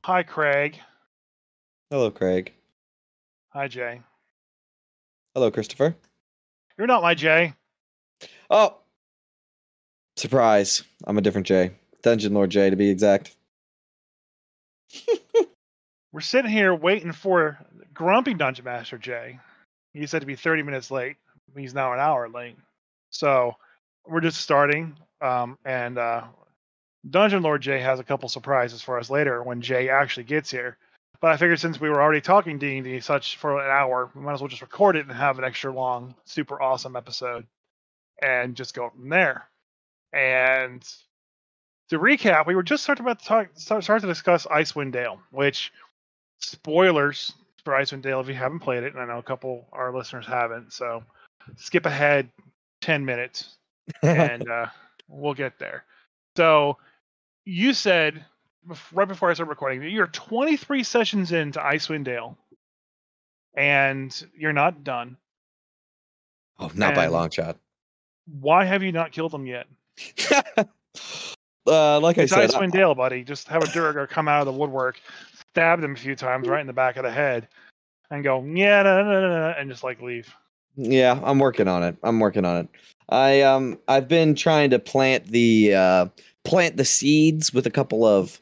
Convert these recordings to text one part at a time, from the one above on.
Hi, Craig. Hello, Craig. Hi, Jay. Hello, Christopher. You're not my Jay. Oh, surprise. I'm a different Jay. Dungeon Lord Jay, to be exact. We're sitting here waiting for Grumpy Dungeon Master Jay. He said to be 30 minutes late. He's now an hour late. So we're just starting. And Dungeon Lord Jay has a couple surprises for us later when Jay actually gets here. But I figured since we were already talking D&D such for an hour, we might as well just record it and have an extra long, super awesome episode and just go from there. And to recap, we were just start to discuss Icewind Dale, which spoilers for Icewind Dale if you haven't played it, and I know a couple of our listeners haven't. So skip ahead 10 minutes, and we'll get there. So you said right before I started recording that you're 23 sessions into Icewind Dale, and you're not done. Oh, not by a long shot. Why have you not killed them yet? Like It's I said, Icewind Dale, buddy. Just have a Duergar come out of the woodwork, stab them a few times right in the back of the head, and go and just like leave. Yeah, I'm working on it. I've been trying to plant the seeds with a couple of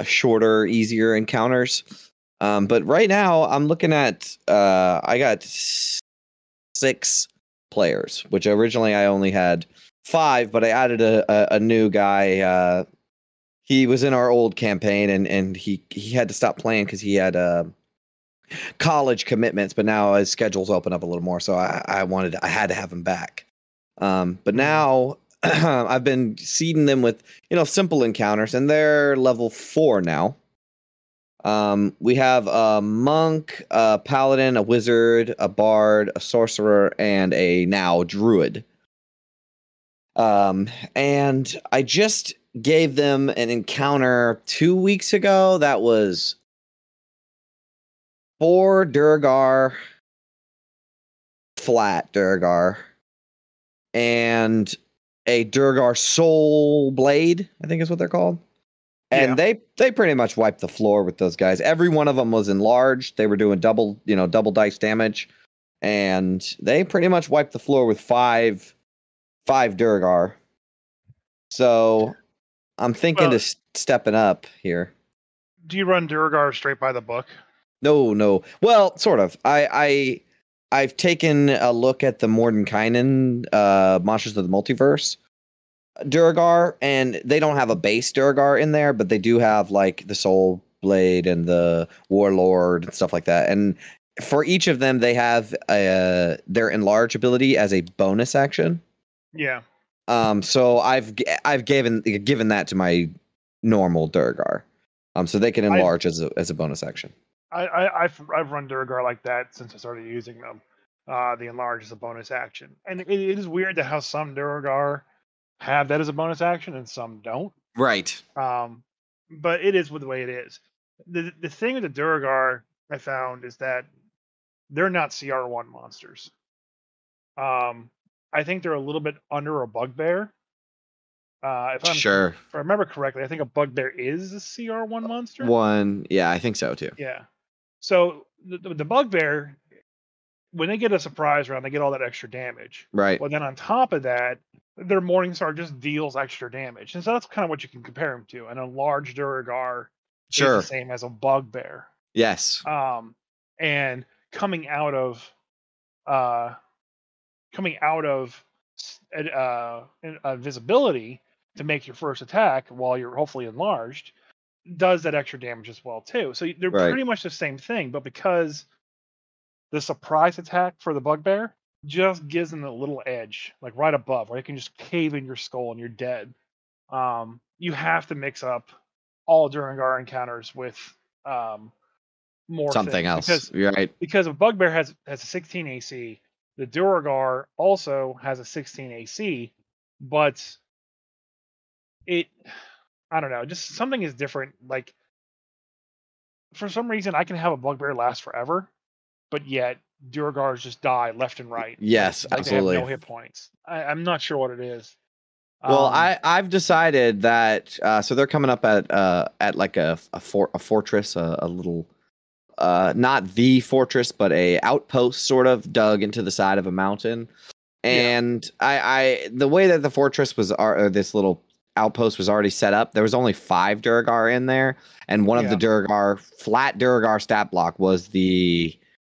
shorter, easier encounters. But right now I'm looking at I got 6 players, which originally I only had 5, but I added a new guy. He was in our old campaign, and he had to stop playing because he had college commitments, but now his schedule's open up a little more, so I had to have him back. But now I've been seeding them with simple encounters, and they're level 4 now. We have a monk, a paladin, a wizard, a bard, a sorcerer, and a now druid. And I just gave them an encounter 2 weeks ago that was 4 Duergar, flat Duergar, and a Duergar Soul Blade, I think is what they're called. And they pretty much wiped the floor with those guys. Every one of them was enlarged. They were doing double dice damage, and they pretty much wiped the floor with 5 Duergar. So I'm thinking stepping up here. Do you run Duergar straight by the book? No. Well, sort of. I've taken a look at the Mordenkainen Monsters of the Multiverse Duergar, and they don't have a base Duergar in there, but they do have like the Soul Blade and the Warlord and stuff like that. And for each of them, they have their enlarge ability as a bonus action. Yeah. So I've given that to my normal Duergar, so they can enlarge as a bonus action. I've run Duergar like that since I started using them. The enlarge is a bonus action, and it is weird that how some Duergar have that as a bonus action and some don't. Right. But it is the way it is. The thing with the Duergar I found is that they're not CR1 monsters. I think they're a little bit under a bugbear. If I remember correctly, I think a bugbear is a CR1 monster. Yeah, I think so too. Yeah. So the bugbear, when they get a surprise round, they get all that extra damage. Right. Well, then on top of that, their Morningstar just deals extra damage, and so that's kind of what you can compare them to. And a large Duergar is the same as a bugbear. Yes. And coming out of visibility to make your first attack while you're hopefully enlarged does that extra damage as well too. So they're pretty much the same thing, but because the surprise attack for the bugbear just gives them a little edge, like right above, where it can just cave in your skull and you're dead. You have to mix up all Duergar encounters with more something else. Because a bugbear has a 16 AC. The Duergar also has a 16 AC, but I don't know, just something is different. Like, for some reason, I can have a bugbear last forever, but yet Duergars just die left and right. Yes, like absolutely. They have no hit points. I'm not sure what it is. Well, Um, I've decided that so they're coming up at like a fortress, a little not the fortress, but a outpost sort of dug into the side of a mountain. yeah, And I the way that the fortress was, or this little outpost was already set up, there was only 5 Durgar in there, and one of the yeah. Durgar, flat Durgar stat block, was the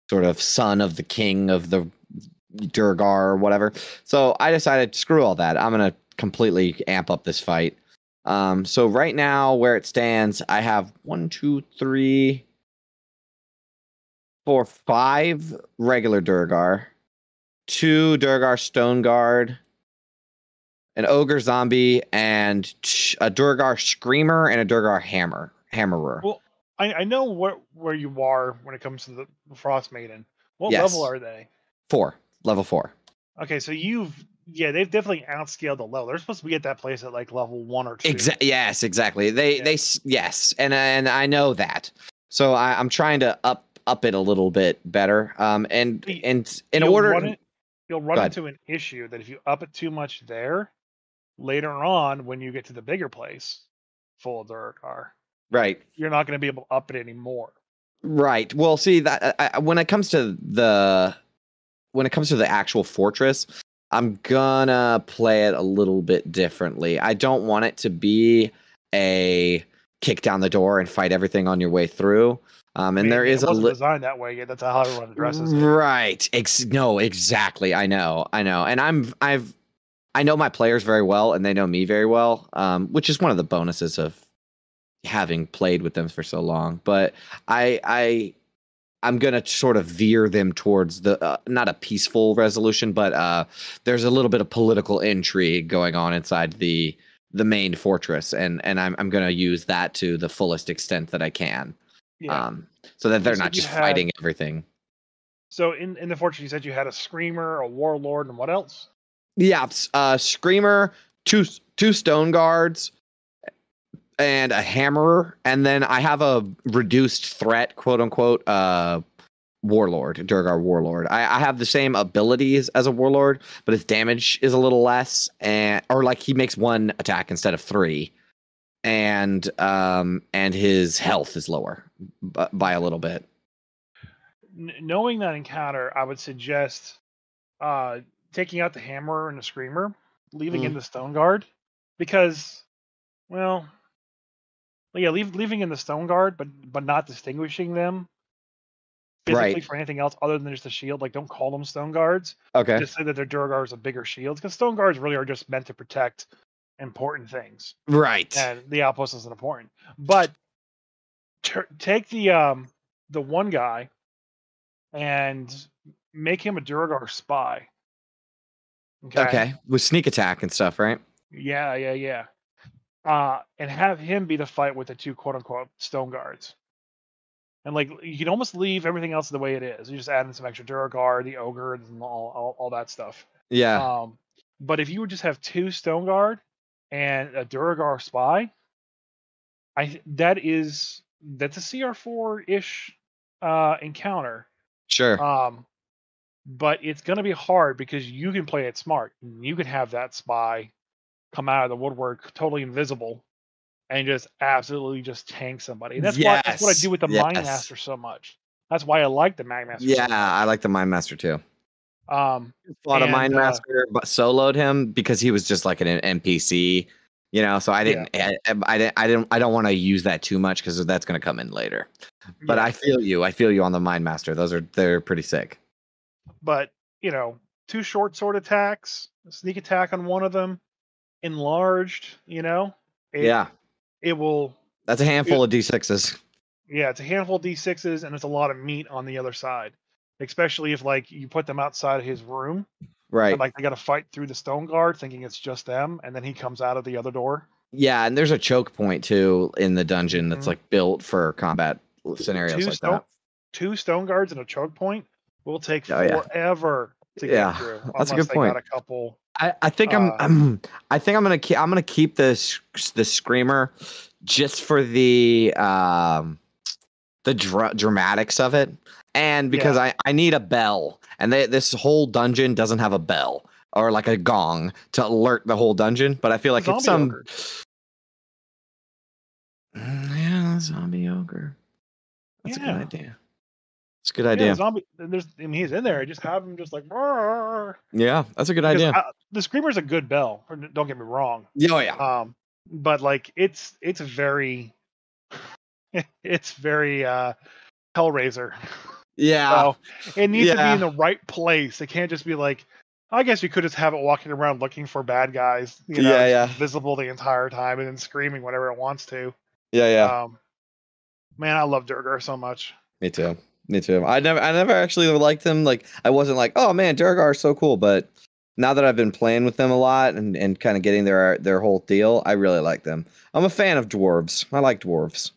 sort of son of the king of the Durgar or whatever. So I decided, screw all that. I'm gonna completely amp up this fight. So right now, where it stands, I have 1, 2, 3, 4, 5 regular Durgar, 2 Durgar Stone Guard, an ogre zombie, and a Durgar screamer and a Durgar hammerer. Well, I know where you are when it comes to the Frost Maiden. What level Yes, are they? 4, level 4. Okay, so they've definitely outscaled the level. They're supposed to be at that place at like level 1 or 2. Yes, exactly. Yeah. Yes, and I know that. So I'm trying to up it a little bit better. And Y- in You'll order, run it. You'll run go ahead. into an issue that if you up it too much there, later on when you get to the bigger place, full of Durakar, Right, you're not going to be able to up it anymore. right. Well, see that when it comes to the actual fortress, I'm gonna play it a little bit differently. I don't want it to be a kick down the door and fight everything on your way through. And there is It a wasn't designed that way yet. That's how everyone addresses it. right. No, exactly. I know. And I know my players very well, and they know me very well. Which is one of the bonuses of having played with them for so long. But I'm gonna sort of veer them towards the not a peaceful resolution, but there's a little bit of political intrigue going on inside the main fortress, and I'm gonna use that to the fullest extent that I can, Yeah. so that You they're said not you just had fighting everything. so in the fortress. You said you had a screamer, a warlord, and what else? Yeah, screamer, two stone guards, and a hammerer, and then I have a reduced threat, quote unquote, warlord, Durgar warlord. I have the same abilities as a warlord, but his damage is a little less, and or like he makes 1 attack instead of 3, and his health is lower by a little bit. Knowing that encounter, I would suggest uh, taking out the hammer and the screamer, leaving in Mm. the stone guard, because well, yeah, leaving in the stone guard, but not distinguishing them physically Right. for anything else other than just a shield. Like, don't call them stone guards. Okay. Just say that their Durgars are bigger shields, because stone guards really are just meant to protect important things, Right. and the outpost isn't important. But take the one guy and make him a Durgar spy. Okay. Okay. With sneak attack and stuff, right? Yeah, yeah, yeah. And have him be the fight with the 2 quote unquote stone guards. And like you can almost leave everything else the way it is. You just add in some extra Duragar, the ogre, and all that stuff. Yeah. Um, but if you would just have 2 stone guard and a Duragar spy, that's a CR4 ish encounter. Sure. Um, but it's gonna be hard because you can play it smart. You can have that spy come out of the woodwork totally invisible and just absolutely just tank somebody. And that's what I do Yes. with the Mind Yes. Master so much. That's why I like the Mind Master Yeah, so I much. like the Mind Master too. Um, Fought a and Mind Master, but soloed him because he was just like an NPC, So I yeah, didn't, I don't want to use that too much because that's going to come in later. But yeah. I feel you. I feel you on the Mind Master. They're pretty sick. But 2 short sword attacks, a sneak attack on one of them, enlarged. It Yeah, it will. that's a It, handful of D6s. yeah, it's a handful of d6s and it's a lot of meat on the other side. Especially if like you put them outside of his room and Right. like they got to fight through the stone guard, thinking it's just them, and then he comes out of the other door. Yeah, and there's a choke point too in the dungeon that's Mhm. like built for combat scenarios Two like stone that. two stone guards and a choke point will take Oh yeah, forever to get yeah. through That's a unless good they got point. a couple. I think Uh, I think I'm gonna keep the screamer just for the dramatics of it, and because yeah, I need a bell, and this whole dungeon doesn't have a bell. or like a gong to alert the whole dungeon. But I feel like it's Zombie some ogre. zombie ogre. That's a good Yeah. idea. It's a good Yeah, idea. zombie. He's in there. Just have him just like. "Roar." Yeah, that's a good Because idea. the screamer's a good bell. Don't get me wrong. Yeah, oh, yeah. But like it's very it's very Hellraiser. Yeah. So it needs to be Yeah. in the right place. It can't just be like. I guess you could just have it walking around looking for bad guys. Yeah, Just yeah. visible the entire time and then screaming whenever it wants to. Yeah, yeah. Man, I love Durgar so much. Me too. Me too. I never actually liked them. Like I wasn't like, oh man, Durgar is so cool. But now that I've been playing with them a lot and kind of getting their whole deal, I really like them. I'm a fan of dwarves. I like dwarves.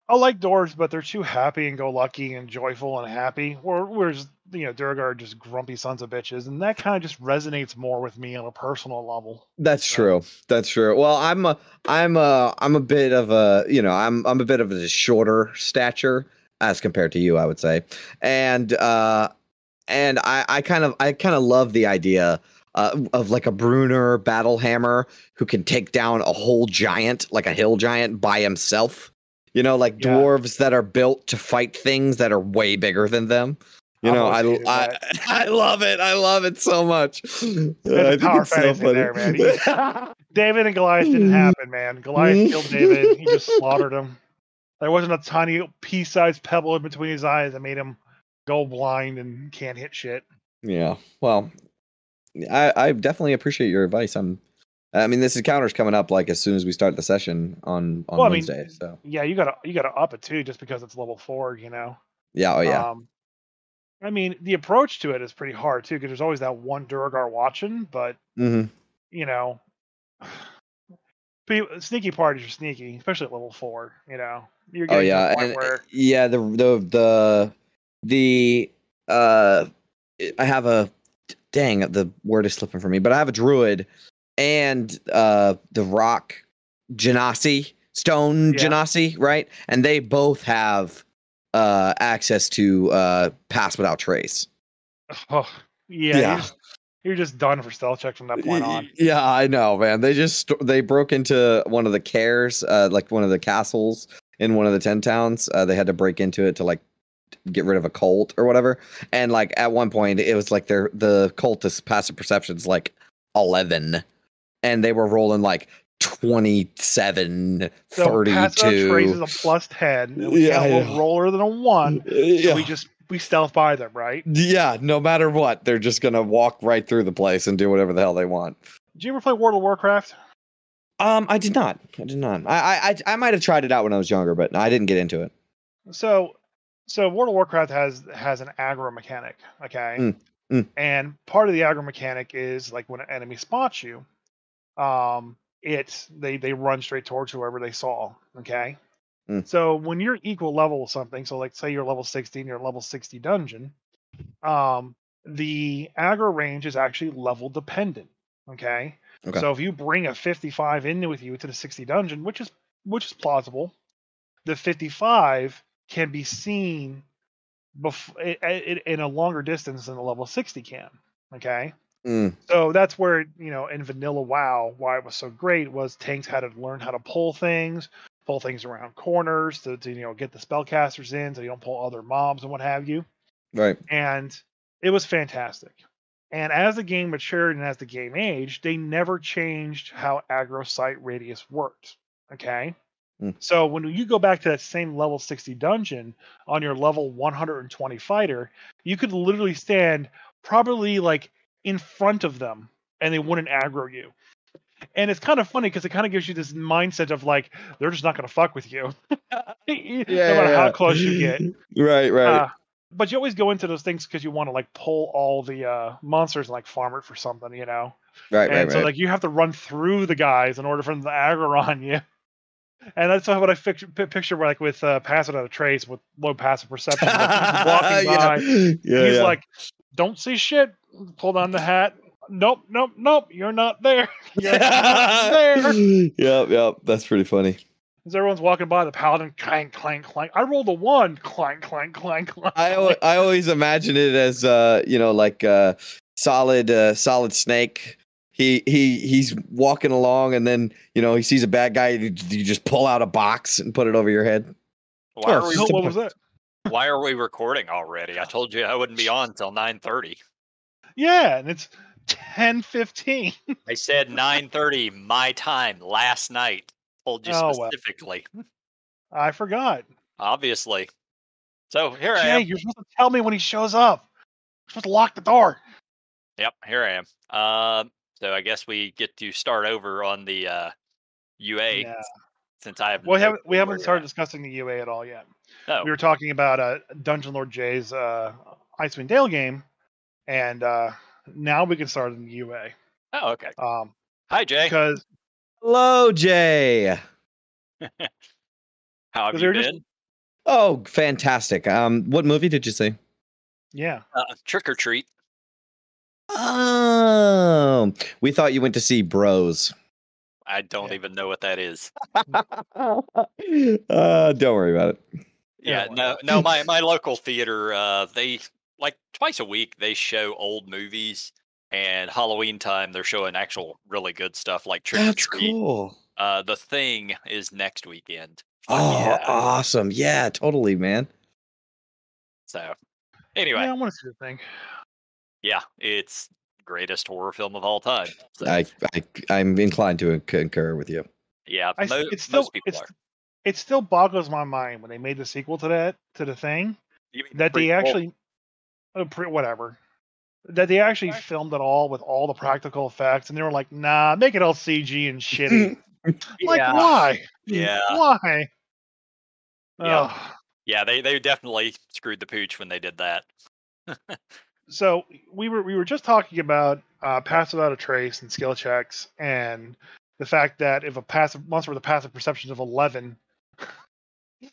I like dwarves, but they're too happy and go lucky and joyful and happy. Whereas Durgar are just grumpy sons of bitches, and that kind of just resonates more with me on a personal level. That's true. That's true. Well, I'm a bit of a I'm a bit of a shorter stature as compared to you, I would say, and I kind of love the idea of like a Brunner battle hammer who can take down a whole giant, like a hill giant, by himself. Like dwarves that are built to fight things that are way bigger than them. I love it. I love it so much. There's a power fantasy there, man. David and Goliath didn't happen, man. Goliath killed David. He just slaughtered him. There wasn't a tiny pea-sized pebble in between his eyes that made him go blind and can't hit shit. Yeah. Well, I definitely appreciate your advice. I mean, this encounter's coming up like as soon as we start the session on Wednesday. So yeah, you gotta up it too, just because it's level 4. Yeah. Oh yeah. I mean, the approach to it is pretty hard too, because there's always that one Durgar watching. But sneaky parties are sneaky, especially at level 4. You're getting to the point where I have a the word is slipping from me, but I have a druid and the rock Genasi, stone Genasi, right? And they both have access to pass without trace. Oh, yeah. You're just done for stealth check from that point on. Yeah, I know, man. They broke into one of the cares, like one of the castles in one of the 10 towns. They had to break into it to like get rid of a cult or whatever. And like at one point it was like the cultist passive perception's like 11 and they were rolling like 27, so 32. Trace is a plus 10. And we can't roll roller than a 1. So we stealth by them, right? Yeah, no matter what, they're just gonna walk right through the place and do whatever the hell they want. Did you ever play World of Warcraft? I did not. I might have tried it out when I was younger, but I didn't get into it. So World of Warcraft has an aggro mechanic, okay? And part of the aggro mechanic is like when an enemy spots you, they run straight towards whoever they saw, okay? So when you're equal level with something, so like say you're level 60 and you're level 60 dungeon, the aggro range is actually level dependent, okay? So if you bring a 55 in with you to the 60 dungeon, which is plausible, the 55 can be seen in a longer distance than the level 60 can, okay? So that's where, in vanilla WoW, why it was so great was tanks had to learn how to pull things around corners to get the spellcasters in so you don't pull other mobs and what have you. Right. And it was fantastic. And as the game matured and as the game aged, they never changed how aggro sight radius worked, okay? So when you go back to that same level 60 dungeon on your level 120 fighter, you could literally stand probably like in front of them and they wouldn't aggro you. And it's kind of funny because it kind of gives you this mindset of like, they're just not going to fuck with you. No matter how close you get. Right. But you always go into those things because you want to like pull all the monsters and like farm it for something, Right. So like you have to run through the guys in order for them to aggro on you. And that's what I picture like with pass without a trace with low passive perception. Like he's walking by. He's like, don't see shit. Pull down the hat. Nope. You're not there. You're not there. Yep. That's pretty funny. As everyone's walking by, the paladin clank, clank, clank. I rolled a 1. Clank, clank, clank, clank. I always imagine it as like solid snake. He's walking along, and then he sees a bad guy. You just pull out a box and put it over your head. Why are we? What was that? Why are we recording already? I told you I wouldn't be on until 9:30. Yeah, and it's 10:15. I said 9:30 my time last night. Told you Oh, well. specifically. I forgot. Obviously. So here I Jay, am. you're supposed to tell me when he shows up. You're supposed to lock the door. Yep, here I am. So I guess we get to start over on the UA Yeah. since I have. Well, no we clue haven't where started you're discussing the UA at all yet. at. We were talking about Dungeon Lord Jay's Icewind Dale game, and now we can start in the UA. Oh, okay. Hi, Jay. Because Hello, Jay. How have 'cause you they're been? just- Oh, fantastic. What movie did you see? yeah, Trick or Treat. Oh, we thought you went to see Bros. I don't Yeah. even know what that is. Don't worry about it. Yeah, Yeah, no. My local theater, they like twice a week they show old movies, and Halloween time they're showing actual really good stuff like Trick or That's Treat. cool. The Thing is next weekend. Oh, yeah. awesome. Yeah, totally, man. So anyway, yeah, I want to see the thing. yeah, it's greatest horror film of all time. So, I'm inclined to concur with you. yeah, It's still most people are. it still boggles my mind when they made the sequel to the thing You mean that they prequel? actually whatever that they actually filmed it all with all the practical effects, and they were like, nah, make it all CG and shitty. Like, Yeah. why? Yeah, Why? Yeah. Ugh. yeah, they definitely screwed the pooch when they did that. So we were just talking about pass without a trace and skill checks, and the fact that if a passive monster with a passive perception of 11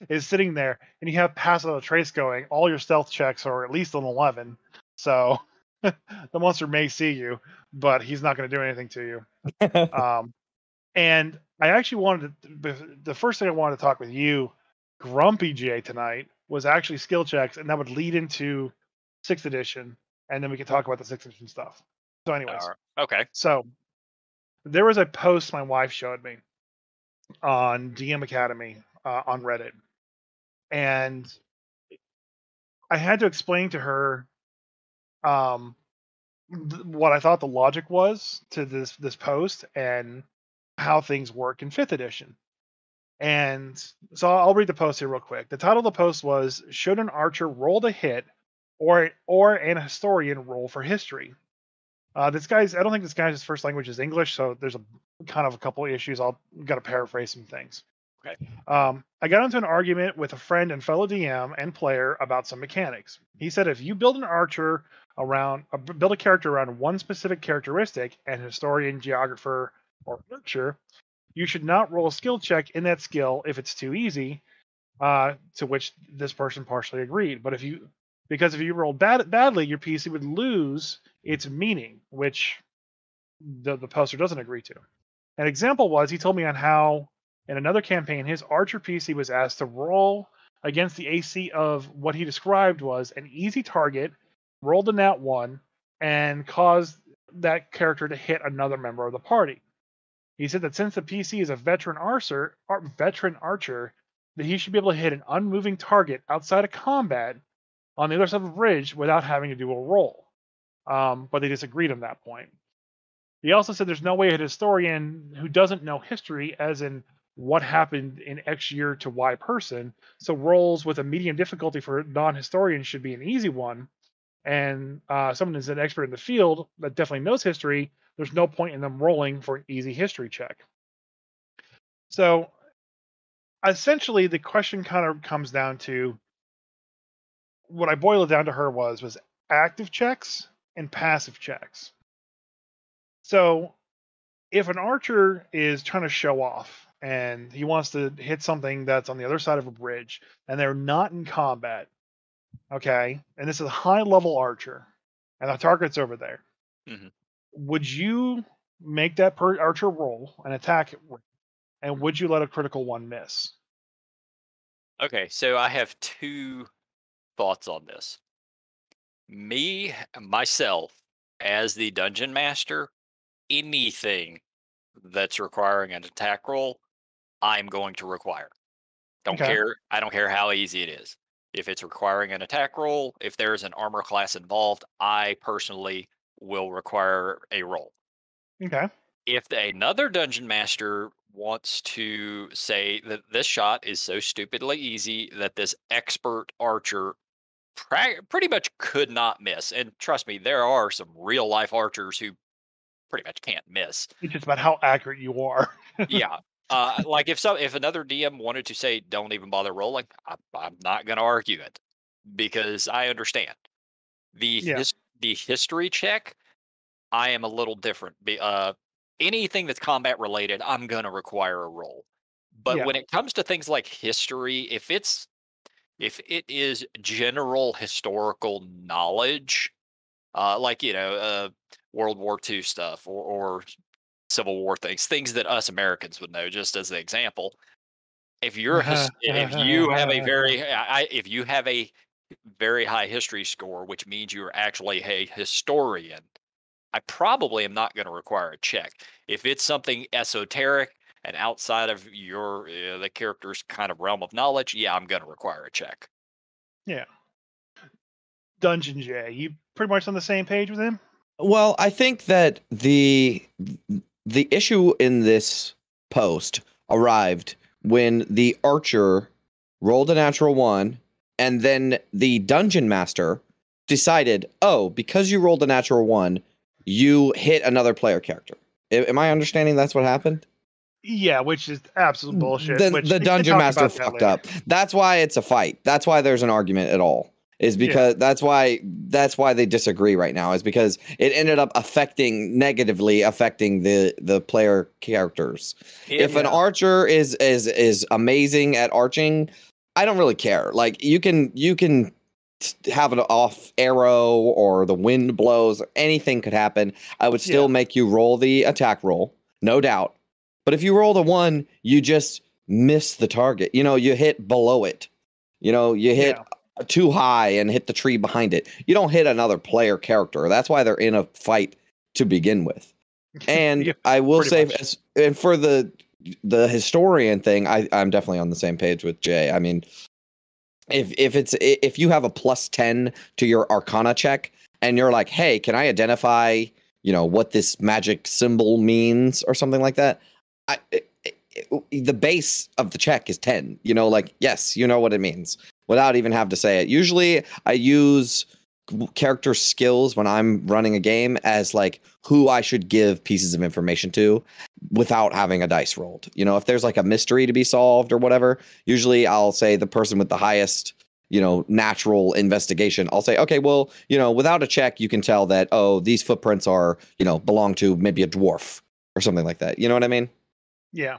is sitting there and you have pass without a trace going, all your stealth checks are at least an 11. So the monster may see you, but he's not going to do anything to you. And I actually wanted the first thing I wanted to talk with you, Grumpy J, tonight was actually skill checks, and that would lead into 6th edition, and then we could talk about the 6th edition stuff. So, anyways, Okay. so there was a post my wife showed me on DM Academy on Reddit, and I had to explain to her what I thought the logic was to this post and how things work in 5th edition. And so I'll read the post here real quick. The title of the post was, should an archer roll to hit or an historian roll for history? I don't think this guy's first language is English, so there's a couple of issues. I'll got to paraphrase some things. Okay. I got into an argument with a friend and fellow DM and player about some mechanics. He said if you build build a character around one specific characteristic, and historian, geographer, or archer, you should not roll a skill check in that skill if it's too easy, to which this person partially agreed. But if you roll badly, your PC would lose its meaning, which the poster doesn't agree to. An example was, he told me on how in another campaign his archer PC was asked to roll against the AC of what he described was an easy target, rolled a nat 1, and caused that character to hit another member of the party. He said that since the PC is a veteran archer, that he should be able to hit an unmoving target outside of combat on the other side of the bridge without having to do a roll. But they disagreed on that point. He also said there's no way a historian who doesn't know history, as in what happened in X year to Y person, so rolls with a medium difficulty for non-historians should be an easy one. And someone who's an expert in the field that definitely knows history, there's no point in them rolling for an easy history check. So essentially, the question kind of comes down to, what I boiled it down to her was active checks and passive checks. So if an archer is trying to show off and he wants to hit something that's on the other side of a bridge and they're not in combat, okay, and this is a high level archer and the target's over there, would you make that archer roll and attack it, and would you let a critical one miss? Okay, so I have two thoughts on this. Myself, as the dungeon master, anything that's requiring an attack roll, I'm going to require. Don't Okay. care. I don't care how easy it is. If it's requiring an attack roll, if there's an armor class involved, I personally will require a roll. Okay. If another dungeon master wants to say that this shot is so stupidly easy that this expert archer pretty much could not miss, and trust me, there are some real life archers who pretty much can't miss. It's just about how accurate you are. Yeah. Like if another DM wanted to say don't even bother rolling, I'm not going to argue it because I understand Yeah. the history check. I am a little different. Anything that's combat related, I'm going to require a roll. But Yeah. when it comes to things like history, if it is general historical knowledge, like World War II stuff or Civil War things that us Americans would know, just as the example. If you have a if you have a very high history score, which means you're actually a historian, I probably am not going to require a check. If it's something esoteric and outside of your the character's kind of realm of knowledge, yeah, I'm going to require a check. Yeah. Dungeon J, you pretty much on the same page with him? Well, I think that the issue in this post arrived when the archer rolled a natural 1 and then the dungeon master decided, "Oh, because you rolled a natural 1, you hit another player character." Am I understanding that's what happened? Yeah, which is absolute bullshit. Then Which the they dungeon talk master about that fucked later. up. That's why it's a fight. That's why there's an argument at all. Is because that's why they disagree right now. Is because it ended up negatively affecting the player characters. If an archer is amazing at arching, I don't really care. Like you can have an off arrow or the wind blows, anything could happen. I would still make you roll the attack roll, no doubt. But if you roll the 1, you just miss the target. You hit below it. You hit too high and hit the tree behind it. You don't hit another player character. That's why they're in a fight to begin with. And I will say, and for the historian thing, I'm definitely on the same page with Jay. I mean, if you have a +10 to your Arcana check, and you're like, hey, can I identify, what this magic symbol means or something like that? The base of the check is 10. Yes, you know what it means without even having to say it. Usually, I use character skills when I'm running a game as like who I should give pieces of information to without having a dice rolled. If there's like a mystery to be solved or whatever, usually I'll say the person with the highest, natural investigation. I'll say, okay, well, without a check, you can tell that, oh, these footprints are, belong to maybe a dwarf or something like that. You know what I mean? Yeah.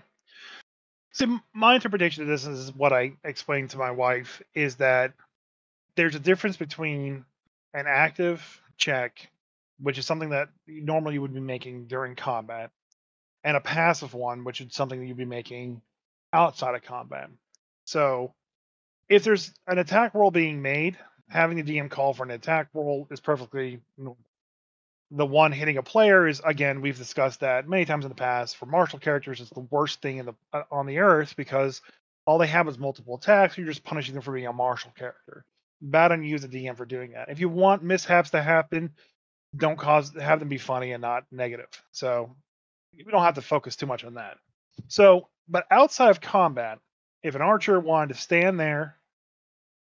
So my interpretation of this is what I explained to my wife is that there's a difference between an active check, which is something that normally you would be making during combat, and a passive one, which is something that you'd be making outside of combat. So if there's an attack roll being made, having the DM call for an attack roll is perfectly the one hitting a player is, again, we've discussed that many times in the past. For martial characters, it's the worst thing on the earth because all they have is multiple attacks. You're just punishing them for being a martial character. Bad on you as a DM for doing that. If you want mishaps to happen, have them be funny and not negative. So we don't have to focus too much on that. So, but outside of combat, if an archer wanted to stand there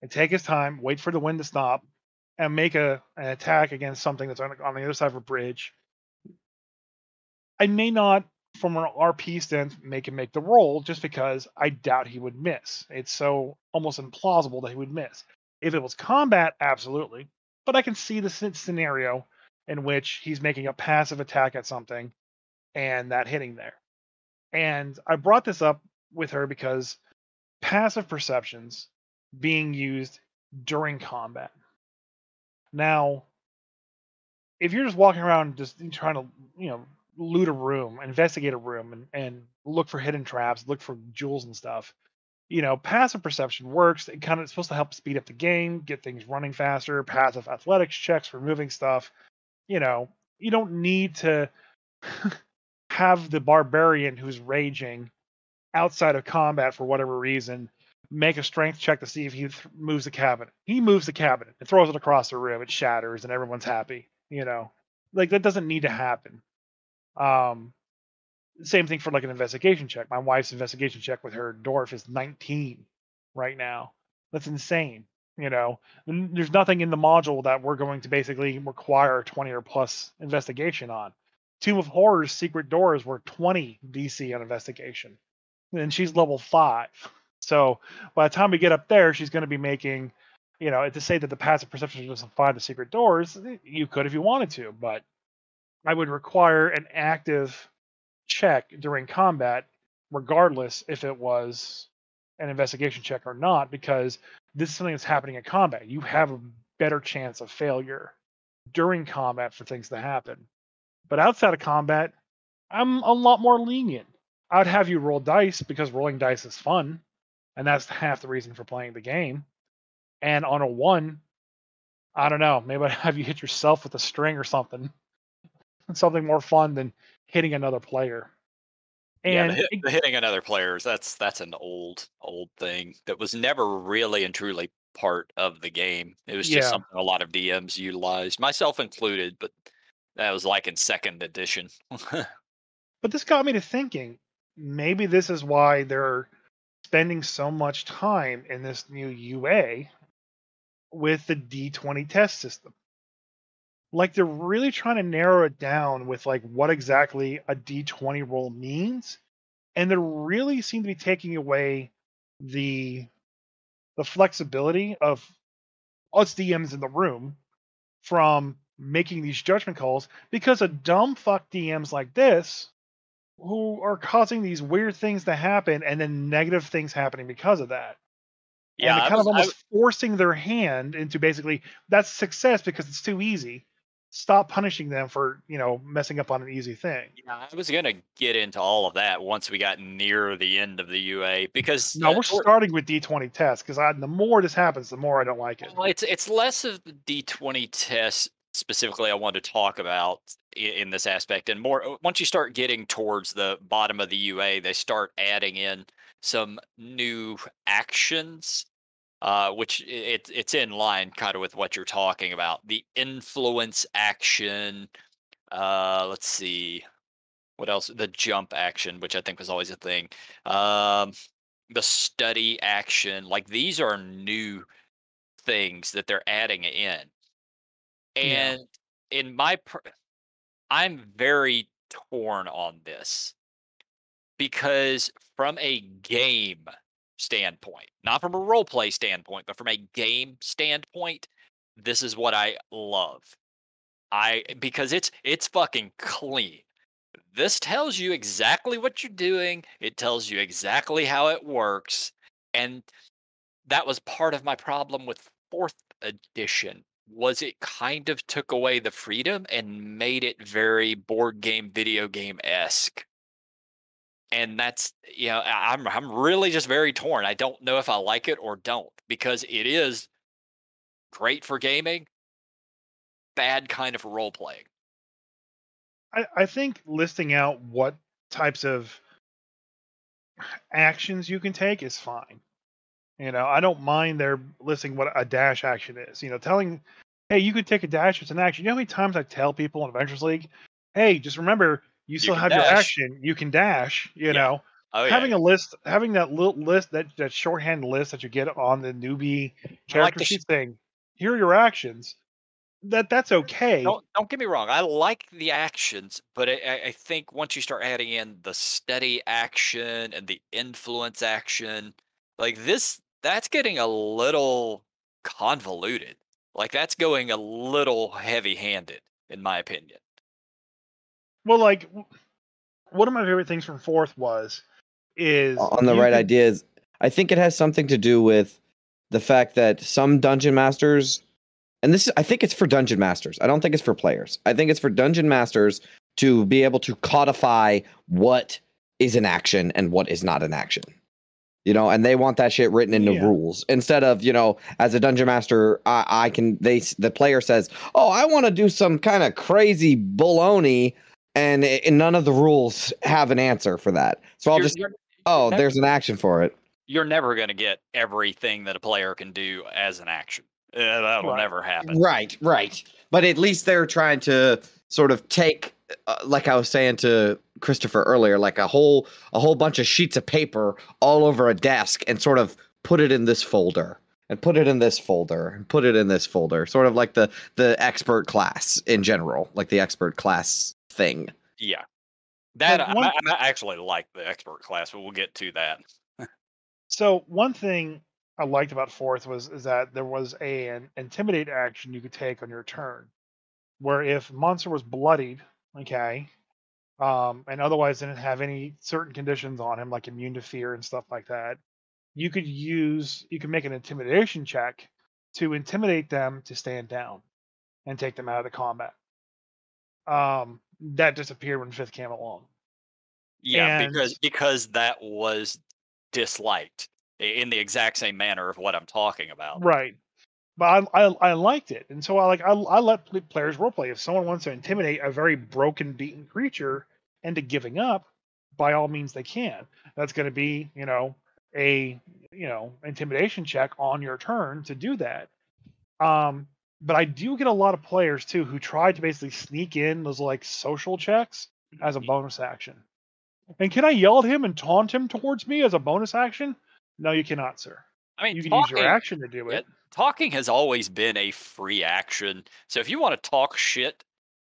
and take his time, wait for the wind to stop, and make an attack against something that's on the other side of a bridge, I may not, from an RP stance, make him make the roll just because I doubt he would miss. It's so almost implausible that he would miss. If it was combat, absolutely. But I can see the scenario in which he's making a passive attack at something and that hitting there. And I brought this up with her because passive perceptions being used during combat. Now, if you're just walking around just trying to, loot a room, investigate a room, and look for hidden traps, look for jewels and stuff, passive perception works. It kind of supposed to help speed up the game, get things running faster. Passive athletics checks for moving stuff. you don't need to have the barbarian who's raging outside of combat for whatever reason make a strength check to see if he moves the cabinet. He moves the cabinet and throws it across the room. It shatters and everyone's happy. Like that doesn't need to happen. Same thing for like an investigation check. My wife's investigation check with her dwarf is 19 right now. That's insane. There's nothing in the module that we're going to basically require 20 or plus investigation on. Tomb of Horrors Secret Doors were 20 DC on investigation, and she's level 5. So by the time we get up there, she's going to be making, to say that the passive perception doesn't find the secret doors, you could if you wanted to, but I would require an active check during combat, regardless if it was an investigation check or not, because this is something that's happening in combat. You have a better chance of failure during combat for things to happen. But outside of combat, I'm a lot more lenient. I'd have you roll dice because rolling dice is fun, and that's half the reason for playing the game. And on a 1, I don't know, maybe I'd have you hit yourself with a string or something. Something more fun than hitting another player. And the hitting another player, that's an old thing that was never really and truly part of the game. It was just something a lot of DMs utilized, myself included, but that was like in 2nd edition. But this got me to thinking, maybe this is why they're spending so much time in this new UA with the D20 test system. Like they're really trying to narrow it down with like what exactly a D20 roll means, and they really seem to be taking away the flexibility of us DMs in the room from making these judgment calls, because of dumb fuck DMs like this who are causing these weird things to happen and then negative things happening because of that. Yeah, and kind of almost forcing their hand into basically that's success because it's too easy. Stop punishing them for, messing up on an easy thing. Yeah, I was going to get into all of that once we got near the end of the UA, because no, we're starting with D20 tests, because the more this happens, the more I don't like it. Well, it's less of the D20 tests specifically I wanted to talk about in this aspect, and more once you start getting towards the bottom of the UA, they start adding in some new actions. Which it's in line kind of with what you're talking about. The influence action. Let's see. What else? The jump action, which I think was always a thing. The study action. Like these are new things that they're adding in. And in I'm very torn on this. Because from a game standpoint, not from a role play standpoint, but from a game standpoint, this is what I love. Because it's fucking clean. This tells you exactly what you're doing. It tells you exactly how it works. And that was part of my problem with 4th edition, was it kind of took away the freedom and made it very board game, video game-esque. And that's, I'm really just very torn. I don't know if I like it or don't, because it is great for gaming, bad kind of role playing. I think listing out what types of actions you can take is fine. I don't mind their listing what a dash action is. Telling, hey, you could take a dash, it's an action. You know how many times I tell people in Adventures League, hey, just remember, you still have dash. Your action. You can dash, know. Having a list, having that little list, that shorthand list that you get on the newbie character sheet thing. Here are your actions. That's okay. Don't get me wrong. I like the actions, but I think once you start adding in the study action and the influence action, like that's getting a little convoluted. Like that's going a little heavy-handed, in my opinion. Well, like, one of my favorite things from 4th is on the right ideas. I think it has something to do with the fact that some dungeon masters, and I think it's for dungeon masters. I don't think it's for players. I think it's for dungeon masters to be able to codify what is an action and what is not an action. and they want that shit written into rules instead of, as a dungeon master, the player says, oh, I want to do some kind of crazy baloney, and none of the rules have an answer for that. So there's an action for it. You're never going to get everything that a player can do as an action. That'll never happen. Right. But at least they're trying to sort of take, like I was saying to Christopher earlier, like a whole bunch of sheets of paper all over a desk and sort of put it in this folder and put it in this folder and put it in this folder. Sort of like the expert class in general, like the expert class thing. Yeah. That I actually like the expert class, but we'll get to that. So one thing I liked about fourth is that there was an intimidate action you could take on your turn, where if monster was bloodied, okay, and otherwise didn't have any certain conditions on him, like immune to fear and stuff like that, you could make an intimidation check to intimidate them to stand down and take them out of the combat. That disappeared when fifth came along. Yeah, because that was disliked in the exact same manner of what I'm talking about. Right. But I liked it, and so I let players roleplay. If someone wants to intimidate a very broken, beaten creature into giving up, by all means they can. That's going to be a intimidation check on your turn to do that. But I do get a lot of players too who try to basically sneak in those like social checks as a bonus action. And can I yell at him and taunt him towards me as a bonus action? No, you cannot, sir. I mean, you can use your action to do it. Talking has always been a free action. So if you want to talk shit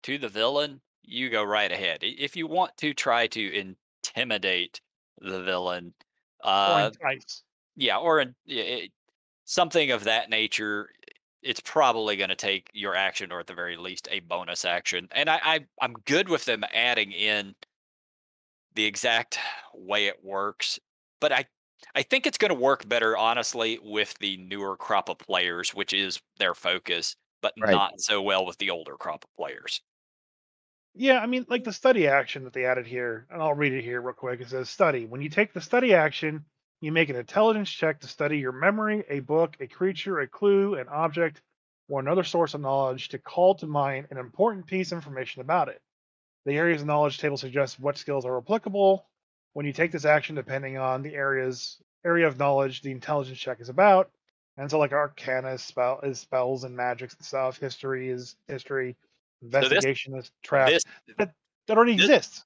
to the villain, you go right ahead. If you want to try to intimidate the villain, or entice. Yeah, or something of that nature, it's probably going to take your action, or at the very least, a bonus action. And I'm good with them adding in the exact way it works, but I think it's going to work better, honestly, with the newer crop of players, which is their focus, but not so well with the older crop of players. Yeah, I mean, like the study action that they added here, and I'll read it here real quick. It says, study. When you take the study action, you make an intelligence check to study your memory, a book, a creature, a clue, an object, or another source of knowledge to call to mind an important piece of information about it. The areas of knowledge table suggests what skills are applicable. When you take this action, depending on the area of knowledge the intelligence check is about. And so like Arcana is spells and magics and stuff. History is history. Investigation is trap. That already exists.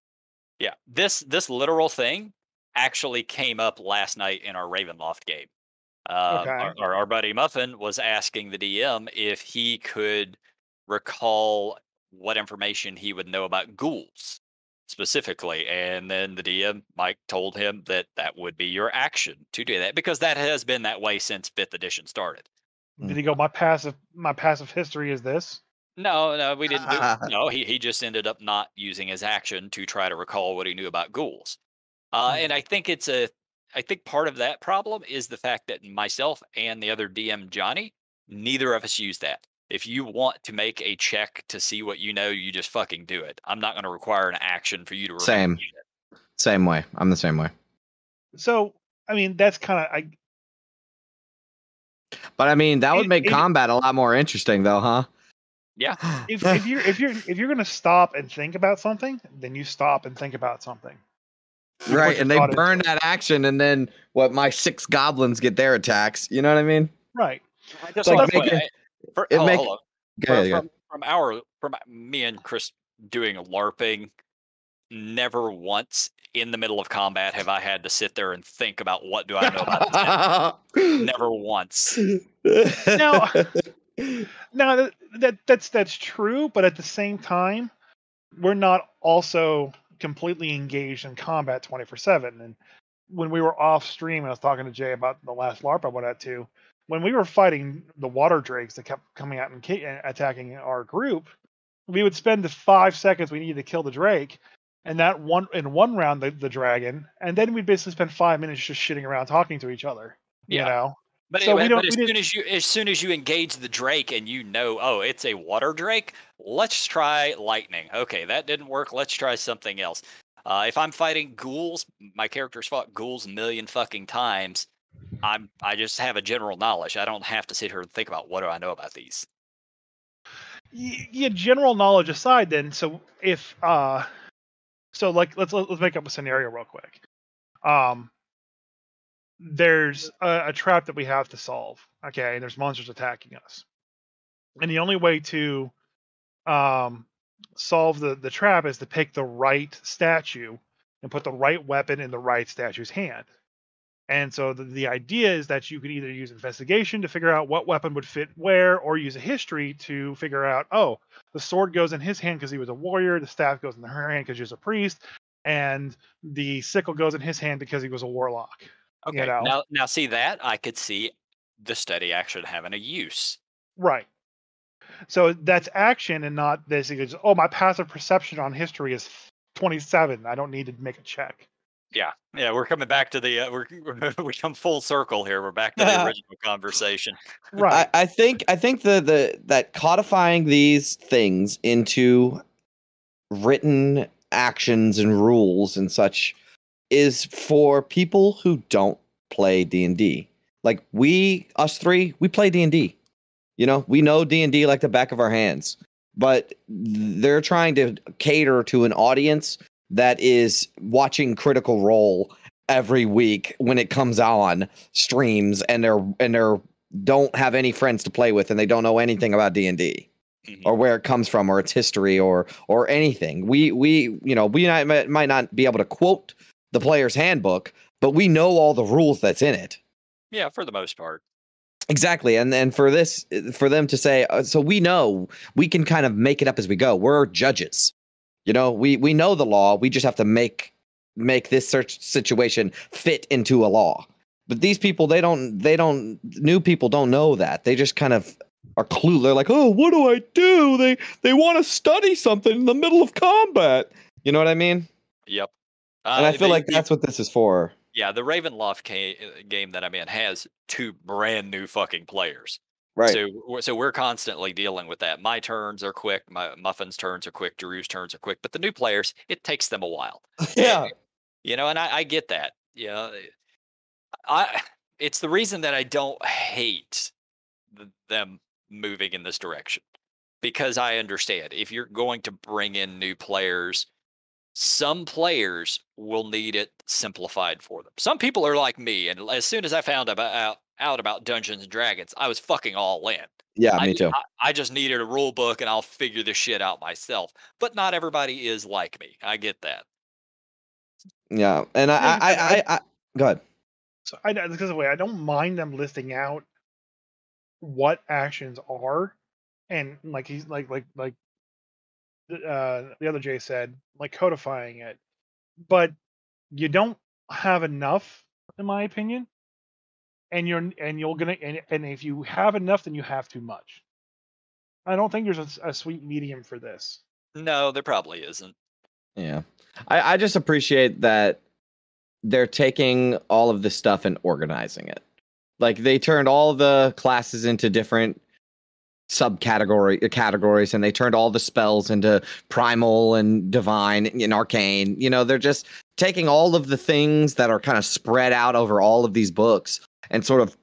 Yeah. This literal thing actually came up last night in our Ravenloft game. Our buddy Muffin was asking the DM if he could recall what information he would know about ghouls specifically, and then the DM Mike told him that would be your action to do that, because that has been that way since 5th edition started. Did he go, my passive history is this? No, we didn't do it. No, he just ended up not using his action to try to recall what he knew about ghouls. And I think part of that problem is the fact that myself and the other DM Johnny, neither of us use that. If you want to make a check to see what you know, you just fucking do it. I'm not going to require an action for you to remember it. Same way. I'm the same way. So, I mean, that's kind of. But I mean, that would make combat a lot more interesting, though, huh? Yeah. If you're going to stop and think about something, then you stop and think about something. Right, and they burn that action, and then my 6 goblins get their attacks. You know what I mean? Right. From me and Chris doing LARPing, never once in the middle of combat have I had to sit there and think about what do I know about this. Never once. No, that's true, but at the same time, we're not also completely engaged in combat 24/7. And when we were off stream, and I was talking to Jay about the last LARP I went out to, when we were fighting the water drakes that kept coming out and attacking our group, we would spend the 5 seconds we needed to kill the drake, and that in one round the dragon, and then we'd basically spend 5 minutes just shitting around talking to each other. You know. But, as soon as you engage the drake and oh, it's a water drake, let's try lightning. Okay, that didn't work. Let's try something else. If I'm fighting ghouls, my character's fought ghouls a million fucking times. I just have a general knowledge. I don't have to sit here and think about what do I know about these. Yeah, general knowledge aside, then. So if so like let's make up a scenario real quick. There's a trap that we have to solve. Okay, and there's monsters attacking us, and the only way to solve the trap is to pick the right statue and put the right weapon in the right statue's hand. And so the idea is that you could either use investigation to figure out what weapon would fit where, or use a history to figure out, oh, the sword goes in his hand because he was a warrior, the staff goes in her hand because she was a priest, and the sickle goes in his hand because he was a warlock. Okay, You know? now see that I could see the steady action having a use. Right. So that's action and not basically just, oh, my passive perception on history is 27. I don't need to make a check. Yeah, we're coming back to the we come full circle here. We're back to the original conversation. Right. I think that codifying these things into written actions and rules and such is for people who don't play D&D. Like us three, we play D&D. You know, we know D&D like the back of our hands. But they're trying to cater to an audience that is watching Critical Role every week when it comes on streams, and they're don't have any friends to play with, and they don't know anything about D&D or where it comes from or its history or anything. We might not be able to quote the player's handbook, but we know all the rules that's in it. Yeah, for the most part. Exactly. And then for them to say, so we know, we can kind of make it up as we go. We're judges. You know, we know the law. We just have to make this search situation fit into a law. But these people, new people don't know that. They just kind of are clueless. They're like, oh, what do I do? They want to study something in the middle of combat. You know what I mean? Yep. And I feel like that's what this is for. Yeah, the Ravenloft game that I'm in has 2 brand new fucking players. Right. So we're constantly dealing with that. My turns are quick. My Muffin's turns are quick. Drew's turns are quick. But the new players, it takes them a while. Yeah. And I get that. Yeah. It's the reason that I don't hate them moving in this direction, because I understand if you're going to bring in new players, some players will need it simplified for them. Some people are like me, and as soon as I found out about Dungeons and Dragons, I was fucking all in. Yeah, me too. I just needed a rule book, and I'll figure this shit out myself. But not everybody is like me. I get that. Yeah, and I go ahead. So because of the way I don't mind them listing out what actions are, and like he's like the other Jay said, like codifying it. But you don't have enough, in my opinion. And if you have enough, then you have too much. I don't think there's a sweet medium for this. No, there probably isn't. Yeah, I just appreciate that they're taking all of this stuff and organizing it. Like, they turned all the classes into different categories, and they turned all the spells into primal and divine and arcane. You know, they're just taking all of the things that are kind of spread out over all of these books and sort of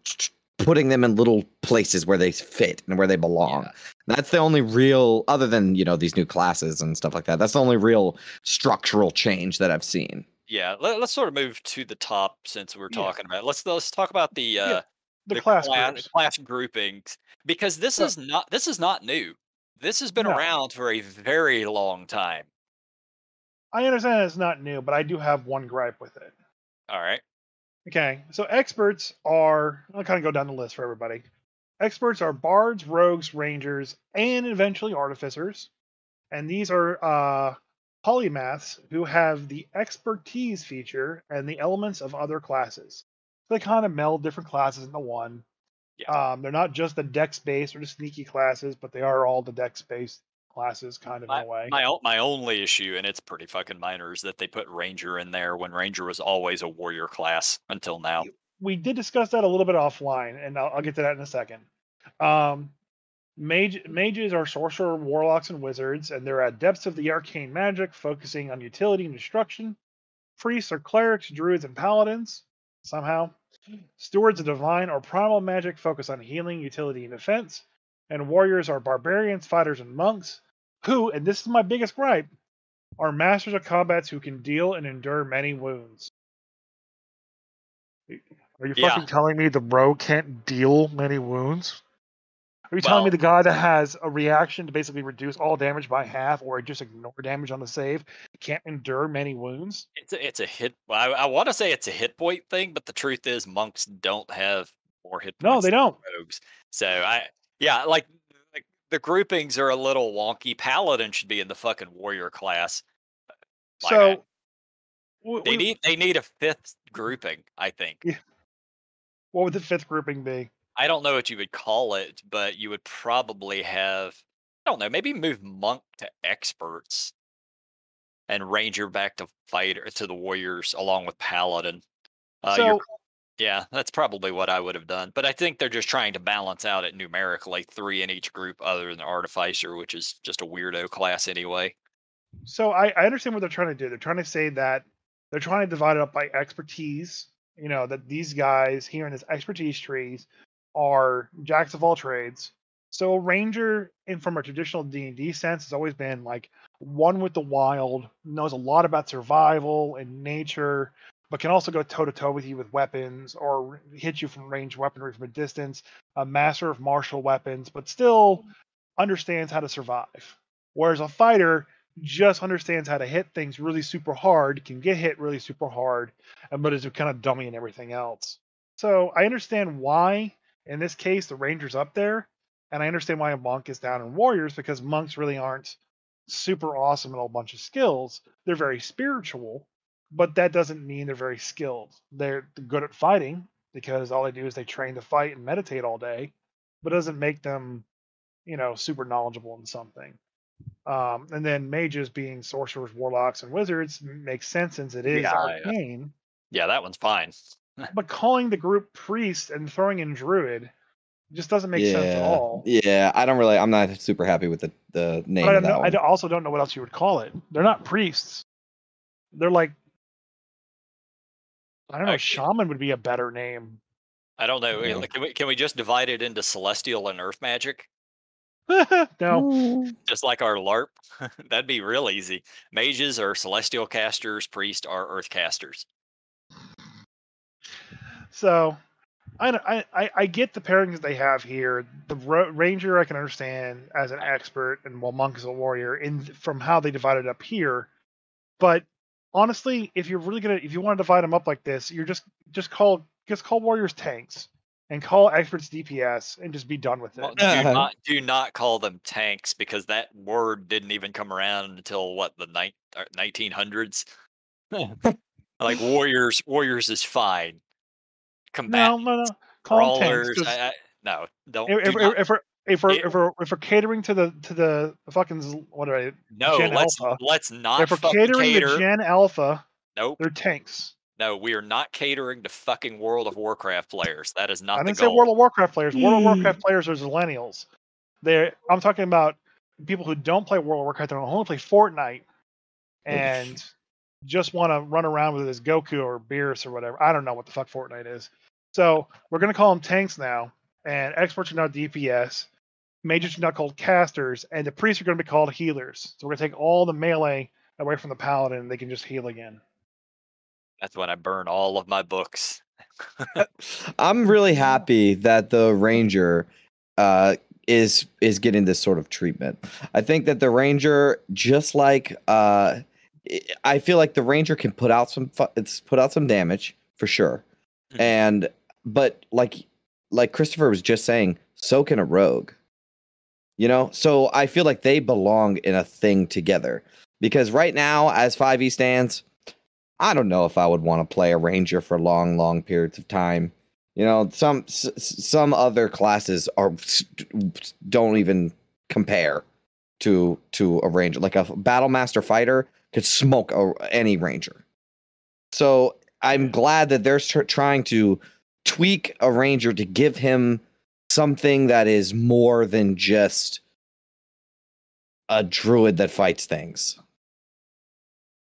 putting them in little places where they fit and where they belong. Yeah. That's the only real, other than, these new classes and stuff like that, that's the only real structural change that I've seen. Yeah, let's sort of move to the top since we're talking about it. Let's talk about the class groupings, because this is not new. This has been around for a very long time. I understand it's not new, but I do have one gripe with it. All right. Okay, so experts are, I'll kind of go down the list for everybody. Experts are bards, rogues, rangers, and eventually artificers. And these are polymaths who have the expertise feature and the elements of other classes. So they kind of meld different classes into one. Yeah. They're not just the dex-based or the sneaky classes, but they are all the dex-based classes, kind of in a way. My only issue, and it's pretty fucking minor, is that they put Ranger in there when Ranger was always a warrior class until now. We did discuss that a little bit offline, and I'll get to that in a second. Mages are sorcerer, warlocks, and wizards, and they're at depths of the arcane magic, focusing on utility and destruction. Priests are clerics, druids, and paladins, somehow. Stewards of divine or primal magic focus on healing, utility, and defense. And warriors are barbarians, fighters, and monks, who, and this is my biggest gripe, are masters of combats who can deal and endure many wounds. Are you Yeah. fucking telling me the rogue can't deal many wounds? Are you telling me the guy that has a reaction to basically reduce all damage by half or just ignore damage on the save can't endure many wounds? It's a hit. I want to say it's a hit point thing, but the truth is monks don't have more hit No, points they than don't. rogues. So like the groupings are a little wonky. Paladin should be in the fucking warrior class. So they need a fifth grouping, I think. Yeah. What would the fifth grouping be? I don't know what you would call it, but you would probably have, I don't know, maybe move monk to experts and ranger back to fighter to the warriors along with paladin. Yeah, that's probably what I would have done. But I think they're just trying to balance out it numerically, 3 in each group other than the artificer, which is just a weirdo class anyway. So I understand what they're trying to do. They're trying to say that they're trying to divide it up by expertise. You know, that these guys here in this expertise trees are jacks of all trades. So a ranger, and from a traditional D&D sense, has always been like one with the wild, knows a lot about survival and nature, but can also go toe-to-toe with you with weapons or hit you from ranged weaponry from a distance, a master of martial weapons, but still understands how to survive. Whereas a fighter just understands how to hit things really super hard, can get hit really super hard, but is kind of dummy and everything else. So I understand why, in this case, the ranger's up there, and I understand why a monk is down in warriors, because monks really aren't super awesome at a whole bunch of skills. They're very spiritual, but that doesn't mean they're very skilled. They're good at fighting, because all they do is they train to fight and meditate all day, but it doesn't make them, super knowledgeable in something. And then mages being sorcerers, warlocks, and wizards makes sense since it is arcane. Yeah, that one's fine. But calling the group priest and throwing in druid just doesn't make sense at all. Yeah, I'm not super happy with the name of that one. I also don't know what else you would call it. They're not priests. They're like, I don't know, shaman would be a better name. I don't know. Yeah. Can we just divide it into celestial and earth magic? No. Just like our LARP? That'd be real easy. Mages are celestial casters, priests are earth casters. So, I get the pairings they have here. The ranger I can understand as an expert, and while monk is a warrior, from how they divide it up here. But honestly, if you want to divide them up like this, you're just call warriors tanks. And call experts DPS and just be done with it. Well, do not call them tanks, because that word didn't even come around until the 1900s. Like warriors is fine. Combatants, no. Call them tanks. No, don't. If we're catering to the fucking Gen Alpha. Let's not. If we're catering to Gen Alpha, nope, they're tanks. No, we are not catering to fucking World of Warcraft players. That is not the goal. I didn't say World of Warcraft players. World of Warcraft players are millennials. I'm talking about people who don't play World of Warcraft. They only play Fortnite and just want to run around with his Goku or Beerus or whatever. I don't know what the fuck Fortnite is. So we're going to call them tanks now. And experts are now DPS. Mages are now called casters. And the priests are going to be called healers. So we're going to take all the melee away from the paladin and they can just heal again. That's when I burn all of my books. I'm really happy that the ranger is getting this sort of treatment. I think that the ranger, just like I feel like the ranger can put out some damage for sure, but like Christopher was just saying, so can a rogue. So I feel like they belong in a thing together, because right now, as 5e stands, I don't know if I would want to play a ranger for long periods of time. Some other classes don't even compare to a ranger. Like a battle master fighter could smoke any ranger. So I'm glad that they're trying to tweak a ranger to give him something that is more than just a druid that fights things.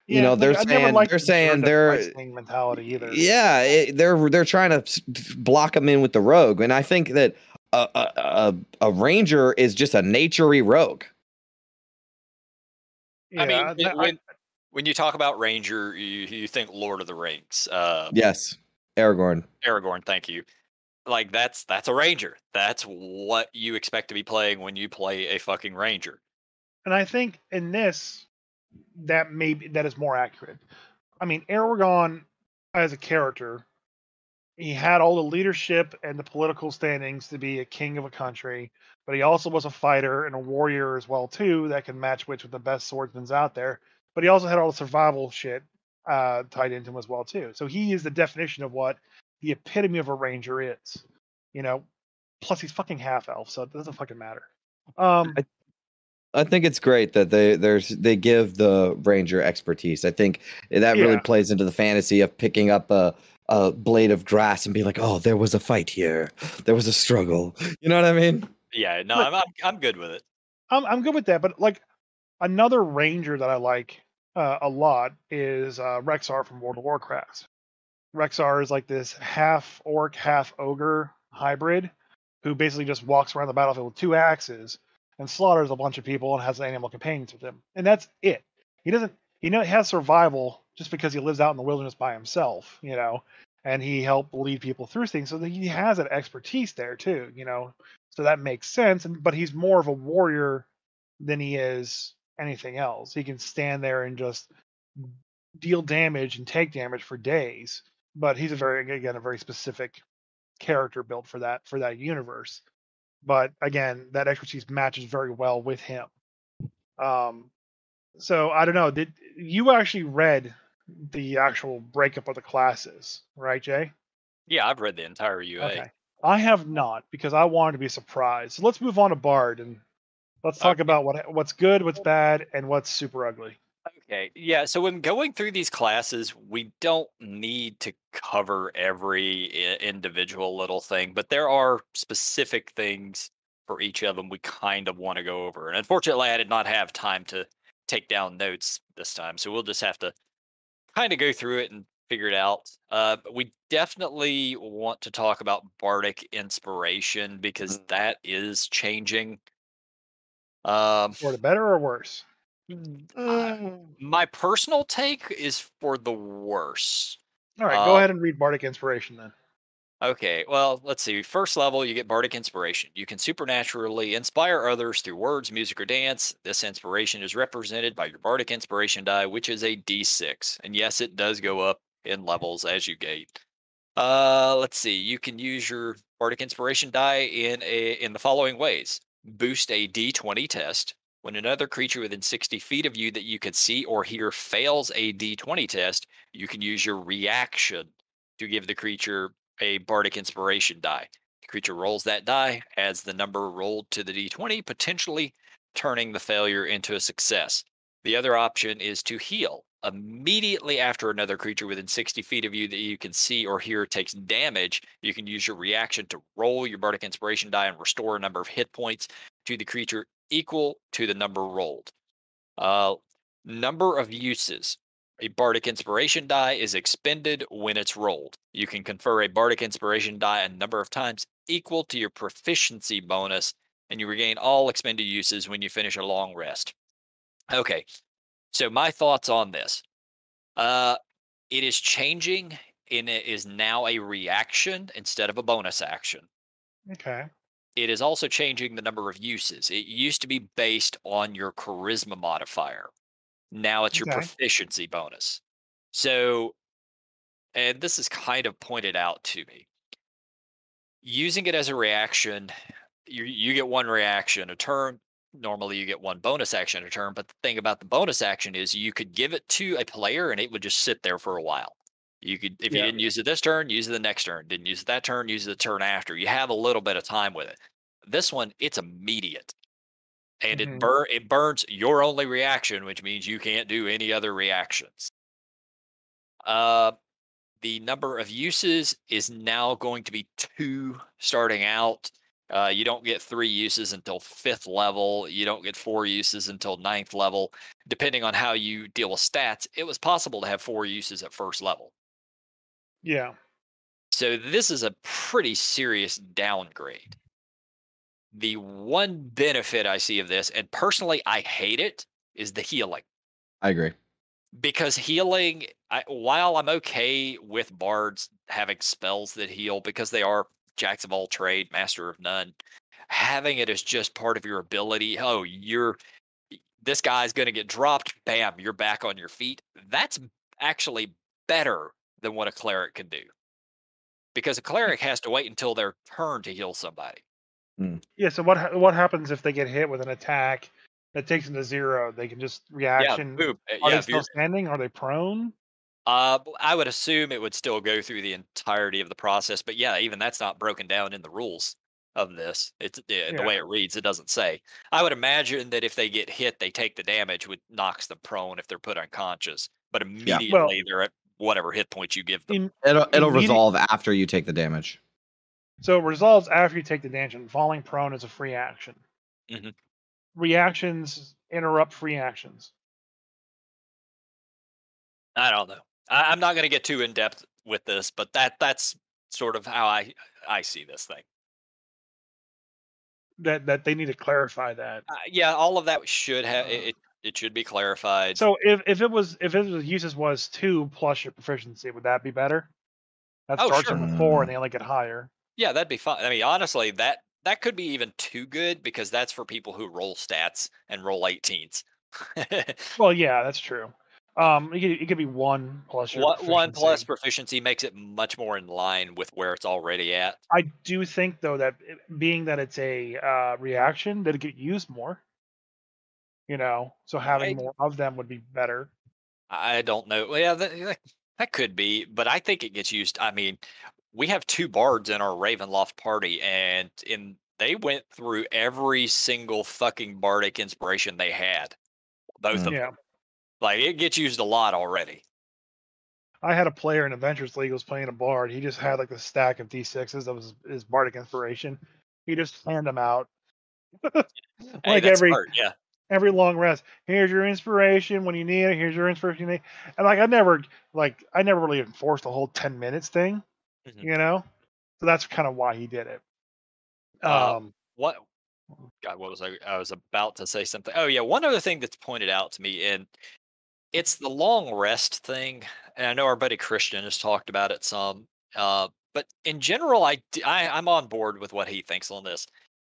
You know, like, I never liked they're the druid saying that fights thing mentality either. they're trying to block them in with the rogue, and I think that a ranger is just a naturey rogue. I mean, Yeah, that- when you talk about Ranger, you think Lord of the Rings. Yes, Aragorn. Aragorn, thank you. Like that's a Ranger. That's what you expect to be playing when you play a fucking Ranger. and I think in this, that is more accurate. I mean, Aragorn as a character, he had all the leadership and the political standings to be a king of a country, but he also was a fighter and a warrior as well too that can match wits with the best swordsmen out there. But he also had all the survival shit tied into him as well too. So he is the definition of what the epitome of a ranger is. You know, plus he's fucking half elf, so it doesn't fucking matter. I think it's great that they give the ranger expertise. I think that really Yeah. plays into the fantasy of picking up a blade of grass and be like, oh, there was a fight here, there was a struggle. You know what I mean? Yeah, no, But- I'm good with it. I'm good with that, but like another ranger that I like a lot is Rexar from World of Warcraft. Rexar is like this half orc, half ogre hybrid who basically just walks around the battlefield with two axes and slaughters a bunch of people and has animal companions with him. And that's it. He doesn't, he has survival just because he lives out in the wilderness by himself, and he helped lead people through things. So that he has that expertise there too, so that makes sense. But he's more of a warrior than he is anything else. He can stand there and just deal damage and take damage for days. But he's a very specific character built for that universe. But again, that expertise matches very well with him. So I don't know. Did you actually read the actual breakup of the classes, right, Jay? Yeah, I've read the entire UA. Okay. I have not because I wanted to be surprised. So let's move on to Bard and let's talk Okay. about what's good, what's bad, and what's super ugly. Okay. Yeah. So when going through these classes, we don't need to cover every individual little thing, but there are specific things for each of them we kind of want to go over. And unfortunately, I did not have time to take down notes this time. So we'll just have to kind of go through it and figure it out. But we definitely want to talk about Bardic inspiration because that is changing. For the better or worse? My personal take is for the worse. All right, go ahead and read Bardic Inspiration then. Okay, well, let's see. First level, you get Bardic Inspiration. You can supernaturally inspire others through words, music, or dance. This inspiration is represented by your Bardic Inspiration die, which is a d6. And yes, it does go up in levels as you gate. Let's see. You can use your Bardic Inspiration die in the following ways: boost a d20 test. When another creature within 60 feet of you that you can see or hear fails a d20 test, you can use your reaction to give the creature a Bardic Inspiration die. The creature rolls that die, adds the number rolled to the d20, potentially turning the failure into a success. The other option is to heal. Immediately after another creature within 60 feet of you that you can see or hear takes damage, you can use your reaction to roll your Bardic Inspiration die and restore a number of hit points to the creature equal to the number rolled. Number of uses. A Bardic Inspiration die is expended when it's rolled. You can confer a Bardic Inspiration die a number of times equal to your proficiency bonus, and you regain all expended uses when you finish a long rest. Okay, so my thoughts on this. It is changing, and it is now a reaction instead of a bonus action. Okay. It is also changing the number of uses. It used to be based on your charisma modifier. Now it's your Okay. proficiency bonus. So, and this is kind of pointed out to me. Using it as a reaction, you get one reaction a turn. Normally you get one bonus action a turn, but the thing about the bonus action is you could give it to a player and it would just sit there for a while. You could, if you Yeah. didn't use it this turn, use it the next turn. Didn't use it that turn, use it the turn after. You have a little bit of time with it. This one, it's immediate. And Mhm. it burns your only reaction, which means you can't do any other reactions. The number of uses is now going to be 2 starting out. You don't get 3 uses until 5th level. You don't get 4 uses until 9th level. Depending on how you deal with stats, it was possible to have 4 uses at 1st level. Yeah. So this is a pretty serious downgrade. The one benefit I see of this, and personally I hate it, is the healing. I agree. Because healing, while I'm okay with bards having spells that heal because they are jacks of all trade, master of none, having it as just part of your ability. Oh, this guy's going to get dropped. Bam, you're back on your feet. That's actually better than what a cleric can do. Because a cleric has to wait until their turn to heal somebody. Yeah. So what happens if they get hit with an attack that takes them to 0? They can just reaction. Yeah, boom. Are Yeah, they still standing? Are they prone? I would assume it would still go through the entirety of the process, but yeah, even that's not broken down in the rules of this. It's the way it reads. It doesn't say. I would imagine that if they get hit, they take the damage, which knocks them prone if they're put unconscious. But immediately they're at whatever hit point you give them. It'll resolve after you take the damage. So it resolves after you take the damage. And falling prone is a free action. Mm-hmm. Reactions interrupt free actions. I don't know. I'm not going to get too in depth with this, but that's sort of how I see this thing. That they need to clarify that. Yeah, all of that should have it should be clarified. So if it was uses was 2 plus your proficiency, would that be better? That starts sure. with 4 and they only get higher. Yeah, that'd be fine. I mean, honestly, that could be even too good because that's for people who roll stats and roll 18s. Well, yeah, that's true. It could be 1 plus your proficiency. 1 plus proficiency makes it much more in line with where it's already at. I do think though that being that it's a reaction, that it get used more. So having more of them would be better. I don't know. Well, yeah, that could be, but I think it gets used. I mean, we have 2 bards in our Ravenloft party, and they went through every single fucking bardic inspiration they had. Both of them. Like, it gets used a lot already. I had a player in Adventures League who was playing a bard. He just had like a stack of D6s that was his bardic inspiration. He just handed them out. Like every long rest. Here's your inspiration when you need it. Here's your inspiration. And I never really enforced the whole 10 minutes thing. Mm-hmm. So that's kind of why he did it. What was I was about to say something. Oh yeah, one other thing that's pointed out to me, and it's the long rest thing. And I know our buddy Christian has talked about it some. But in general, I'm on board with what he thinks on this.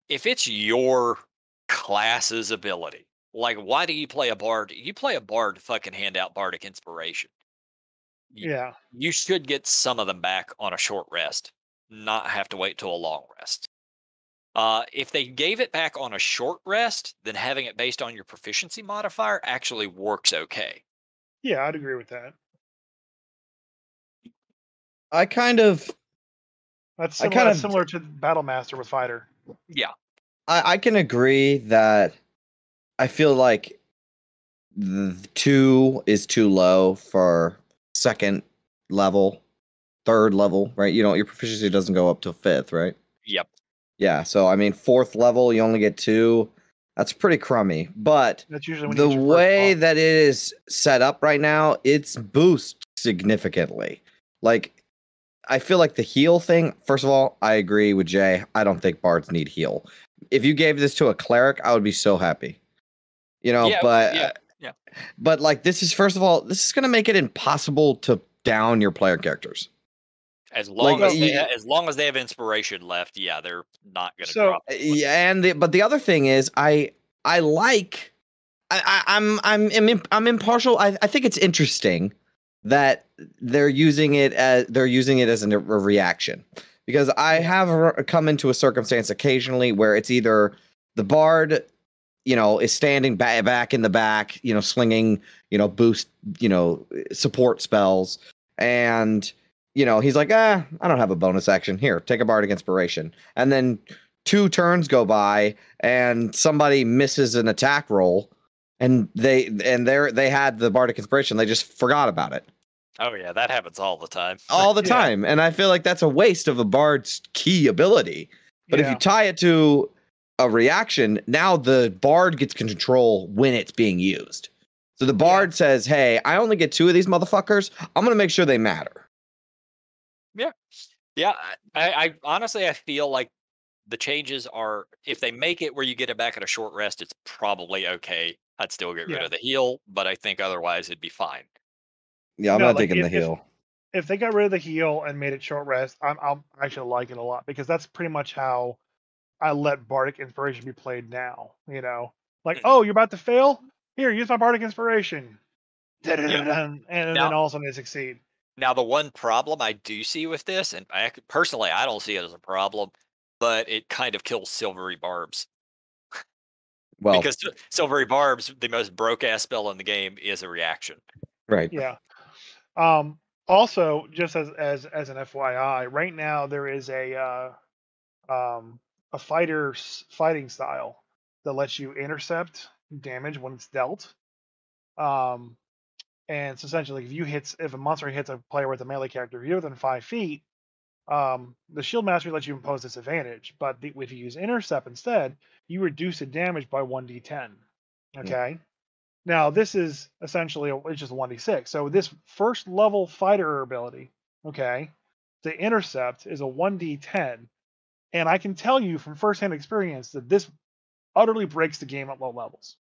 If it's your class's ability, like, why do you play a bard? You play a bard to fucking hand out bardic inspiration. Yeah. You should get some of them back on a short rest, not have to wait till a long rest. If they gave it back on a short rest, then having it based on your proficiency modifier actually works okay. Yeah, I'd agree with that. That's similar to Battlemaster with Fighter. Yeah. I can agree that I feel like 2 is too low for 2nd level, 3rd level, right? Your proficiency doesn't go up to 5th, right? Yep. Yeah, so I mean 4th level you only get 2. That's pretty crummy. But that's usually when the way that it is set up right now, it's boost significantly. Like, I feel like the heal thing, first of all, I agree with Jay. I don't think bards need heal. If you gave this to a cleric, I would be so happy. But like, this is, first of all, this is going to make it impossible to down your player characters. As long as they have inspiration left, yeah, they're not going to drop. Yeah, but the other thing is, I'm impartial. I think it's interesting that they're using it as a reaction, because I have come into a circumstance occasionally where it's either the bard, is standing back in the back, slinging, boost, support spells, and he's like, I don't have a bonus action. Here, take a bardic inspiration. And then 2 turns go by and somebody misses an attack roll, and they had the bardic inspiration. They just forgot about it. Oh yeah, that happens all the time. All the time. And I feel like that's a waste of a bard's key ability. But if you tie it to a reaction, now the bard gets control when it's being used. So the bard says, hey, I only get 2 of these motherfuckers. I'm going to make sure they matter. Yeah. Yeah. I honestly, I feel like the changes are, if they make it where you get it back at a short rest, it's probably okay. I'd still get rid of the heal, but I think otherwise it'd be fine. Yeah, I'm not taking the heal. If they got rid of the heal and made it short rest, I'll actually like it a lot, because that's pretty much how I let Bardic Inspiration be played now. You know, like, oh, you're about to fail? Here, use my Bardic Inspiration. And then all of a sudden they succeed. Now, the one problem I do see with this, and personally, I don't see it as a problem, but it kind of kills Silvery Barbs. Well, because Silvery Barbs, the most broke ass spell in the game, is a reaction. Right. Yeah. Also, just as an FYI, right now there is a fighting style that lets you intercept damage when it's dealt. And it's essentially, if a monster hits a player with a melee character, if you're within 5 feet, the Shield Mastery lets you impose disadvantage. But if you use intercept instead, you reduce the damage by 1d10. Okay. Now this is essentially it's just 1d6. So this first level fighter ability, okay, the intercept is a 1d10, and I can tell you from firsthand experience that this utterly breaks the game at low levels,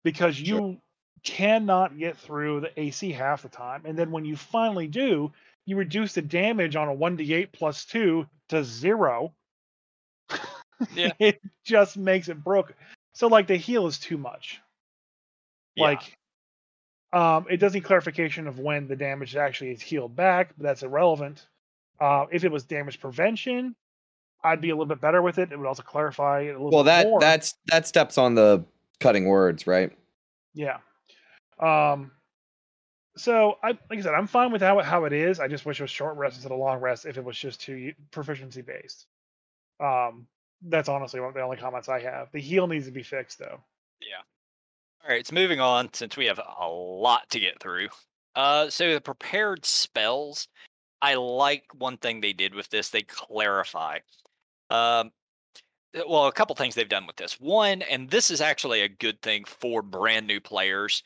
because you cannot get through the AC half the time, and then when you finally do, you reduce the damage on a 1d8 plus 2 to 0. Yeah. It just makes it broken. So like the heal is too much. Like, it does need clarification of when the damage actually is healed back, but that's irrelevant. If it was damage prevention, I'd be a little bit better with it. It would also clarify it a little bit more. Well, that steps on the cutting words, right? Yeah. So like I said, I'm fine with how it is. I just wish it was short rest instead of long rest if it was just too proficiency based. That's honestly one of the only comments I have. The heal needs to be fixed, though. Yeah. All right, so moving on, since we have a lot to get through. So the prepared spells, I like one thing they did with this. They clarify. Well, a couple things they've done with this. One, and this is actually a good thing for brand new players.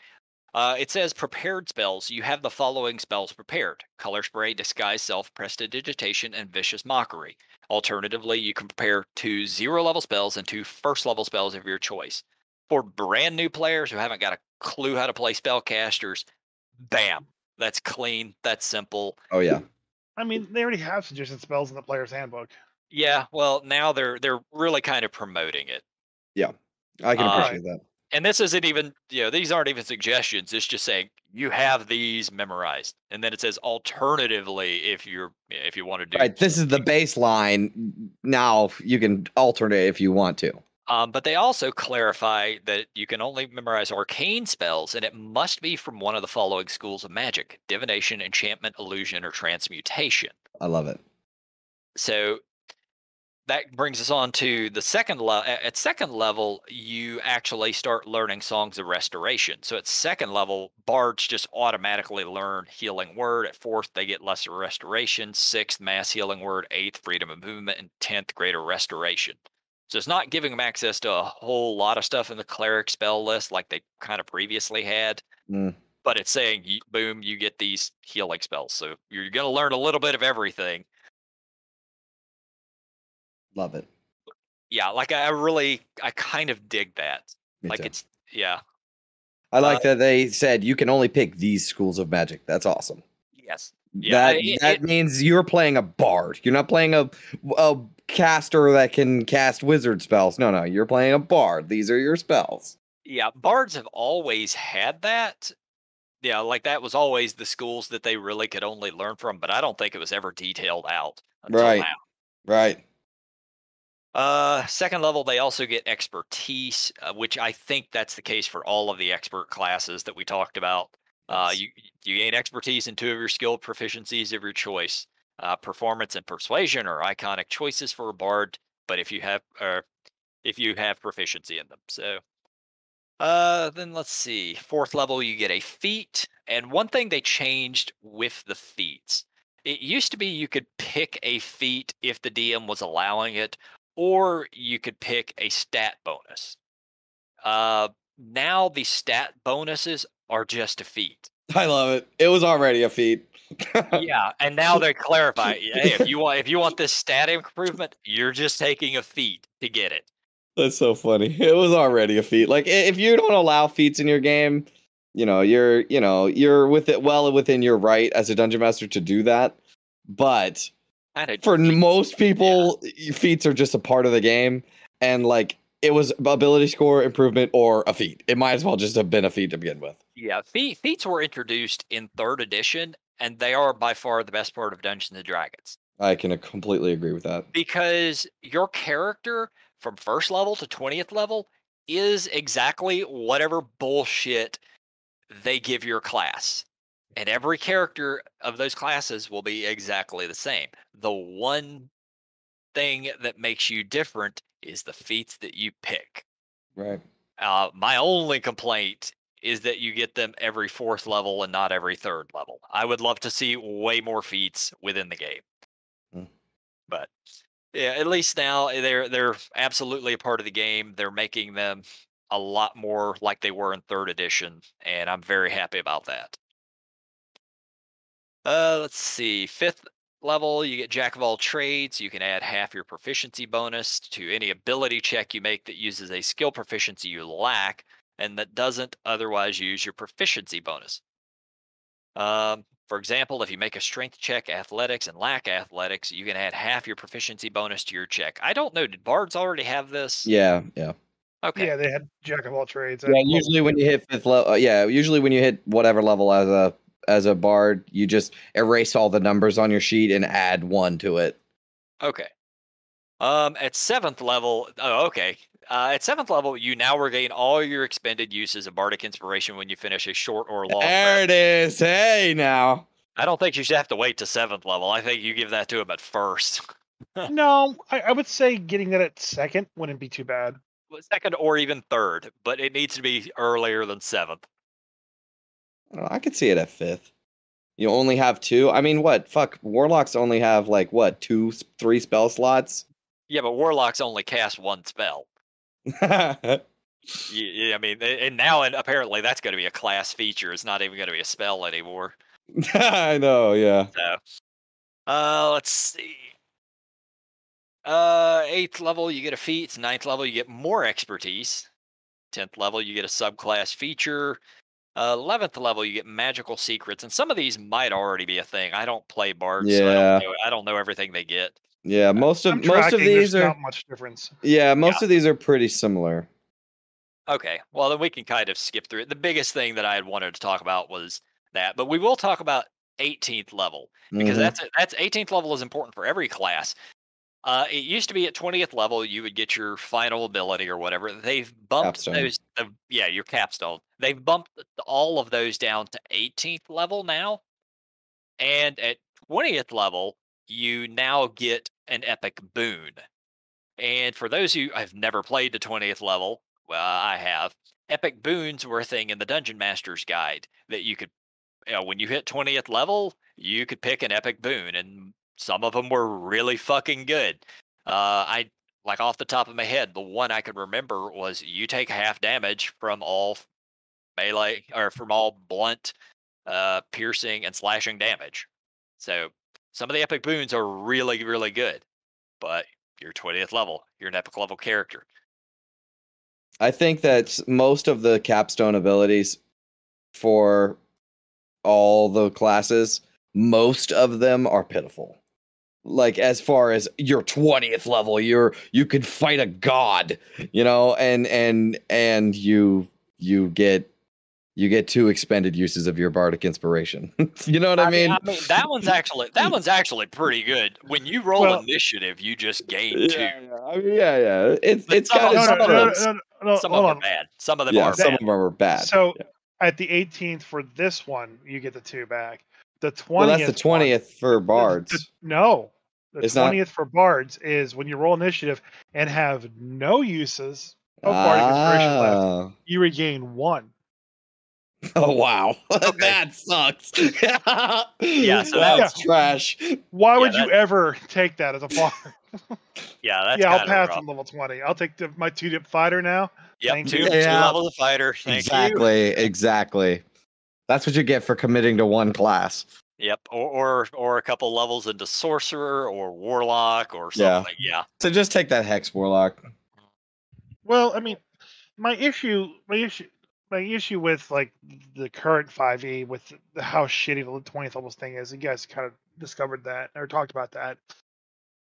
It says prepared spells. You have the following spells prepared: Color Spray, Disguise Self, Prestidigitation, and Vicious Mockery. Alternatively, you can prepare 2 0-level spells and 2 1st-level spells of your choice. For brand new players who haven't got a clue how to play spellcasters, bam, that's clean, that's simple. Oh yeah. I mean, they already have suggested spells in the player's handbook. Yeah, well, now they're really kind of promoting it. Yeah, I can appreciate that. And this isn't even, these aren't even suggestions. It's just saying you have these memorized, and then it says alternatively if you want to do. Right, this is the baseline. Now you can alternate if you want to. But they also clarify that you can only memorize arcane spells, and it must be from one of the following schools of magic: divination, enchantment, illusion, or transmutation. I love it. So that brings us on to the second level. At second level, you actually start learning Songs of Restoration. So at second level, bards just automatically learn Healing Word. At 4th, they get Lesser Restoration. 6th, Mass Healing Word. 8th, Freedom of Movement. And 10th, Greater Restoration. So it's not giving them access to a whole lot of stuff in the cleric spell list like they kind of previously had. But it's saying, boom, you get these healing spells. So you're going to learn a little bit of everything. Love it. Yeah, like I kind of dig that. Me like too. it's, yeah. I like that they said you can only pick these schools of magic. That's awesome. Yes. Yeah, that means you're playing a bard. You're not playing a caster that can cast wizard spells. No, you're playing a bard. These are your spells. Yeah, bards have always had that. Yeah, like that was always the schools that they really could only learn from, but I don't think it was ever detailed out until now. Right. Second level, they also get expertise, which I think that's the case for all of the expert classes that we talked about. You gain expertise in 2 of your skill proficiencies of your choice. Performance and persuasion are iconic choices for a bard, but if you have proficiency in them. So then let's see. 4th level, you get a feat, and one thing they changed with the feats. It used to be you could pick a feat if the DM was allowing it, or you could pick a stat bonus. Now the stat bonuses are just a feat. I love it. It was already a feat. Yeah, and now they clarify. Hey, if you want this stat improvement, you're just taking a feat to get it. That's so funny. It was already a feat. Like if you don't allow feats in your game, you're with it well within your right as a dungeon master to do that. But for most people, feats are just a part of the game, and like it was ability score improvement or a feat. It might as well just have been a feat to begin with. Yeah, feats were introduced in 3rd edition, and they are by far the best part of Dungeons and Dragons. I can completely agree with that. Because your character from 1st level to 20th level is exactly whatever bullshit they give your class. And every character of those classes will be exactly the same. The one thing that makes you different is the feats that you pick. Right. My only complaint is that you get them every 4th level and not every 3rd level. I would love to see way more feats within the game. But yeah, at least now they're absolutely a part of the game. They're making them a lot more like they were in 3rd edition, and I'm very happy about that. Let's see. 5th level, you get Jack of all trades. You can add half your proficiency bonus to any ability check you make that uses a skill proficiency you lack and that doesn't otherwise use your proficiency bonus. For example, if you make a strength check, athletics, and lack athletics, you can add half your proficiency bonus to your check. I don't know. Did bards already have this? Yeah. Okay. Yeah, they had Jack of all trades. Yeah, usually when you hit 5th level, usually when you hit whatever level as a bard, you just erase all the numbers on your sheet and add 1 to it. Okay. At 7th level, at 7th level, you now regain all your expended uses of bardic inspiration when you finish a short or long There rest. it is. Hey, now. I don't think you should have to wait to 7th level. I think you give that to him at 1st. No, I would say getting that at 2nd wouldn't be too bad. 2nd or even 3rd, but it needs to be earlier than 7th. I could see it at 5th. You only have 2. I mean, what? Fuck, warlocks only have like what, 2, 3 spell slots? Yeah, but warlocks only cast 1 spell. I Yeah, I mean, and now apparently that's going to be a class feature. It's not even going to be a spell anymore. know, yeah. So, let's see. 8th level, you get a feat. 9th level, you get more expertise. 10th level, you get a subclass feature. 11th level, you get magical secrets, and some of these might already be a thing. I don't play bards, so I don't know everything they get. Yeah, most of there's these are not much difference. Yeah, most of these are pretty similar. Okay, well then we can kind of skip through it. The biggest thing that I had wanted to talk about was that, but we will talk about 18th level because that's 18th level is important for every class. It used to be at 20th level you would get your final ability or whatever. They've bumped those. Your capstone. They've bumped all of those down to 18th level now, and at 20th level you now get an epic boon. And for those who have never played the 20th level, well, I have. Epic boons were a thing in the Dungeon Master's Guide that you could, when you hit 20th level, you could pick an epic boon, and some of them were really fucking good. I like off the top of my head, the one I could remember was you take half damage from all melee or from all blunt, piercing, and slashing damage. So some of the epic boons are really, really good, but you're 20th level. You're an epic level character. I think that most of the capstone abilities for all the classes, most of them are pitiful. Like as far as your 20th level, you could fight a god, and you get 2 expended uses of your bardic inspiration. You know what I mean? I mean that one's actually pretty good. When you roll initiative, you just gain 2. Yeah. It's got some of them are bad. Some of them are bad. Some of them are bad. So at the 18th for this one, you get the 2 back. The 20th. Well, that's the 20th for bards. No. The It's 20th for bards is when you roll initiative and have no uses of bardic inspiration left, you regain 1. Oh wow, that sucks. Yeah, so that's trash. Why would you ever take that as a bard? Yeah, that's Yeah, I'll kind of pass rough. on level 20. I'll take my 2-dip fighter now. Yep, Thank two you. Yeah. levels of fighter. Thank you. Exactly. That's what you get for committing to one class. Yep, or a couple levels into sorcerer or warlock or Yeah. something. Yeah. So just take that Hex Warlock. Well, I mean, my issue with like the current 5e with how shitty the 20th levels thing is. You guys kind of discovered that or talked about that.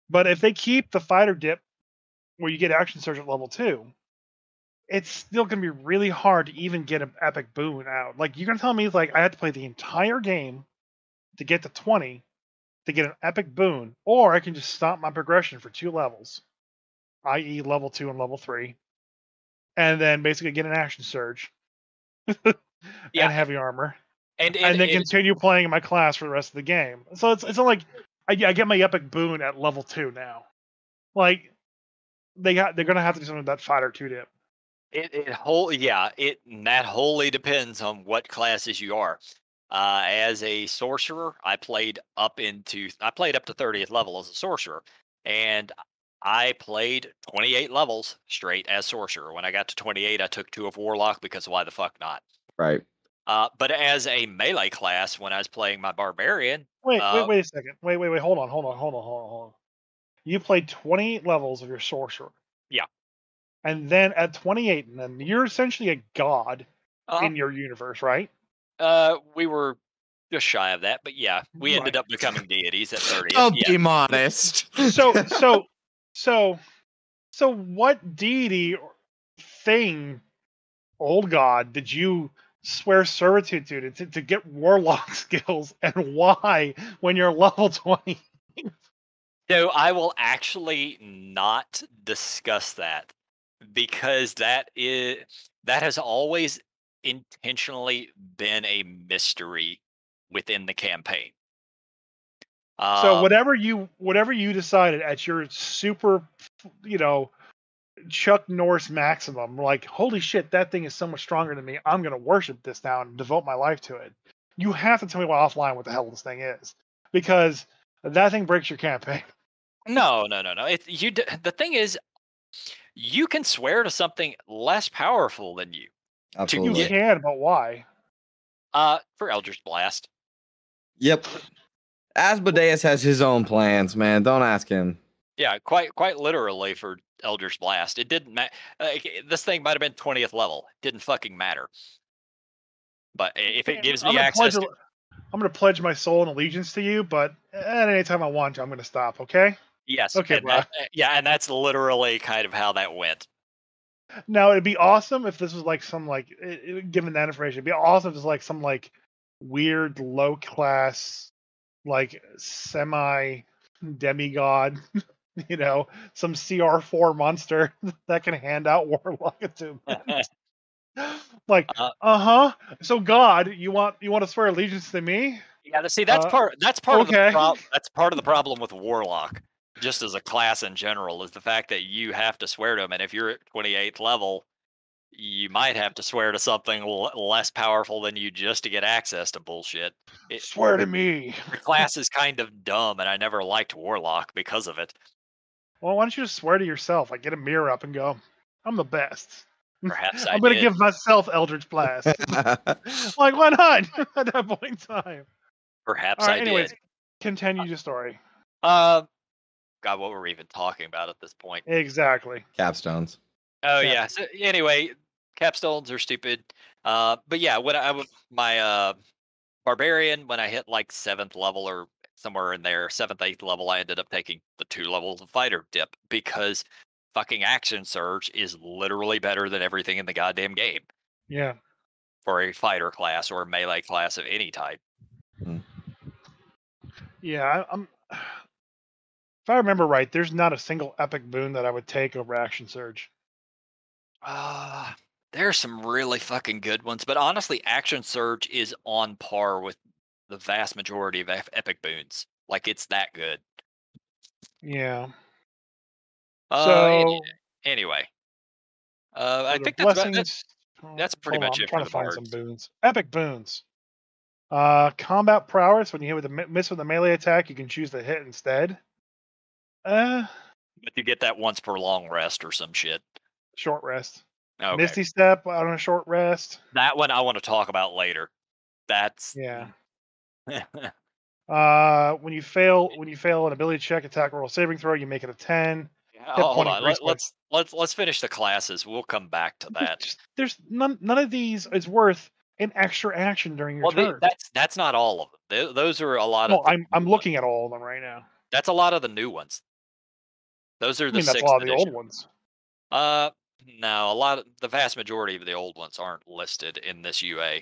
But if they keep the fighter dip where you get action surge at level 2, it's still going to be really hard to even get an epic boon out. Like you're going to tell me like I had to play the entire game to get to 20 to get an epic boon, or I can just stop my progression for 2 levels, i.e. level 2 and level 3, and then basically get an action surge Yeah, and heavy armor, and and then continue playing in my class for the rest of the game. So it's not like I get my epic boon at level 2 now. Like they're going to have to do something with that fighter 2 dip. that wholly depends on what classes you are. As a sorcerer, I played up to 30th level as a sorcerer, and I played 28 levels straight as sorcerer. When I got to 28, I took 2 of warlock because why the fuck not? Right. But as a melee class, when I was playing my barbarian, Wait a second. Wait. Hold on. You played 28 levels of your sorcerer. Yeah. And then at 28, and then you're essentially a god uh, in your universe, right? we were just shy of that, but yeah, we ended Right. up becoming deities at 30th. Don't Yeah. be modest. So what deity or thing, old god, did you swear servitude to get warlock skills, and why when you're level 20? So I will actually not discuss that because that has always intentionally been a mystery within the campaign. So whatever you decided at your super, Chuck Norris maximum, like holy shit, that thing is so much stronger than me. I'm gonna worship this now and devote my life to it. You have to tell me offline what the hell this thing is, because that thing breaks your campaign. No. The thing is, you can swear to something less powerful than you to Absolutely. You can, but why? for Eldritch Blast. Yep. Asmodeus has his own plans, man. Don't ask him. Yeah, quite literally for Eldritch Blast. It didn't matter. This thing might have been 20th level. Didn't fucking matter. But if it gives me access, I'm gonna pledge my soul and allegiance to you, but at any time I want to, I'm gonna stop. Okay? yes. Okay, and bro. and that's literally kind of how that went. Now it'd be awesome if this was like some given that information. It'd be awesome if it's like some like weird low class, like semi demigod, some CR4 monster that can hand out warlock attunements. Like, so God, you want to swear allegiance to me? Yeah, see, that's part okay. that's part of the problem with Warlock, just as a class in general, is the fact that you have to swear to him, and if you're at 28th level, you might have to swear to something less powerful than you just to get access to bullshit. Swear to me. The class is kind of dumb, and I never liked Warlock because of it. Well, why don't you just swear to yourself? Like, get a mirror up and go, I'm the best. Perhaps I'm going to give myself Eldritch Blast. Like, why not? At that point in time. Perhaps All right, I anyways, did. continue your story. God, what were we even talking about at this point? Exactly. Capstones. Oh yeah. So anyway, capstones are stupid. But yeah, when my barbarian, when I hit like 7th level or somewhere in there, 7th, 8th level, I ended up taking the 2 levels of fighter dip because fucking action surge is literally better than everything in the goddamn game Yeah. for a fighter class or a melee class of any type. Yeah, I'm. If I remember right, there's not a single epic boon that I would take over action surge. There's some really fucking good ones, but honestly, action surge is on par with the vast majority of epic boons. Like it's that good. Yeah. So anyway, I think blessings. that's pretty much it trying for to the find bards. some boons. Epic boons. Combat prowess. When you hit with miss with a melee attack, you can choose to hit instead. But you get that once per long rest or some shit. Short rest. Okay. Misty Step on a short rest. That one I want to talk about later. That's Yeah. When you fail an ability check, attack, roll, saving throw, you make it a 10. Hit Hold point on. increase by Let's finish the classes. We'll come back to that. there's none of these is worth an extra action during your Well, turn. that's not all of them. Those are a lot No, of. I'm looking at all of them right now. That's a lot of the new ones. Those are I the mean, that's a sixth lot of the old edition. ones. No, the vast majority of the old ones aren't listed in this UA.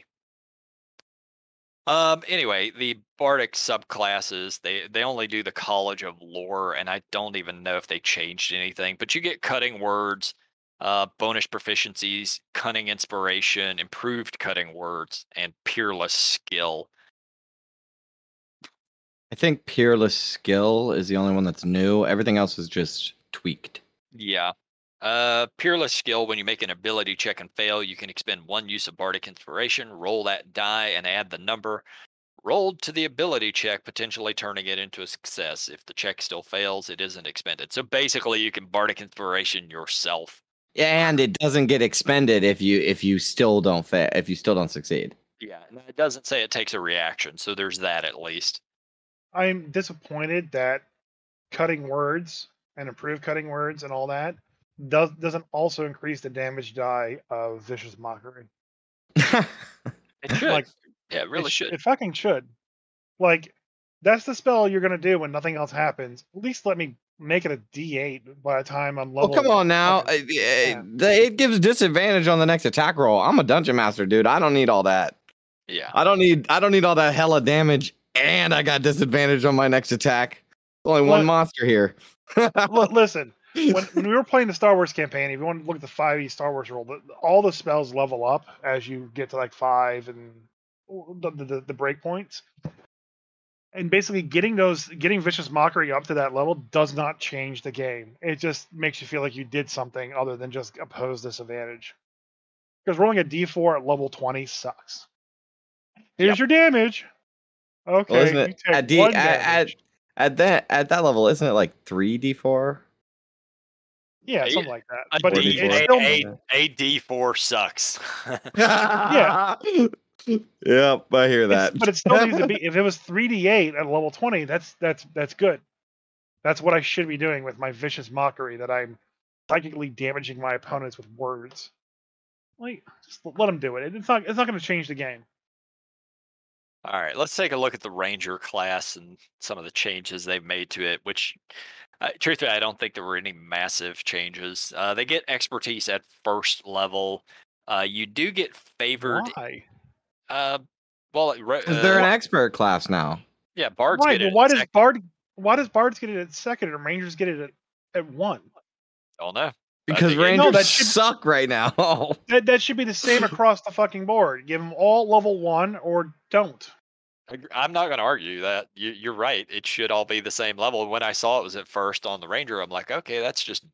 Anyway, the Bardic subclasses, they only do the College of Lore, and I don't even know if they changed anything, but you get cutting words, bonus proficiencies, cunning inspiration, improved cutting words, and peerless skill. I think Peerless Skill is the only one that's new. Everything else is just tweaked. Yeah. Peerless skill, when you make an ability check and fail, you can expend 1 use of Bardic Inspiration, roll that die, and add the number rolled to the ability check, potentially turning it into a success. If the check still fails, it isn't expended. So basically, you can Bardic Inspiration yourself. And it doesn't get expended if you still don't succeed. Yeah, and it doesn't say it takes a reaction, so there's that at least. I'm disappointed that cutting words and improved cutting words and all that doesn't also increase the damage die of Vicious Mockery. It should. Like, Yeah, it really should. It fucking should. Like, that's the spell you're gonna do when nothing else happens. At least let me make it a D8 by the time I'm Well, level. come on now. It gives disadvantage on the next attack roll. I'm a dungeon master, dude. I don't need all that. Yeah. I don't need all that hella damage, and I got disadvantage on my next attack. Only one monster here. Listen, when we were playing the Star Wars campaign, if you want to look at the 5e Star Wars role, all the spells level up as you get to like 5 and the breakpoints. And basically getting Vicious Mockery up to that level does not change the game. It just makes you feel like you did something other than just oppose disadvantage. Because rolling a D4 at level 20 sucks. Here's your damage. Okay, well, isn't it, you take one damage. At that level, isn't it like 3d4? Yeah, something like that. A But D4 sucks. Yeah. Yep, I hear that. But it still needs to be. If it was 3d8 at level 20, that's good. That's what I should be doing with my Vicious Mockery. That I'm psychically damaging my opponents with words. Like, just let them do it. It's not going to change the game. All right, let's take a look at the Ranger class and some of the changes they've made to it, which, truthfully, I don't think there were any massive changes. They get expertise at first level. You do get favored. Why? Well, because they're an expert class now. Yeah, Bards Right, get it. but why does Bards get it at second and Rangers get it at 1? Don't know. Because Rangers suck right now. That should be the same across the fucking board. Give them all level 1 or don't. I'm not going to argue that. You're right. It should all be the same level. When I saw it was at first on the Ranger, I'm like, okay, that's just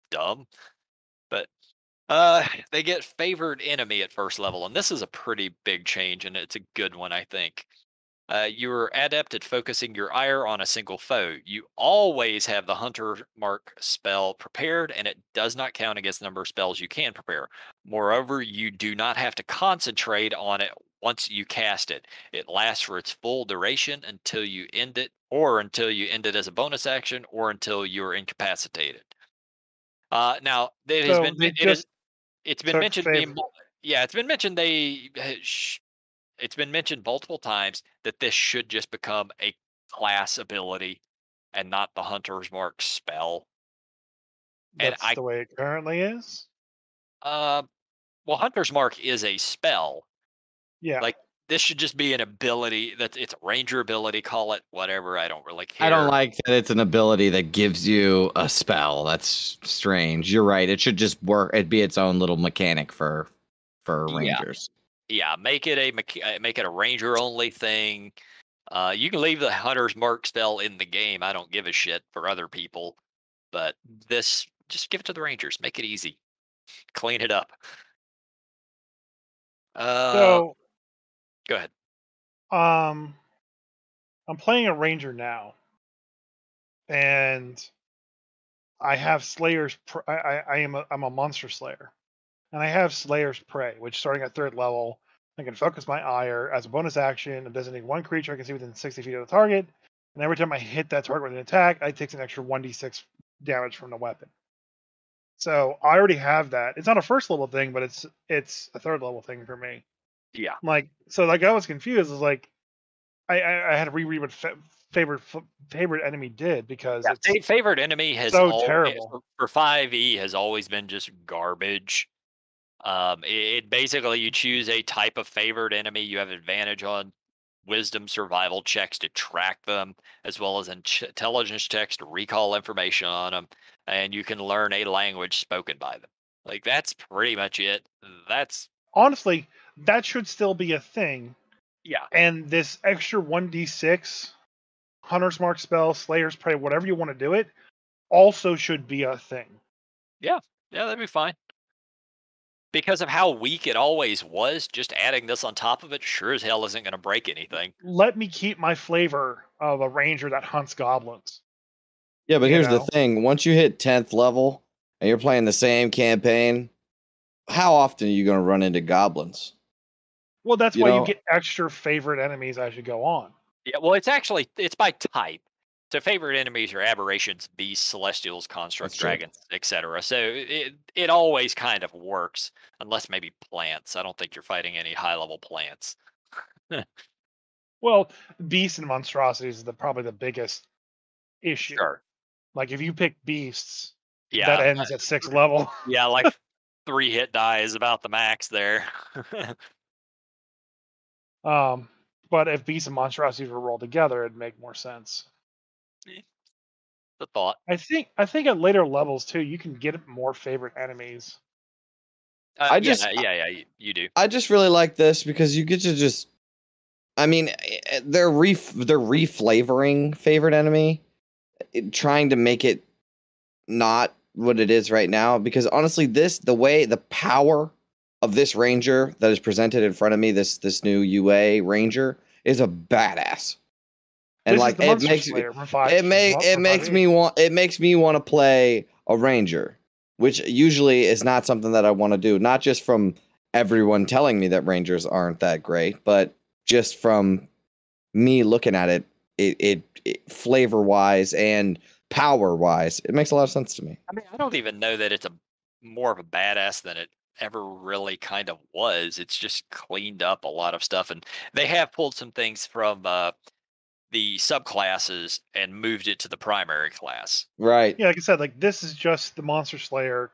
dumb. But they get favored enemy at first level, and this is a pretty big change, and it's a good one, I think. You're adept at focusing your ire on a single foe. You always have the Hunter Mark spell prepared, and it does not count against the number of spells you can prepare. Moreover, you do not have to concentrate on it once you cast it. It lasts for its full duration until you end it, or until you end it as a bonus action, or until you're incapacitated. Now, it's been mentioned. It's been mentioned it's been mentioned multiple times that this should just become a class ability and not the Hunter's Mark spell. That's the way it currently is? Well, Hunter's Mark is a spell. Yeah. Like, this should just be an ability. It's a ranger ability, call it whatever. I don't really care. I don't like that it's an ability that gives you a spell. That's strange. You're right. It should just work. It'd be its own little mechanic for rangers. Yeah, make it a ranger only thing. You can leave the Hunter's Mark spell in the game. I don't give a shit for other people, but this, just give it to the rangers. Make it easy. Clean it up. So go ahead. I'm playing a ranger now, and I have Slayer's. I'm a monster slayer, and I have Slayer's Prey, which starting at 3rd level, I can focus my ire as a bonus action and designate one creature I can see within 60 feet of the target. And every time I hit that target with an attack, I take an extra 1d6 damage from the weapon. So I already have that. It's not a 1st level thing, but it's a 3rd level thing for me. Yeah. Like I was confused. It's like I had to reread what favorite enemy did because Yeah, it's favorite enemy has so terrible. for 5e has always been just garbage. Basically you choose a type of favored enemy. You have advantage on wisdom survival checks to track them, as well as intelligence checks to recall information on them, and you can learn a language spoken by them. Like that's pretty much it. That's Honestly, that should still be a thing. yeah. And this extra 1d6 Hunter's Mark spell, Slayer's Prey, whatever you want to do it, also should be a thing. Yeah, that'd be fine. Because of how weak it always was, just adding this on top of it sure as hell isn't going to break anything. Let me keep my flavor of a ranger that hunts goblins. Yeah, but You here's the know? thing: once you hit 10th level and you're playing the same campaign, how often are you going to run into goblins? Well, that's You why you know, get extra favorite enemies as you go on. Yeah, well, it's by type. So favorite enemies are aberrations, beasts, celestials, constructs, That's true. dragons, etc. So it always kind of works, unless maybe plants. I don't think you're fighting any high level plants. Well, beasts and monstrosities is probably the biggest issue. Sure. Like if you pick beasts, that Yeah. ends at 6th level. Yeah, like 3 hit die is about the max there. But if beasts and monstrosities were rolled together, it'd make more sense. The thought. I think at later levels too, you can get more favorite enemies. I Yeah, just you do. I just really like this because you get to just. I mean, they're reflavoring favorite enemy, trying to make it not what it is right now. Because honestly, the power of this ranger that is presented in front of me, this new UA ranger, is a badass. And This is like the Monster Slayer from it makes me want to play a ranger, which usually is not something that I want to do. Not just from everyone telling me that rangers aren't that great, but just from me looking at it flavor wise and power wise, it makes a lot of sense to me. I mean, I don't even know that it's more of a badass than it ever really kind of was. It's just cleaned up a lot of stuff, and they have pulled some things from the subclasses and moved it to the primary class. Right. Yeah, like I said, like this is just the Monster Slayer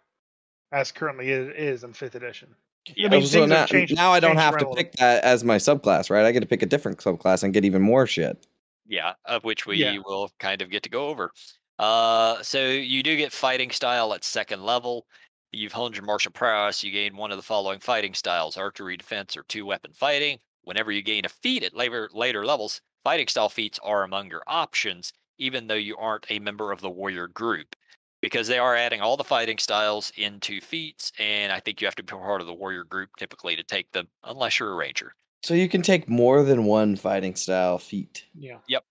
as currently it is in 5th edition. Yeah. I mean, So things have changed. now I don't changed have around to a little. pick that as my subclass, right? I get to pick a different subclass and get even more shit. Yeah, of which we Yeah. will kind of get to go over. So you do get fighting style at 2nd level. You've honed your martial prowess. You gain one of the following fighting styles: archery, defense, or 2-weapon fighting. Whenever you gain a feat at later levels, fighting style feats are among your options, even though you aren't a member of the warrior group, because they are adding all the fighting styles into feats, and I think you have to be part of the warrior group typically to take them, unless you're a ranger. So you can take more than one fighting style feat. Yeah. Yep.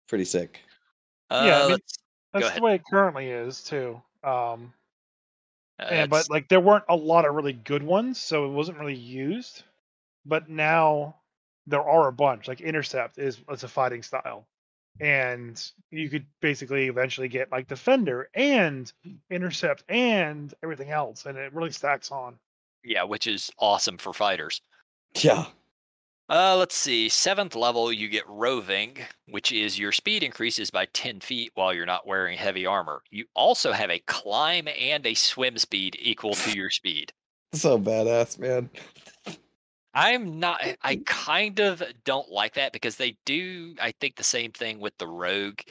Pretty sick. Yeah, I mean, Let's go that's the ahead. way it currently is too. And It's but like there weren't a lot of really good ones, so it wasn't really used. But now there are a bunch. Like Intercept is a fighting style, and you could basically eventually get like Defender and Intercept and everything else, and it really stacks on. Yeah, which is awesome for fighters. Yeah. Let's see. 7th level, you get roving, which is your speed increases by 10 feet while you're not wearing heavy armor. You also have a climb and a swim speed equal to your speed. So badass, man. I kind of don't like that because they do, I think, the same thing with the rogue.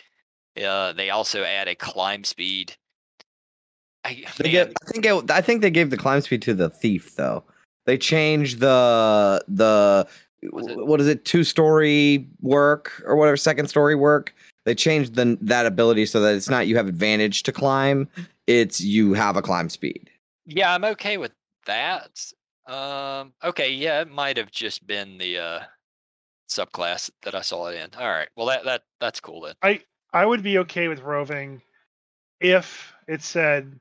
They also add a climb speed. Man, I think they gave the climb speed to the thief though. They changed the Was it- what is it, 2-story work or whatever, 2nd-story work. They changed that ability so that it's not you have advantage to climb, it's you have a climb speed. yeah, I'm okay with that. Okay, yeah, it might have just been the subclass that I saw it in. All right, well that's cool then. I would be okay with roving if it said,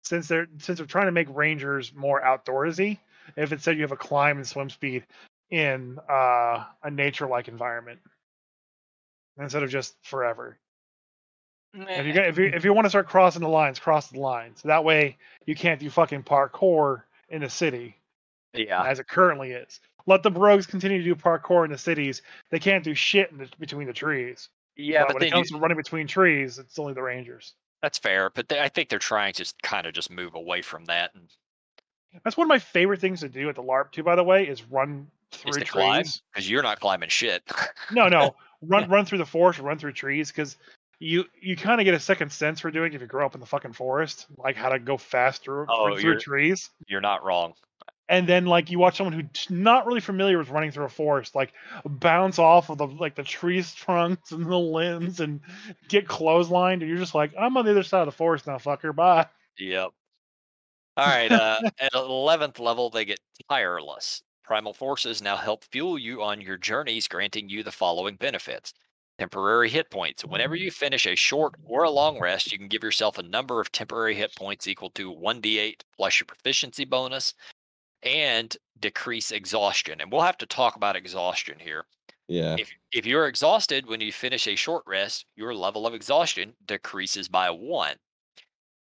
since they're trying to make rangers more outdoorsy, if it said you have a climb and swim speed in a nature-like environment instead of just forever. If you if you want to start crossing the lines, cross the lines. That way you can't do fucking parkour in the city Yeah. as it currently is. Let the rogues continue to do parkour in the cities. They can't do shit between the trees. Yeah, But but when it then you comes to running between trees, it's only the rangers. that's fair, but I think they're trying to kind of just move away from that and That's one of my favorite things to do at the LARP too, by the way, is run is through to climb trees. because you're not climbing shit. No, run through the forest, run through trees, because you kind of get a second sense for doing it if you grow up in the fucking forest, like how to go fast through Oh, through trees. you're not wrong. And then like you watch someone who's not really familiar with running through a forest, like bounce off of the tree's trunks and the limbs and get clotheslined, and you're just like, I'm on the other side of the forest now, fucker. Bye. Yep. All right. At 11th level, they get tireless. Primal forces now help fuel you on your journeys, granting you the following benefits. Temporary hit points. Whenever you finish a short or a long rest, you can give yourself a number of temporary hit points equal to 1d8 plus your proficiency bonus and decrease exhaustion. And we'll have to talk about exhaustion here. Yeah. If you're exhausted when you finish a short rest, your level of exhaustion decreases by 1.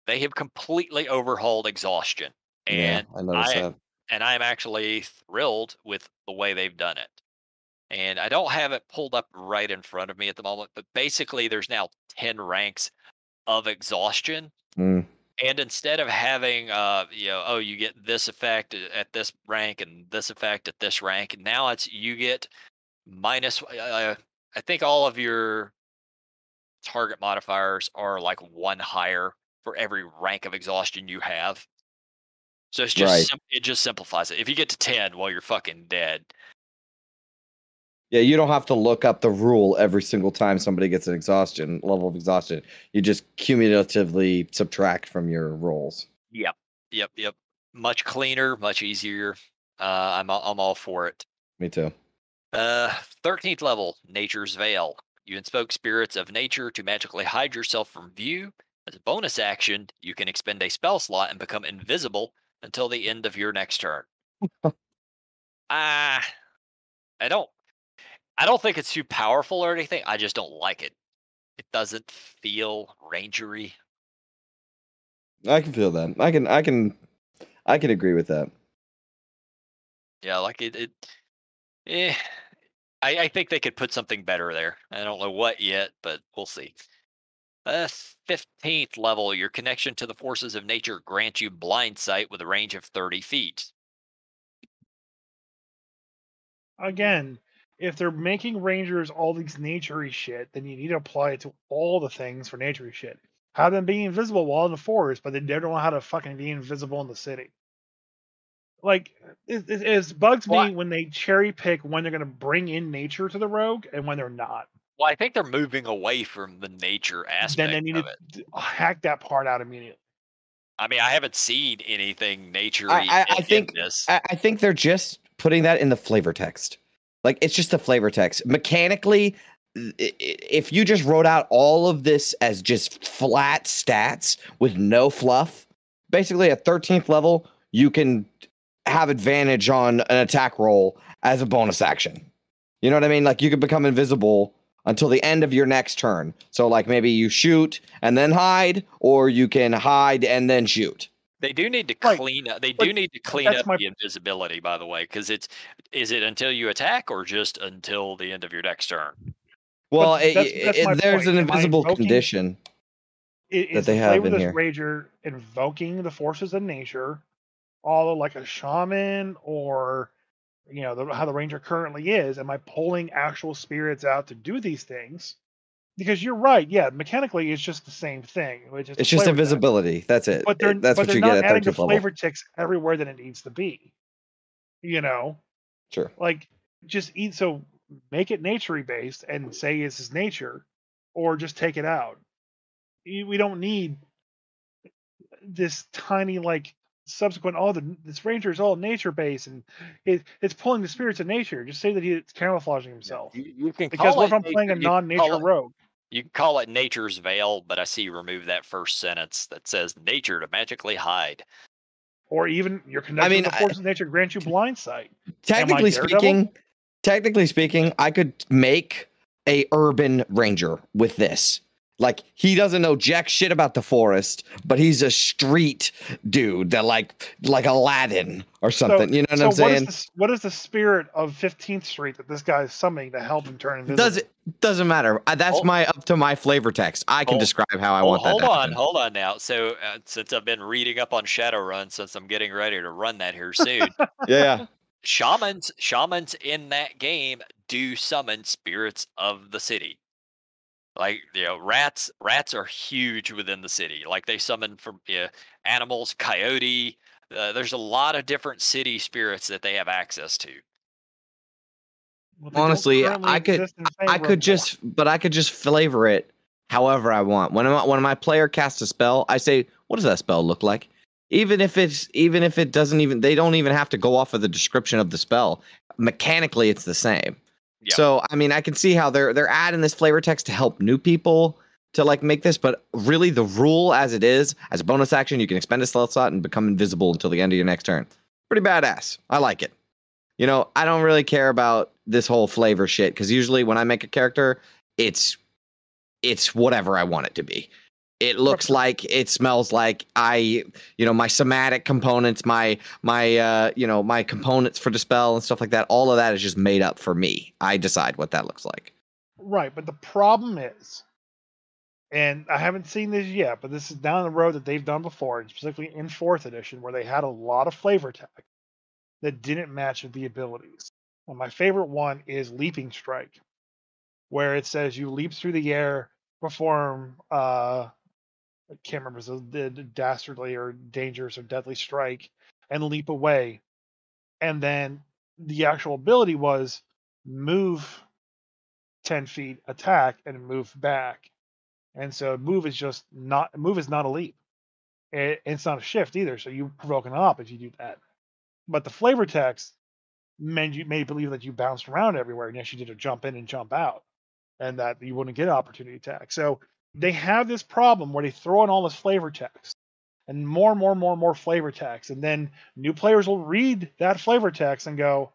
They have completely overhauled exhaustion, Yeah, and I noticed that. I am actually thrilled with the way they've done it. And I don't have it pulled up right in front of me at the moment, but basically there's now 10 ranks of exhaustion. Mm. And instead of having oh, you get this effect at this rank and this effect at this rank, now it's you get minus I think all of your target modifiers are like 1 higher for every rank of exhaustion you have. So it's just Right. it just simplifies it. If you get to 10, well, you're fucking dead. Yeah, you don't have to look up the rule every single time somebody gets an exhaustion level of exhaustion. You just cumulatively subtract from your rolls. Yep. Yep. Much cleaner, much easier. I'm all for it. Me too. 13th level, Nature's Veil. You invoke spirits of nature to magically hide yourself from view. As a bonus action, you can expend a spell slot and become invisible until the end of your next turn. I don't think it's too powerful or anything. I just don't like it. It doesn't feel rangery. I can feel that. I can agree with that. Yeah, like eh, I think they could put something better there. I don't know what yet, but we'll see. 15th level, your connection to the forces of nature grants you blind sight with a range of 30 feet. Again, if they're making rangers all these naturey shit, then you need to apply it to all the things for naturey shit. Have them be invisible while in the forest, but they don't know how to fucking be invisible in the city. Like, it bugs What? me when they cherry pick when they're going to bring in nature to the rogue and when they're not. Well, I think they're moving away from the nature Then aspect they need of to it. hack that part out immediately. I mean, I haven't seen anything nature I think this. I think they're just putting that in the flavor text. Like it's just a flavor text. Mechanically, if you just wrote out all of this as just flat stats with no fluff, basically at 13th level, you can have advantage on an attack roll as a bonus action. You know what I mean? Like you could become invisible until the end of your next turn. So like maybe you shoot and then hide, or you can hide and then shoot. They do need to Right, clean up. They but do need to clean that's up my the invisibility, by the way, because is it until you attack or just until the end of your next turn? Well, that's my there's point. an Am I invisible invoking- condition that Is they the have flavor in of this here. rager invoking the forces of nature, all like a shaman, or how the ranger currently is? Am I pulling actual spirits out to do these things? Because you're right, yeah, mechanically it's just the same thing. It's just invisibility. That's it. But they're That's what you not get at adding the 13th level. flavor ticks everywhere that it needs to be. Sure. Like just make it naturey based and say this is nature, or just take it out. We don't need this tiny subsequent this ranger is all nature based and it's pulling the spirits of nature. Just say that it's camouflaging himself. You can Because call what it if I'm playing a nature, you can call non-nature it- rogue? You can call it nature's veil, but I see you remove that first sentence that says nature to magically hide. Or even your I connection mean, with the forces of nature grants you blind sight. Am I technically Daredevil? speaking, I could make a urban ranger with this. Like, he doesn't know jack shit about the forest, but he's a street dude that like Aladdin or something. You know what I'm saying? What is the spirit of 15th Street that this guy is summoning to help him turn invisible? Doesn't matter. That's Oh. up to my flavor text. I can Oh, describe how I want that Hold to on, happen. hold on now. So since I've been reading up on Shadowrun, since I'm getting ready to run that here soon, Yeah. shamans in that game do summon spirits of the city. Like, rats are huge within the city. Like, they summon from animals, coyote. There's a lot of different city spirits that they have access to. Well, they don't Honestly, currently I could exist in Faerun just flavor it however I want. When my player casts a spell, I say, "What does that spell look like?" Even if it doesn't even, they don't even have to go off of the description of the spell. Mechanically, it's the same. Yeah. So, I mean, I can see how they're adding this flavor text to help new people to like make this, but really the rule as it is, as a bonus action, you can expend a stealth slot and become invisible until the end of your next turn. Pretty badass. I like it. You know, I don't really care about this whole flavor shit because usually when I make a character, it's whatever I want it to be. It looks like, it smells like, my somatic components, my components for the spell and stuff like that. All of that is just made up for me. I decide what that looks like. Right, but the problem is, and I haven't seen this yet, but this is down the road that they've done before, and specifically in 4th edition, where they had a lot of flavor text that didn't match with the abilities. And my favorite one is Leaping Strike, where it says you leap through the air, perform I can't remember, so the dastardly or dangerous or deadly strike, and leap away. And then the actual ability was move 10 feet, attack, and move back. And so move is not a leap. It's not a shift either. So you provoke an op if you do that. But the flavor text made you believe that you bounced around everywhere, and yes, you did a jump in and jump out, and that you wouldn't get opportunity attack. So they have this problem where they throw in all this flavor text and more flavor text, and then new players will read that flavor text and go,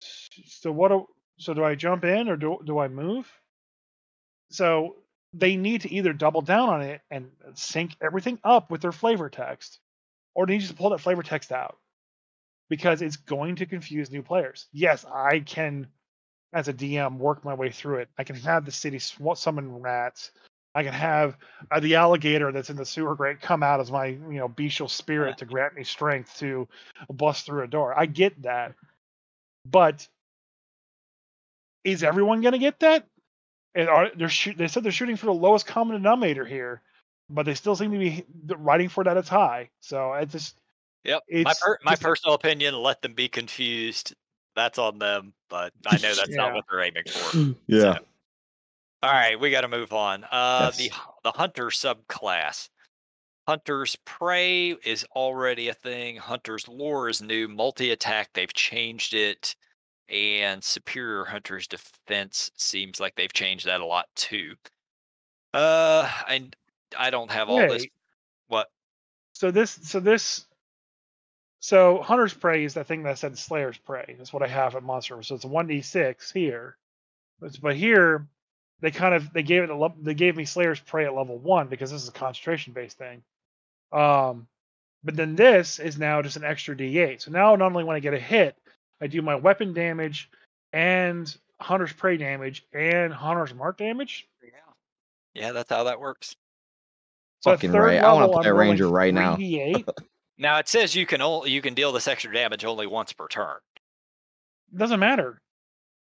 so do I jump in or do I move? So they need to either double down on it and sync everything up with their flavor text, or they need to pull that flavor text out because it's going to confuse new players. Yes, I can, as a DM, work my way through it. I can have the city summon rats. I can have the alligator that's in the sewer grate come out as my bestial spirit to grant me strength to bust through a door. I get that, but is everyone going to get that? And they said they're shooting for the lowest common denominator here, but they still seem to be writing for that as high. So it just my personal opinion, let them be confused. That's on them, but I know that's not what they're aiming for. Yeah. So. All right, we got to move on. Yes. The hunter subclass. Hunter's Prey is already a thing. Hunter's Lore is new. Multi-attack, they've changed it. And Superior Hunter's Defense seems like they've changed that a lot too. And I don't have all this. What? So Hunter's Prey is the thing that said Slayer's Prey. That's what I have at Monster. So it's a 1d6 here. But here they gave me Slayer's Prey at level 1 because this is a concentration based thing. But then this is now just an extra d8. So now not only when I get a hit, I do my weapon damage and Hunter's Prey damage and Hunter's Mark damage. Yeah, that's how that works. So fucking right. I want to play a ranger right now. Now it says you can deal this extra damage only once per turn. Doesn't matter.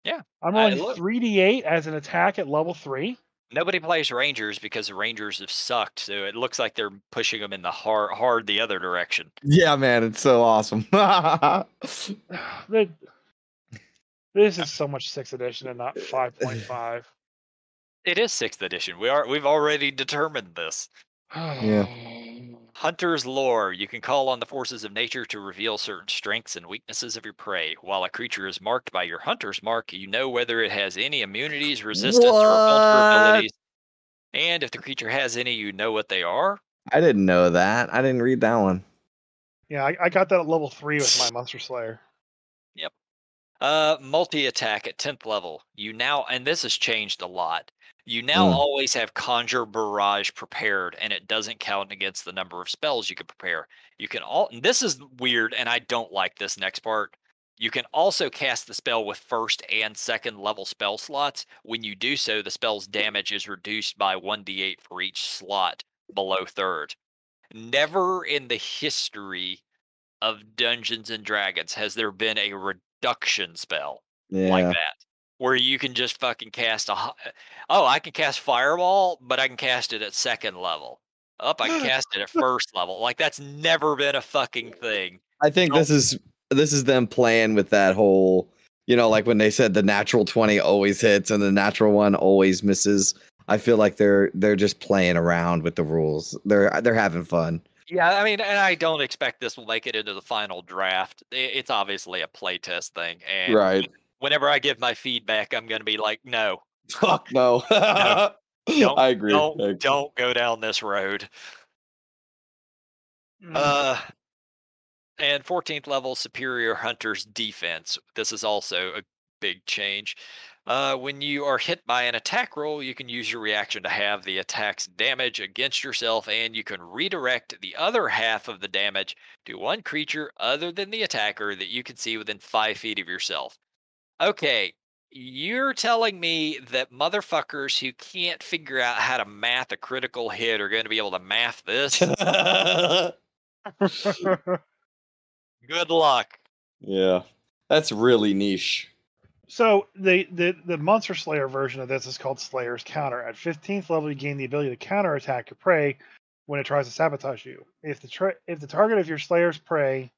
Yeah, I'm rolling 3d8 as an attack at level 3. Nobody plays Rangers because the Rangers have sucked, so it looks like they're pushing them in the hard the other direction. Yeah, man, it's so awesome. This is so much 6th edition and not 5.5. It is 6th edition. We've already determined this. Yeah. Hunter's Lore. You can call on the forces of nature to reveal certain strengths and weaknesses of your prey. While a creature is marked by your hunter's mark, you know whether it has any immunities, resistance, or vulnerabilities And if the creature has any, you know what they are. I didn't know that. I didn't read that one. Yeah, I got that at level 3 with my Monster Slayer. Yep. Multi-attack at 10th level. You now, and this has changed a lot. You now Mm. always have Conjure Barrage prepared, and it doesn't count against the number of spells you can prepare. You can all, and this is weird, and I don't like this next part. You can also cast the spell with first and second level spell slots. When you do so, the spell's damage is reduced by 1d8 for each slot below third. Never in the history of Dungeons and Dragons has there been a reduction spell like Yeah. that, where you can just fucking cast oh, I can cast Fireball, but I can cast it at second level. I can cast it at first level. Like that's never been a fucking thing. I think Don't- this is them playing with that whole, like when they said the natural 20 always hits and the natural one always misses. I feel like they're just playing around with the rules. They're having fun. Yeah, I mean, and I don't expect this will make it into the final draft. It's obviously a playtest thing, and Right. whenever I give my feedback, I'm going to be like, no, Fuck no. don't, I agree. don't go down this road. Mm. And 14th level Superior Hunter's Defense. This is also a big change. When you are hit by an attack roll, you can use your reaction to have the attack's damage against yourself, and you can redirect the other half of the damage to one creature other than the attacker that you can see within 5 feet of yourself. Okay, you're telling me that motherfuckers who can't figure out how to math a critical hit are going to be able to math this? Good luck. Yeah. That's really niche. So the Monster Slayer version of this is called Slayer's Counter. At 15th level, you gain the ability to counterattack your prey when it tries to sabotage you. If the target of your Slayer's prey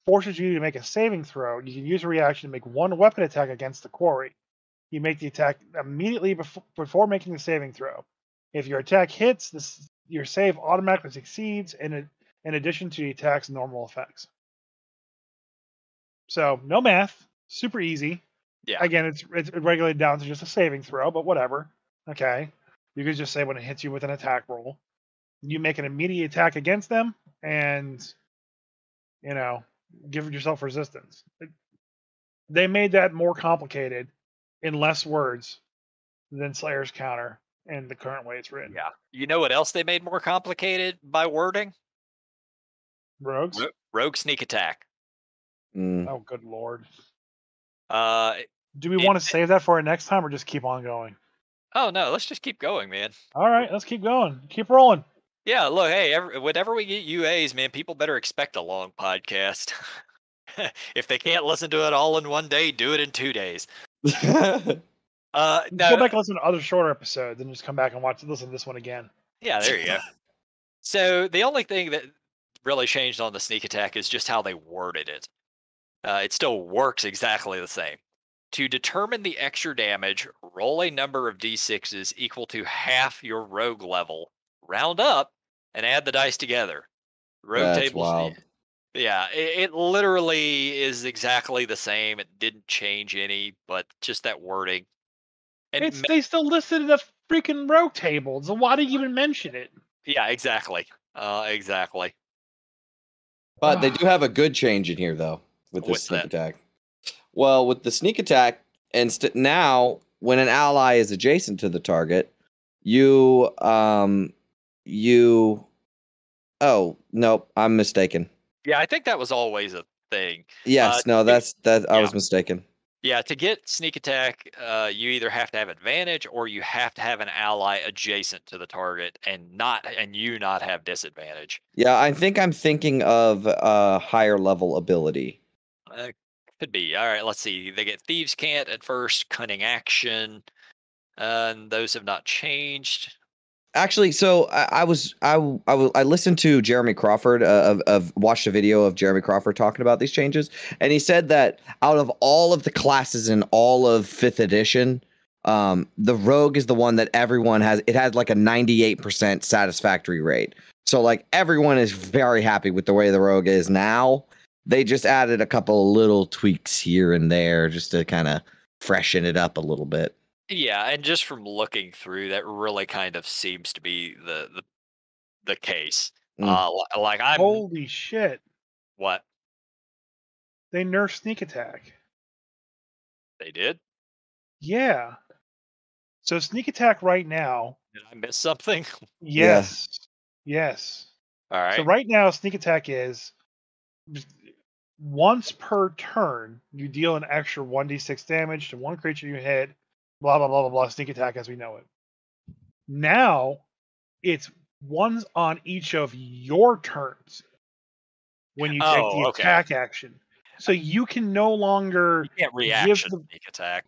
forces you to make a saving throw, you can use a reaction to make one weapon attack against the quarry. You make the attack immediately before making the saving throw. If your attack hits, your save automatically succeeds in addition to the attack's normal effects. So no math, super easy. Yeah. Again, it's regulated down to just a saving throw, but whatever. Okay. You could just say when it hits you with an attack roll, you make an immediate attack against them and, give yourself resistance. They made that more complicated in less words than Slayer's Counter in the current way it's written. Yeah. You know what else they made more complicated by wording? Rogues? Rogue sneak attack. Mm. Oh, good lord. Do we want to save that for our next time or just keep on going? Oh, no. Let's just keep going, man. All right. Let's keep going. Keep rolling. Yeah. Look, hey, whenever we get UAs, man, people better expect a long podcast. If they can't listen to it all in one day, do it in 2 days. No. Go back and listen to other shorter episodes and just come back and listen to this one again. Yeah, there you go. So the only thing that really changed on the sneak attack is just how they worded it. It still works exactly the same. To determine the extra damage, roll a number of d6s equal to half your rogue level, round up, and add the dice together. Rogue That's tables. wild. Yeah, it literally is exactly the same. It didn't change any, but just that wording. And They still listed the freaking rogue tables, so why do you even mention it? yeah, exactly. Exactly. But they do have a good change in here, though, with the What's sneak that? attack. Well, with the sneak attack, now when an ally is adjacent to the target, oh, nope, I'm mistaken. Yeah, I think that was always a thing. Yes, no, that's I was mistaken. Yeah, to get sneak attack, you either have to have advantage or you have to have an ally adjacent to the target and you not have disadvantage. Yeah, I think I'm thinking of a higher level ability. Could be. All right, let's see. They get Thieves' Cant at first, Cunning Action, and those have not changed. Actually, so I listened to Jeremy Crawford watched a video of Jeremy Crawford talking about these changes, and he said that out of all of the classes in all of 5th edition, the rogue is the one that everyone has. It has like a 98% satisfactory rate. So like everyone is very happy with the way the rogue is now. They just added a couple of little tweaks here and there just to kind of freshen it up a little bit. Yeah, and just from looking through, that really kind of seems to be the case. Mm. Like I'm Holy shit! what They nerfed sneak attack. they did. Yeah. So sneak attack right now. Did I miss something? Yeah. Yes. All So right. right now, sneak attack is just once per turn, you deal an extra 1d6 damage to one creature you hit, blah, blah, blah, blah, blah, sneak attack as we know it. Now, it's once on each of your turns when you take the Oh, okay. attack action. So you can no longer You can't give reaction the sneak attack.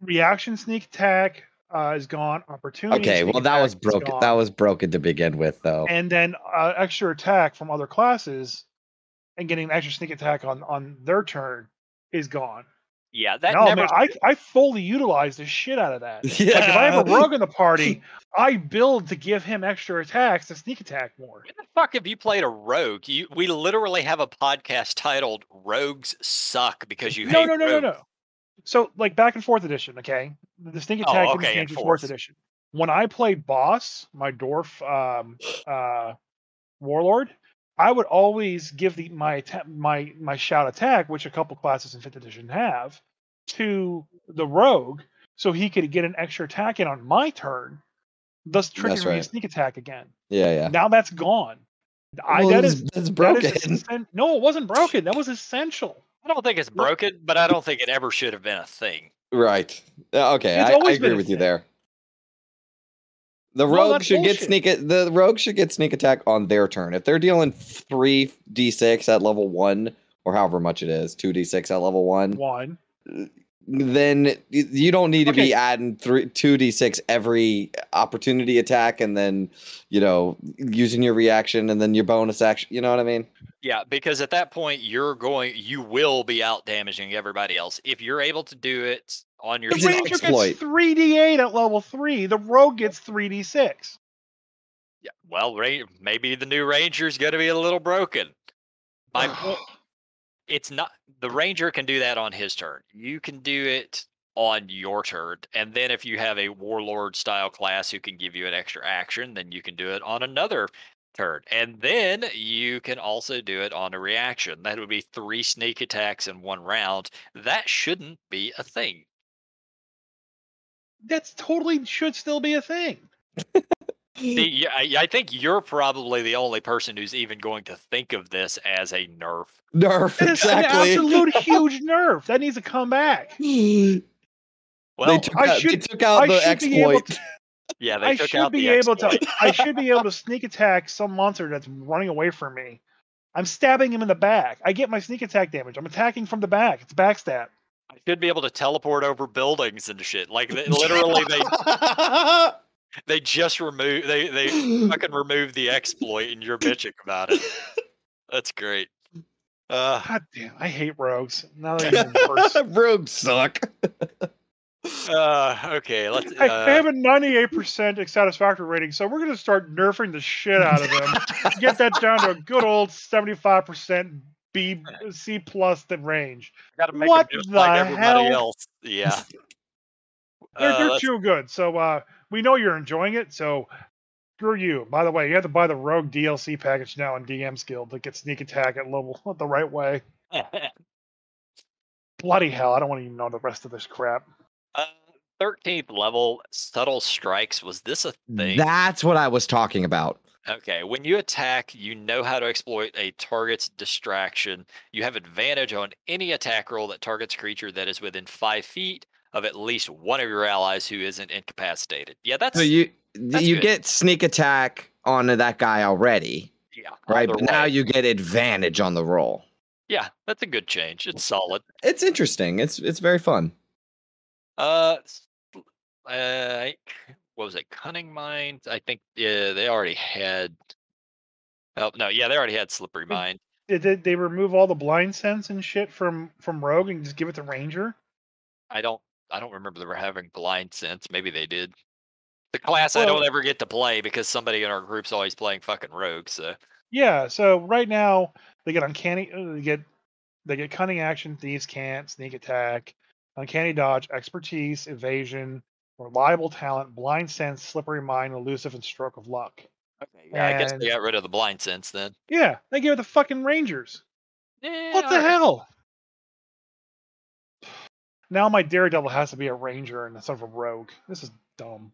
reaction sneak attack is gone, opportunity Okay, sneak well that attack was is broken. That gone, was broken to begin with, though. and then extra attack from other classes and getting an extra sneak attack on their turn is gone. Yeah, that No, man, never. I fully utilize the shit out of that. Like if I have Yeah. a rogue in the party, I build to give him extra attacks to sneak attack more. When the fuck have you played a rogue? We literally have a podcast titled "Rogues Suck" because you No, hate no, no, no, rogues. no. So like back and forth edition, okay? The sneak attack Oh, didn't okay, change with fourth enforce. edition. When I played boss, my dwarf warlord, I would always give my shout attack, which a couple classes in fifth edition have, to the rogue, so he could get an extra attack in on my turn, thus That's triggering me to right. sneak attack again. Yeah, yeah. Now that's gone. Well, That it's is broken. no, it wasn't broken. That was essential. I don't think it's broken, but I don't think it ever should have been a thing. Right. Okay, It's I always been agree a with you thing. there. The No, rogue that's should get bullshit. the rogue should get sneak attack on their turn. If they're dealing 3d6 at level 1 or however much it is, 2d6 at level 1, One. then you don't need to Okay. be adding 2d6 every opportunity attack and then, using your reaction and then your bonus action, you know what I mean? Yeah, because at that point you will be out damaging everybody else. If you're able to do it on The It's an yourself. ranger exploit. gets 3d8 at level 3. The rogue gets 3d6. Yeah, well, maybe the new ranger's going to be a little broken. My point, it's not the ranger can do that on his turn. You can do it on your turn, and then if you have a warlord style class who can give you an extra action, then you can do it on another turn, and then you can also do it on a reaction. That would be 3 sneak attacks in one round. That shouldn't be a thing. That's totally should still be a thing. Yeah, I think you're probably the only person who's even going to think of this as a nerf. Nerf, That is an exactly. absolute huge nerf. That needs to come back. Well, they took out I the should be able exploit. to. yeah, they I took should out be the able exploit. to. I should be able to sneak attack some monster that's running away from me. I'm stabbing him in the back. I get my sneak attack damage. I'm attacking from the back. It's backstab. I should be able to teleport over buildings and shit. Like literally, they just remove they fucking removed the exploit, and you're bitching about it. That's great. God damn, I hate rogues. Now they're even worse. Rogues suck. Okay, let's. I have a 98% satisfactory rating, so we're gonna start nerfing the shit out of them. Get that down to a good old 75% C plus the range. Got to make What them just the like everybody hell? else. Yeah. They're Let's- too good. So we know you're enjoying it. So screw you. By the way, you have to buy the Rogue DLC package now on DM's Guild to get sneak attack at level the right way. Bloody hell! I don't want to even know the rest of this crap. 13th level subtle strikes. Was this a thing? That's what I was talking about. Okay, when you attack, you know how to exploit a target's distraction. You have advantage on any attack roll that targets a creature that is within 5 feet of at least one of your allies who isn't incapacitated. Yeah, that's So you good. get sneak attack on that guy already, yeah, right? either But now way. you get advantage on the roll. Yeah, that's a good change. It's solid. It's interesting. It's very fun. What was it? Cunning Mind. I think they already had. Oh no, yeah, they already had Slippery Mind. Did they remove all the blind sense and shit from Rogue and just give it to Ranger? I don't remember them having Blind Sense. Maybe they did. The class I Well- don't ever get to play because somebody in our group's always playing fucking Rogue. So Yeah. So right now they get uncanny. They get cunning action. Thieves can't sneak attack. Uncanny dodge, expertise, evasion, reliable talent, blind sense, slippery mind, elusive, and stroke of luck. Okay, yeah, I guess And they got rid of the blind sense then. yeah, they gave it the fucking Rangers. What the Alright. hell? Now my Daredevil has to be a Ranger instead of a Rogue. This is dumb.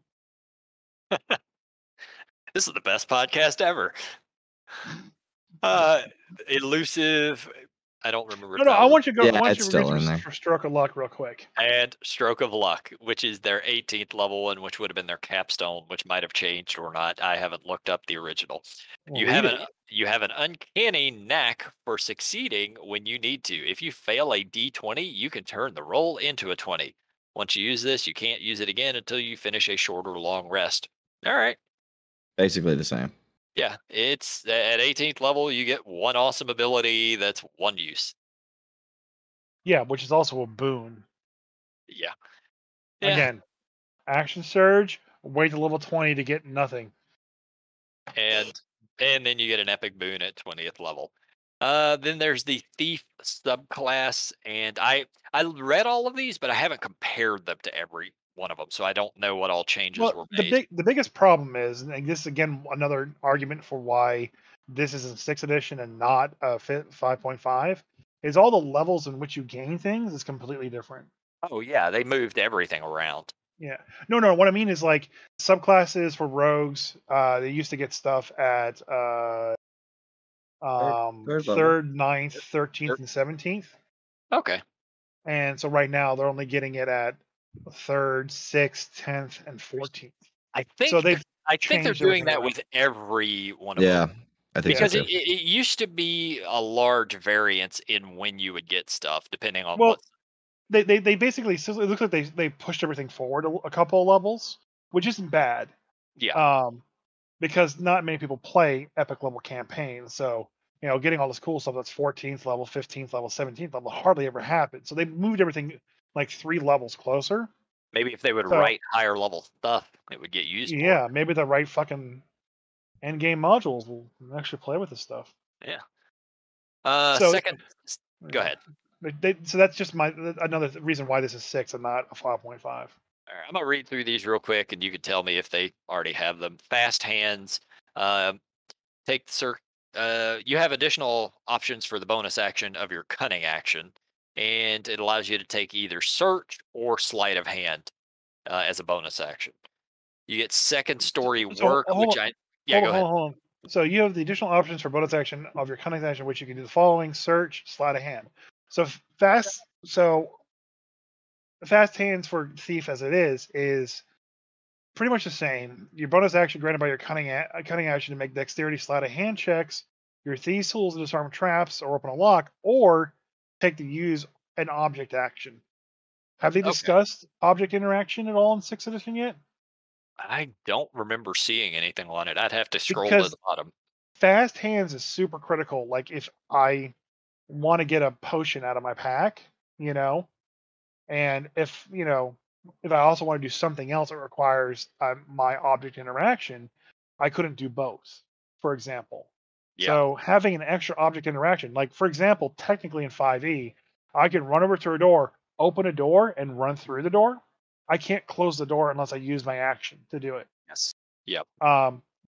This is the best podcast ever. Elusive. I don't remember. No, I want you to go. Yeah, I want it's you to still read in there. for Stroke of Luck real quick. And Stroke of Luck, which is their 18th level one, which would have been their capstone, which might have changed or not. I haven't looked up the original. Well, You read have it. you have an uncanny knack for succeeding when you need to. If you fail a D20, you can turn the roll into a 20. Once you use this, you can't use it again until you finish a short or long rest. All right. Basically the same. Yeah, it's at 18th level, you get one awesome ability that's one use. Yeah, which is also a boon. Yeah. Again, action surge. Wait to level 20 to get nothing. and then you get an epic boon at 20th level. Then there's the thief subclass, and I read all of these, but I haven't compared them to every one of them, so I don't know what all changes were Well, made. the biggest problem is, and this is again another argument for why this is in 6th edition and not 5.5, is all the levels in which you gain things is completely different. Oh yeah, they moved everything around. Yeah. No. What I mean is like subclasses for rogues. They used to get stuff at third level. 3rd, 9th, Third. 13th, and 17th. Okay. And so right now they're only getting it at 3rd, 6th, 10th, and 14th. I think So they've I think they're changed doing everything that around. with every one of Yeah, them. I think Because so it, too. it used to be a large variance in when you would get stuff, depending on Well, what. they basically, so it looks like they pushed everything forward a couple of levels, which isn't bad. Yeah. Because not many people play epic level campaigns, so getting all this cool stuff that's 14th level, 15th level, 17th level hardly ever happens. So they moved everything like 3 levels closer. Maybe if they would So write higher level stuff, it would get used more. yeah, maybe the right fucking end game modules will actually play with this stuff. Yeah. So Second. Go yeah. ahead. So that's just another reason why this is 6 and not a 5.5. All right, I'm gonna read through these real quick, and you can tell me if they already have them. Fast hands. Take the you have additional options for the bonus action of your cunning action, and it allows you to take either search or sleight of hand as a bonus action. You get second story So work, which go ahead. hold on. So you have the additional options for bonus action of your cunning action, which you can do the following: search, sleight of hand. So fast hands for thief as it is pretty much the same. Your bonus action granted by your cunning action to make dexterity sleight of hand checks, your thieves tools to disarm traps or open a lock, or take to use an object action. Have they Okay. discussed object interaction at all in 6th edition yet? I don't remember seeing anything on it. I'd have to scroll to Because the bottom. fast hands is super critical. Like if I want to get a potion out of my pack, and if I also want to do something else that requires my object interaction, I couldn't do both, for example. Yeah. So having an extra object interaction, like for example, technically in 5e, I can run over to a door, open a door, and run through the door. I can't close the door unless I use my action to do it. Yes. Yep.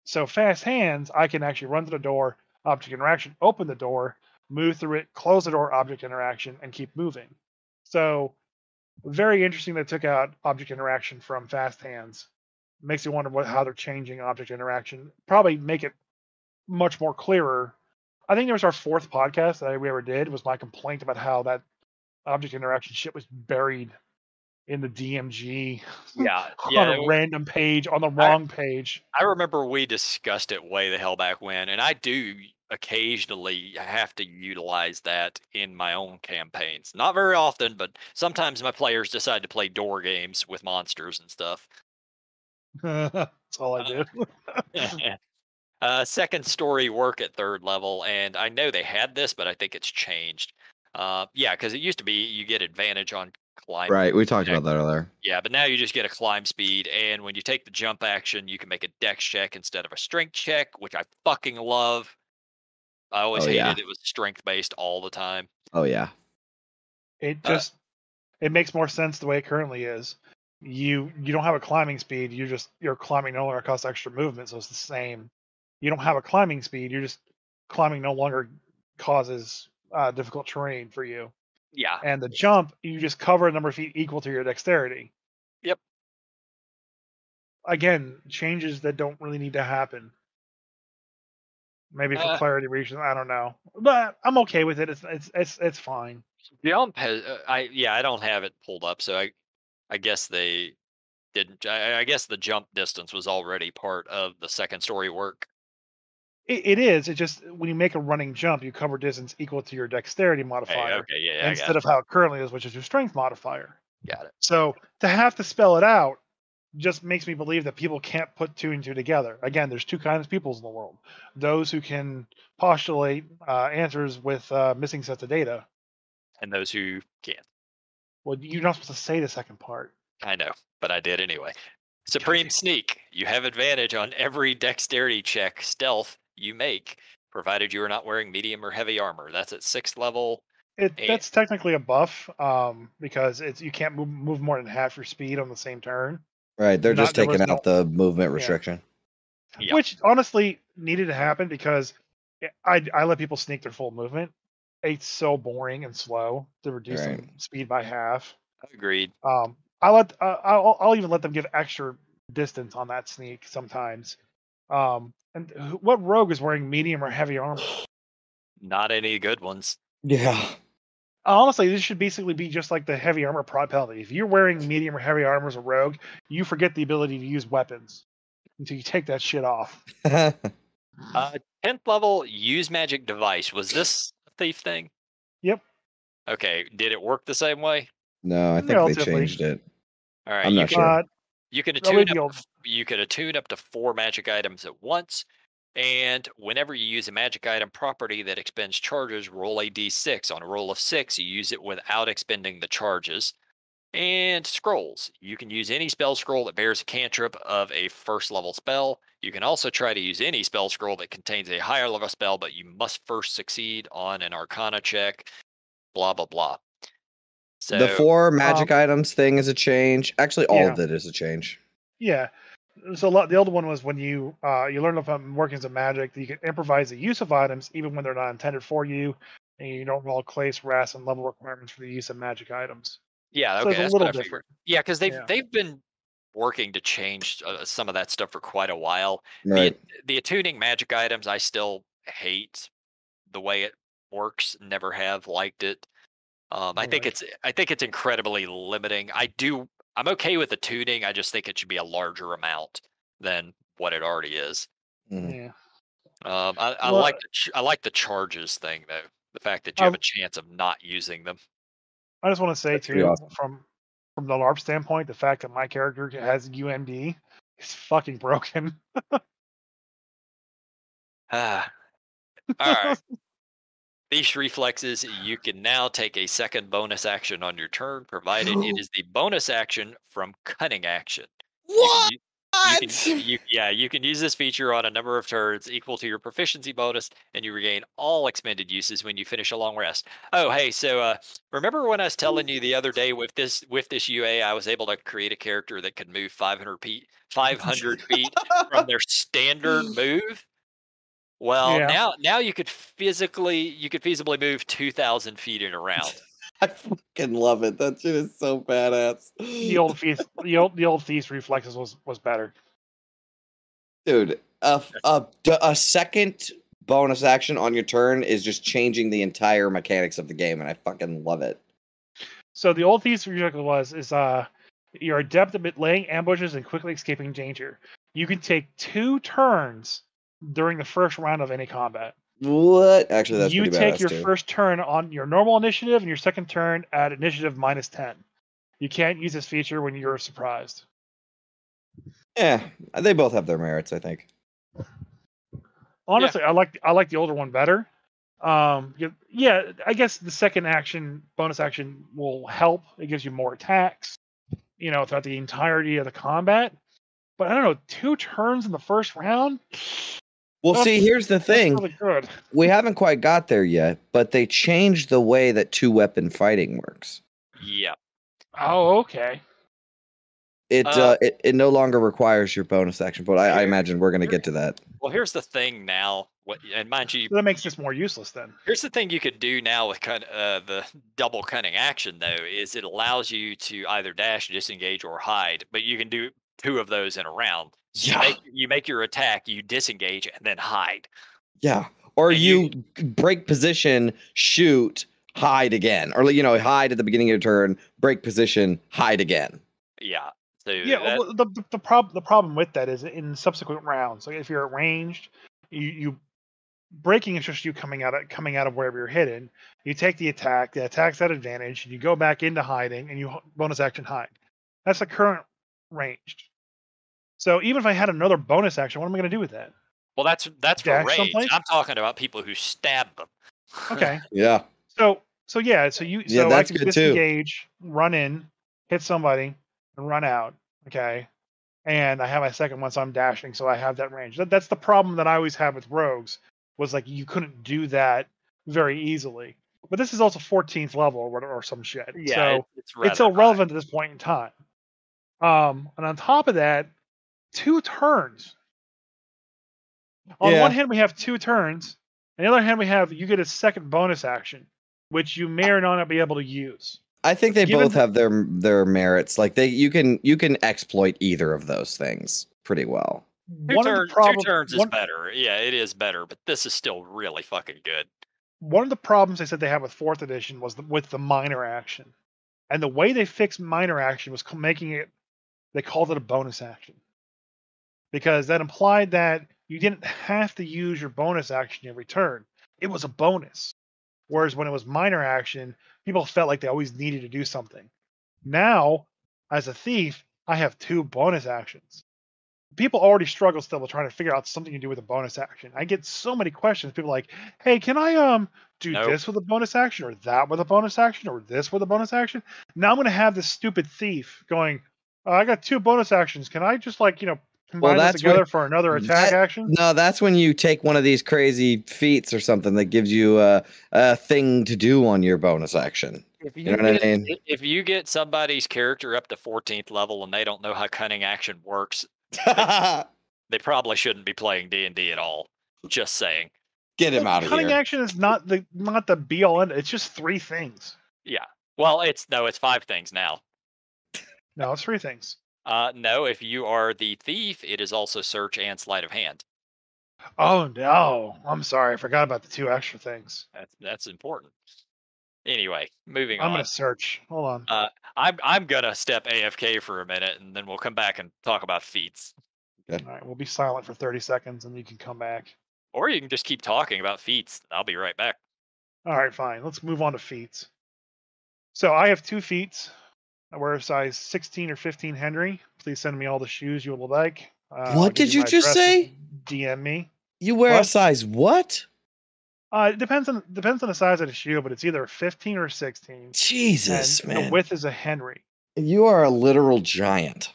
So fast hands, I can actually run to the door, object interaction, open the door, move through it, close the door, object interaction, and keep moving. So very interesting they took out object interaction from fast hands. Makes you wonder how they're changing object interaction. Probably make it much more clearer. I think it was our 4th podcast that we ever did was my complaint about how that object interaction shit was buried in the DMG Yeah. on a random page on the wrong page. I remember we discussed it way the hell back when, and I do occasionally have to utilize that in my own campaigns. Not very often, but sometimes my players decide to play door games with monsters and stuff. That's all I do. Second story work at 3rd level, and I know they had this, but I think it's changed. Yeah, because it used to be you get advantage on climb. Right, we talked about that earlier. Yeah, but now you just get a climb speed, and when you take the jump action, you can make a dex check instead of a strength check, which I fucking love. I always hated it was strength based all the time. Oh yeah. It makes more sense the way it currently is. you don't have a climbing speed. You're climbing no longer costs extra movement, so it's the same. You don't have a climbing speed. You're just climbing no longer causes difficult terrain for you. Yeah. And the jump, you just cover a number of feet equal to your dexterity. Yep. Again, changes that don't really need to happen. Maybe for clarity reasons, I don't know, but I'm okay with it. It's fine. Jump has I don't have it pulled up, so I guess they didn't. I guess the jump distance was already part of the second story work. It is. It just when you make a running jump, you cover distance equal to your dexterity Hey, modifier okay, yeah, I instead got of how it currently is, which is your strength modifier. it. So to have to spell it out just makes me believe that people can't put two and two together. Again, there's two kinds of peoples in the world: those who can postulate answers with missing sets of data. And those who can't. Well, you're not supposed to say the second part. I know, but I did anyway. Supreme Sneak. You have advantage on every dexterity check stealth you make, provided you are not wearing medium or heavy armor. That's at 6th level. That's technically a buff because you can't move more than half your speed on the same turn. Right, they're just taking out the movement restriction. Yeah. Which honestly needed to happen because I let people sneak their full movement. It's so boring and slow to reduce some speed by half. Agreed. I'll even let them give extra distance on that sneak sometimes. And what rogue is wearing medium or heavy armor? Not any good ones. Yeah. Honestly, this should basically be just like the heavy armor prod penalty. If you're wearing medium or heavy armor as a rogue, you forget the ability to use weapons until you take that shit off. 10th level, use magic device. Was this a thief thing? Yep. Okay. Did it work the same way? No, I think they changed it. All right. I'm not sure. You can attune up to 4 magic items at once. And whenever you use a magic item property that expends charges, roll a d6. On a roll of 6, you use it without expending the charges. And scrolls. You can use any spell scroll that bears a cantrip of a 1st level spell. You can also try to use any spell scroll that contains a higher level spell, but you must first succeed on an arcana check. Blah, blah, blah. So, the 4 magic items thing is a change. Actually, all of it is a change. Yeah. So the old one was when you learn about workings of magic, that you can improvise the use of items even when they're not intended for you, and you don't roll class, RAS, and level requirements for the use of magic items. Yeah, so okay, it's a little different. Yeah, because they've been working to change some of that stuff for quite a while. Right. The attuning magic items, I still hate the way it works. Never have liked it. I think it's incredibly limiting. I'm okay with the tuning. I just think it should be a larger amount than what it already is. Yeah. I like the charges thing though. The fact that you have a chance of not using them. I just want to say too, from the LARP standpoint, the fact that my character has UMD is fucking broken. All right. These reflexes, you can now take a second bonus action on your turn, provided it is the bonus action from cunning action. What? You can use this feature on a number of turns equal to your proficiency bonus, and you regain all expended uses when you finish a long rest. Oh, hey, so remember when I was telling you the other day with this UA, I was able to create a character that could move 500 feet from their standard move? Well, now you could feasibly move 2,000 feet in a round. I fucking love it. That shit is so badass. The old thief's reflexes was better. Dude, a second bonus action on your turn is just changing the entire mechanics of the game, and I fucking love it. So the old thief's reflex is you're adept at laying ambushes and quickly escaping danger. You can take 2 turns during the first round of any combat. What? Actually, that's you pretty take badass your too. first turn on your normal initiative and your second turn at initiative -10. You can't use this feature when you're surprised. Yeah, they both have their merits, I think. Honestly, I like the older one better. Yeah, I guess the second bonus action will help. It gives you more attacks, throughout the entirety of the combat. But I don't know, 2 turns in the first round. Well, see, here's the thing. Really good. We haven't quite got there yet, but they changed the way that 2-weapon fighting works. Yeah. Oh, okay. It no longer requires your bonus action, but I Here- imagine we're gonna here- get to that. Well, here's the thing now. And mind you, So that makes this more useless then. here's the thing you could do now with the double cunning action though is it allows you to either dash, disengage, or hide, but you can do two of those in a round. So Yeah. you make your attack, you disengage, and then hide. Yeah. Or And you break position, shoot, hide again. Or hide at the beginning of your turn, break position, hide again. Yeah. So Yeah, that- well, the problem with that is in subsequent rounds. Like if you're ranged, you breaking is just you coming out of wherever you're hidden. You take the attack's at advantage, and you go back into hiding, and you bonus action hide. That's the current ranged. So even if I had another bonus action, what am I going to do with that? well, that's for Dash rage. someplace? I'm talking about people who stab them. Okay, Yeah. so I Yeah, that's can good too. disengage, run in, hit somebody, and run out. Okay, and I have my second one, so I'm dashing, so I have that range. That's the problem that I always have with rogues, was like you couldn't do that very easily. But this is also 14th level or some shit. Yeah, So it's it's rather high. irrelevant at this point in time. And on top of that, 2 turns. On Yeah. one hand, we have 2 turns. On the other hand, we have you get a second bonus action, which you may or may not be able to use. I think they Given both have their merits. Like you can exploit either of those things pretty well. Two, One of the problem- two turns is one- better. Yeah, it is better, but this is still really fucking good. One of the problems they said they had with 4th edition was with the minor action. And the way they fixed minor action was making it, they called it a bonus action. Because that implied that you didn't have to use your bonus action every turn. It was a bonus. Whereas when it was minor action, people felt like they always needed to do something. Now, as a thief, I have 2 bonus actions. People already struggle still with trying to figure out something to do with a bonus action. I get so many questions. People are like, hey, can I do Nope. this with a bonus action, or that with a bonus action, or this with a bonus action? Now I'm going to have this stupid thief going, I got 2 bonus actions. Can I just combine this that's together when- for another attack action? No, that's when you take one of these crazy feats or something that gives you a thing to do on your bonus action. If You know what I mean? If you get somebody's character up to 14th level and they don't know how cunning action works, they probably shouldn't be playing D&D at all. Just saying. Get him out of Cunning here. action is not the be all end. It's just 3 things. Yeah. Well, it's 5 things now. No, it's 3 things. No, if you are the thief, it is also search and sleight of hand. Oh no, I'm sorry, I forgot about the 2 extra things. That's important. Anyway, moving I'm on. gonna search. Hold on. I'm gonna step AFK for a minute, and then we'll come back and talk about feats. All right, we'll be silent for 30 seconds, and you can come back. Or you can just keep talking about feats. I'll be right back. All right, fine. Let's move on to feats. So I have 2 feats. I wear a size 16 or 15 Henry. Please send me all the shoes you would like. I'll What give did you my just address say? and DM me. You wear a What? size what? It depends on the size of the shoe, but it's either a 15 or a 16. Jesus, and man. the width is a Henry. You are a literal giant.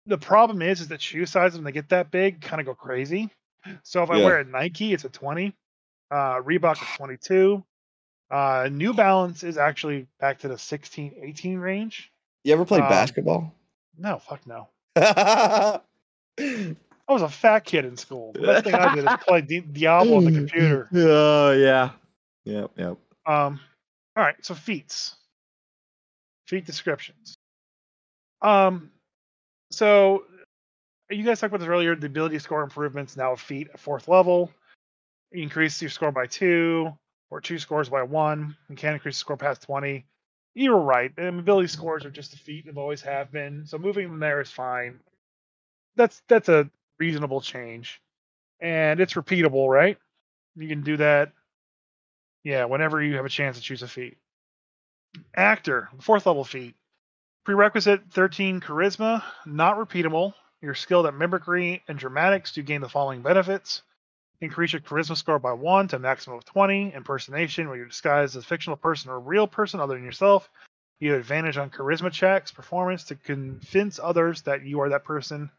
The problem is that shoe sizes when they get that big kind of go crazy. So if I Yeah. wear a Nike, it's a 20. Reebok is 22. New Balance is actually back to the 16, 18 range. You ever played Um, basketball? No, fuck no. Oh I was a fat kid in school. The best thing I did is play Diablo on the computer. yeah. Yep. All right, so feats. Feat descriptions. So you guys talked about this earlier. The ability score improvements now a feat at 4th level. You increase your score by 2, or 2 scores by 1. You can't increase the score past 20. You were right. Ability scores are just a feat and always have been. So moving them there is fine. That's a reasonable change. And it's repeatable, right? You can do that, yeah, whenever you have a chance to choose a feat. Actor, 4th level feat. Prerequisite 13 charisma, not repeatable. You're skilled at mimicry and dramatics to gain the following benefits. Increase your charisma score by 1 to a maximum of 20. Impersonation, where you're disguised as a fictional person or a real person other than yourself. You have advantage on charisma checks, performance to convince others that you are that person.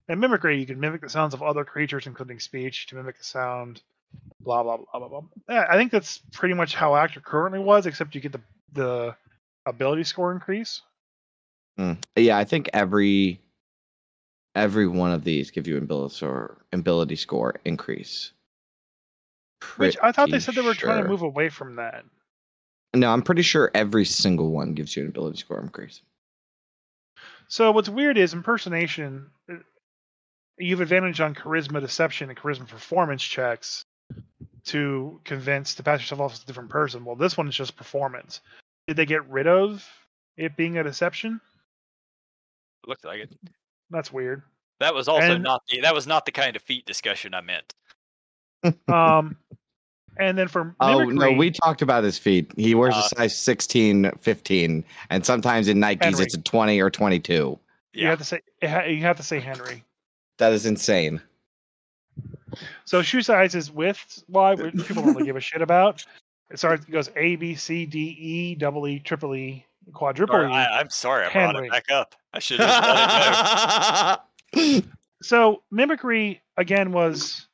And mimicry, you can mimic the sounds of other creatures, including speech, to mimic the sound, blah, blah, blah, blah, blah. Yeah, I think that's pretty much how Actor currently was, except you get the ability score increase. Yeah, I think every one of these give you ability score increase. Which I thought they Pretty said they were trying to sure. move away from that. No, I'm pretty sure every single one gives you an ability score increase. So what's weird is impersonation. You have advantage on charisma, deception, and charisma performance checks to pass yourself off as a different person. Well, this one is just performance. Did they get rid of it being a deception? It looked like it. That's weird. That was also And- not the kind of feat discussion I meant. And then for Oh, mimicry, no, we talked about his feet. He wears a size 16, 15, and sometimes in Nikes Henry. it's a 20 or 22. You have to say Henry. That is insane. So shoe sizes widths, which people don't really give a shit about. It goes A, B, C, D, E, double E, triple E, quadruple E. I'm sorry, I brought it back up. I should have let it go. So mimicry again was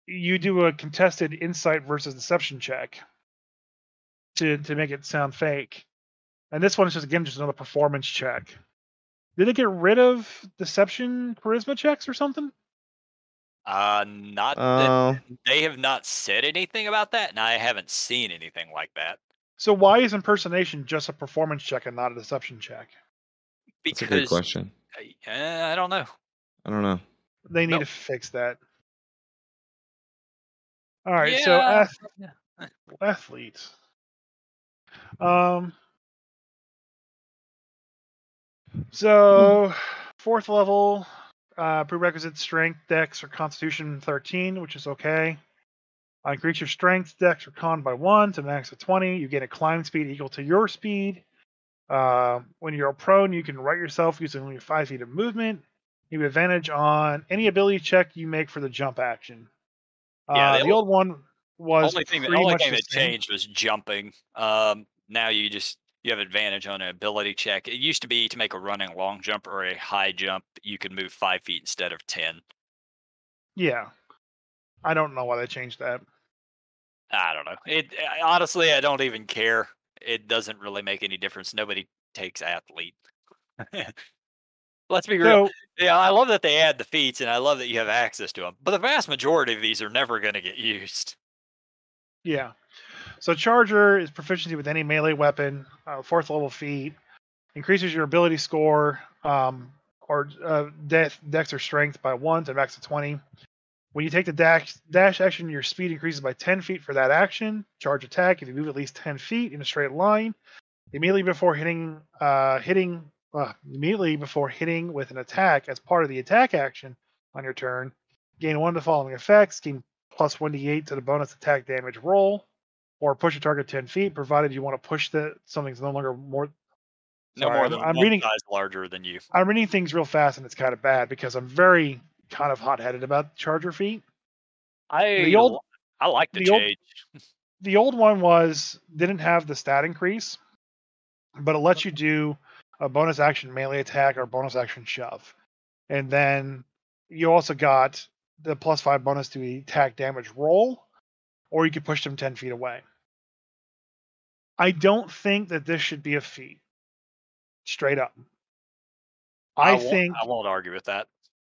you do a contested insight versus deception check to make it sound fake, and this one is just another performance check. Did they get rid of deception charisma checks or something? They have not said anything about that, and I haven't seen anything like that. So why is impersonation just a performance check and not a deception check? That's a good question. I don't know. They need to fix that. All right, so athletes. So 4th level, prerequisite strength, dex, or constitution 13, which is okay. Increase your strength, dex, or con by 1 to max of 20. You gain a climb speed equal to your speed. When you're prone, you can right yourself using only 5 feet of movement. You have advantage on any ability check you make for the jump action. The old one was the only thing that changed was jumping. Now you have advantage on an ability check. It used to be to make a running long jump or a high jump, you can move 5 feet instead of 10. Yeah, I don't know why they changed that. I don't know. Honestly, I don't even care. It doesn't really make any difference. Nobody takes athlete. Let's be real. Yeah, I love that they add the feats, and I love that you have access to them. But the vast majority of these are never going to get used. Yeah. So Charger is proficiency with any melee weapon, 4th level feat, increases your ability score or dex or strength by 1 to max of 20. When you take the dash action, your speed increases by 10 feet for that action. Charge attack if you move at least 10 feet in a straight line. Immediately before hitting with an attack as part of the attack action on your turn, gain 1 of the following effects: gain plus 1d8 to the bonus attack damage roll, or push a target 10 feet, provided you want to push something's no longer more. No more than one size larger than you. I'm reading things real fast, and it's kind of bad because I'm very kind of hot-headed about Charger feet. I like the change. The old one didn't have the stat increase, but it lets you do a bonus action melee attack or bonus action shove. And then you also got the +5 bonus to the attack damage roll, or you could push them 10 feet away. I don't think that this should be a feat. Straight up. I won't argue with that.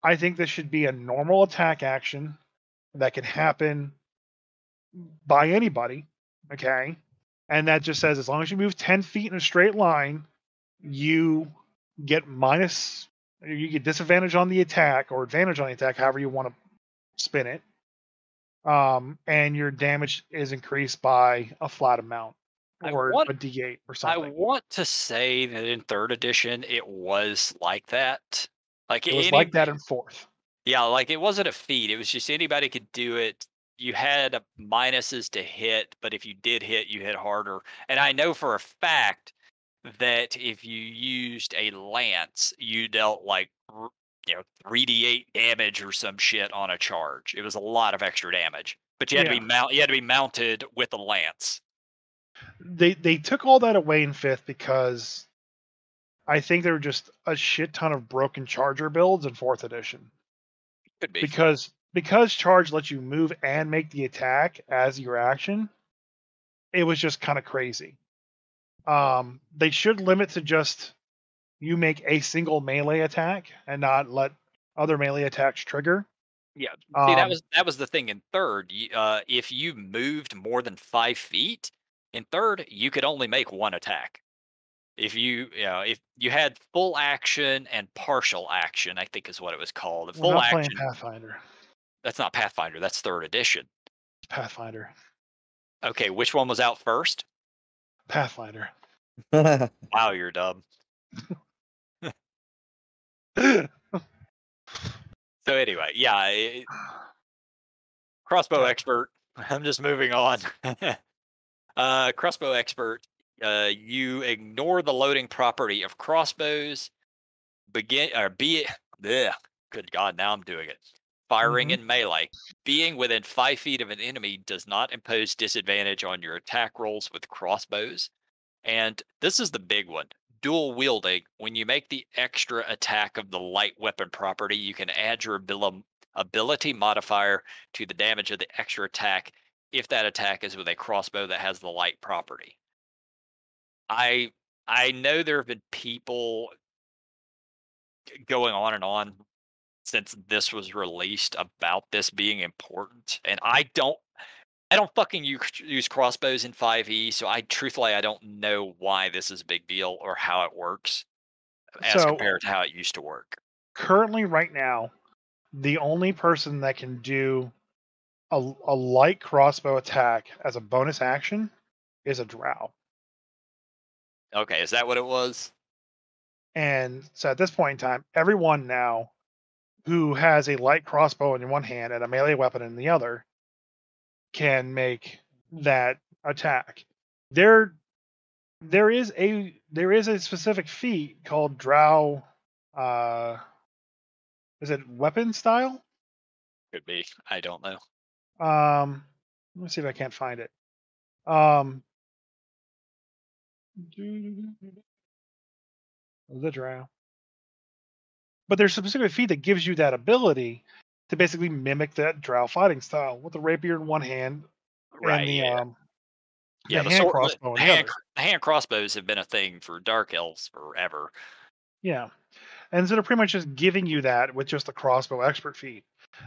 I think this should be a normal attack action that can happen by anybody, okay? And that just says as long as you move 10 feet in a straight line, you get disadvantage on the attack or advantage on the attack, however you want to spin it. And your damage is increased by a flat amount or a D8 or something. I want to say that in 3rd edition, it was like that. It was like that in 4th. Yeah, like it wasn't a feat. It was just anybody could do it. You had minuses to hit, but if you did hit, you hit harder. And I know for a fact that if you used a lance, you dealt 3d8 damage or some shit on a charge. It was a lot of extra damage, but you had to be mounted with a lance. They took all that away in 5th because I think there were just a shit ton of broken Charger builds in 4th edition. Could be. Because Charge lets you move and make the attack as your action, it was just kind of crazy. They should limit to just you make a single melee attack and not let other melee attacks trigger. Yeah. See, that Um, was the thing in third. If you moved more than 5 feet in third, you could only make one attack. If you had full action and partial action, I think is what it was called. The we're full not playing action, Pathfinder. that's not Pathfinder, that's third edition. Pathfinder. Okay, which one was out first? Pathfinder. Wow, you're dumb. So anyway, yeah, crossbow expert. I'm just moving on. Crossbow expert. You ignore the loading property of crossbows. Good God, now I'm doing it. Firing Mhm. in melee. Being within 5 feet of an enemy does not impose disadvantage on your attack rolls with crossbows. And this is the big one. Dual wielding. When you make the extra attack of the light weapon property, you can add your ability modifier to the damage of the extra attack if that attack is with a crossbow that has the light property. I know there have been people going on and on since this was released about this being important, and I don't fucking use crossbows in 5e, so truthfully I don't know why this is a big deal or how it works as So compared to how it used to work. currently, right now, the only person that can do a light crossbow attack as a bonus action is a drow. Okay, is that what it was? And so at this point in time, everyone now who has a light crossbow in one hand and a melee weapon in the other can make that attack. There is a specific feat called drow is it weapon style? Could be. I don't know. Let me see if I can't find it. The drow. But there's a specific feat that gives you that ability to basically mimic that drow fighting style with the rapier in one hand Right. and the Yeah, hand crossbow in the other. the hand crossbows have been a thing for dark elves forever. Yeah. And so they're pretty much just giving you that with just the crossbow expert feat.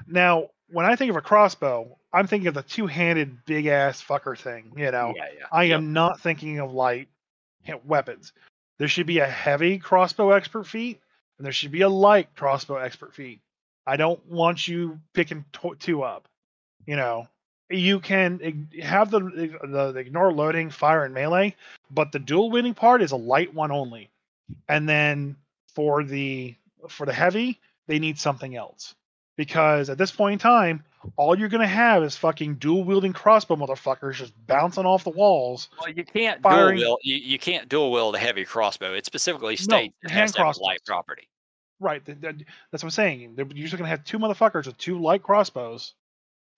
Now, when I think of a crossbow, I'm thinking of the two-handed big ass fucker thing. Yeah. I Yep. am not thinking of light weapons. There should be a heavy crossbow expert feat, and there should be a light crossbow expert feat. I don't want you picking two up. You can have the ignore loading, fire, and melee, but the dual wielding part is a light one only. And then for the heavy, they need something else. Because at this point in time, all you're gonna have is fucking dual wielding crossbow motherfuckers just bouncing off the walls. Well, you can't firing. dual wield. You can't dual wield a heavy crossbow. It specifically No, states it hand has to have a crossbows. light property. Right. That's what I'm saying. They're usually gonna have two motherfuckers with two light crossbows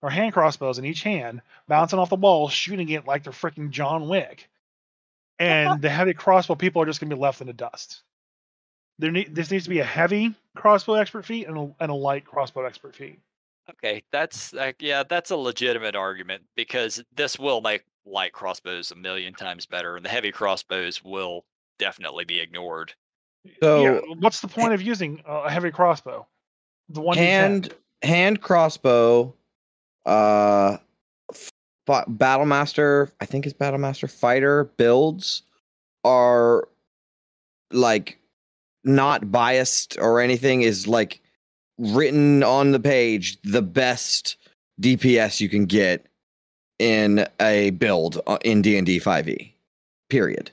or hand crossbows in each hand, bouncing off the walls, shooting it like they're freaking John Wick. And the heavy crossbow people are just gonna be left in the dust. This needs to be a heavy crossbow expert feat and a light crossbow expert feat. Okay, that's a legitimate argument because this will make light crossbows a million times better, and the heavy crossbows will definitely be ignored. So what's the point of using a heavy crossbow? The one hand crossbow, Battlemaster, I think it's Battlemaster fighter builds are like not biased or anything, is like written on the page the best DPS you can get in a build in D&D 5e. Period.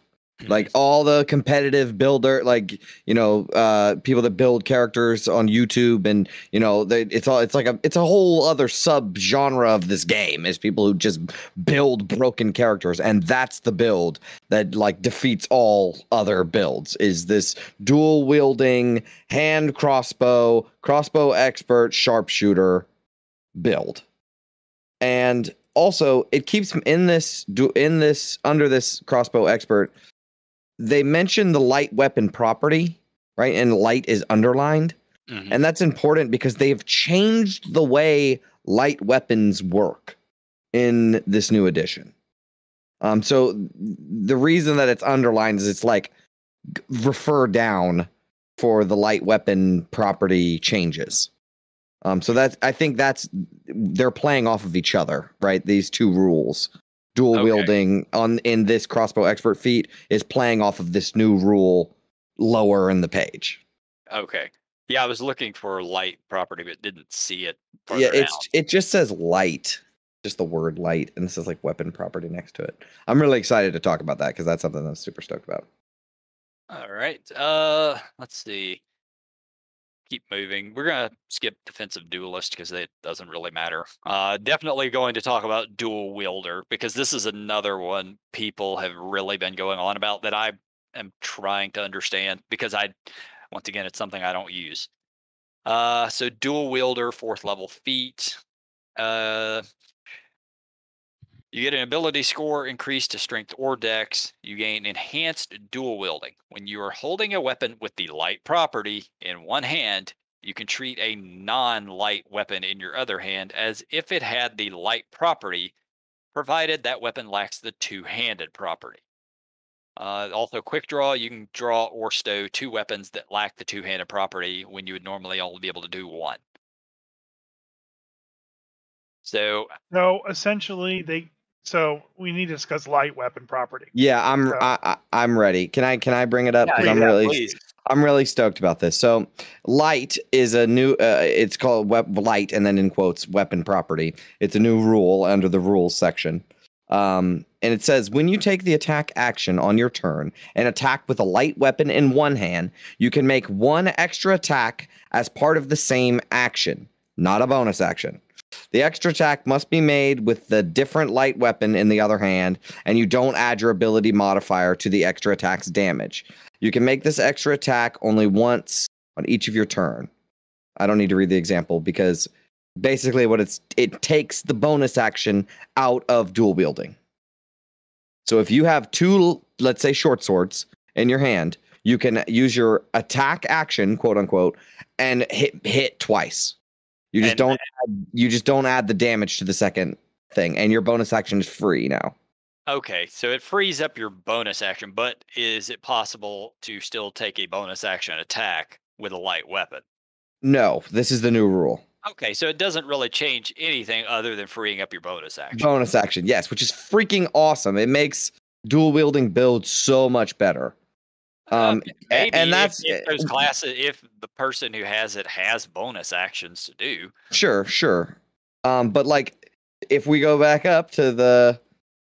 Like all the competitive builder, like people that build characters on YouTube, and it's a whole other sub genre of this game is people who just build broken characters, and that's the build that like defeats all other builds. Is this dual wielding hand crossbow expert sharpshooter build, and also it keeps in this under this crossbow expert. They mention the light weapon property, right? And light is underlined. Mm-hmm. And that's important because they've changed the way light weapons work in this new edition. So the reason that it's underlined is it's like refer down for the light weapon property changes. So I think they're playing off of each other, right? These two rules, dual wielding in this crossbow expert feat is playing off of this new rule lower in the page. Okay. Yeah, I was looking for light property, but didn't see it. Yeah, Down. it just says light, just the word light, and this is like weapon property next to it. I'm really excited to talk about that because that's something I'm super stoked about. All right. Let's see. Keep moving. We're gonna skip defensive duelist because it doesn't really matter. Definitely going to talk about dual wielder because this is another one people have really been going on about that I am trying to understand because once again, it's something I don't use. So dual wielder, 4th level feat. You get an ability score increased to strength or dex. You gain enhanced dual wielding. When you are holding a weapon with the light property in one hand, you can treat a non-light weapon in your other hand as if it had the light property, provided that weapon lacks the two-handed property. Also, quick draw, you can draw or stow 2 weapons that lack the two-handed property when you would normally only be able to do 1. So essentially, so we need to discuss light weapon property. Yeah, I'm ready. Can I bring it up because please. I'm really stoked about this. So, light is a new. It's called light, and then in quotes, weapon property. It's a new rule under the rules section. And it says when you take the attack action on your turn and attack with a light weapon in one hand, you can make one extra attack as part of the same action, not a bonus action. The extra attack must be made with the different light weapon in the other hand, and you don't add your ability modifier to the extra attack's damage. You can make this extra attack only once on each of your turn. I don't need to read the example because basically it takes the bonus action out of dual wielding. So if you have 2, let's say short swords in your hand, you can use your attack action, quote unquote, and hit twice. You just don't add the damage to the second thing, and your bonus action is free now. Okay, so it frees up your bonus action, but is it possible to still take a bonus action attack with a light weapon? No, this is the new rule. Okay, so it doesn't really change anything other than freeing up your bonus action. Bonus action, yes, which is freaking awesome. It makes dual wielding build so much better. Maybe and that's if those classes, if the person who has it has bonus actions to do. Sure. But like, if we go back up to the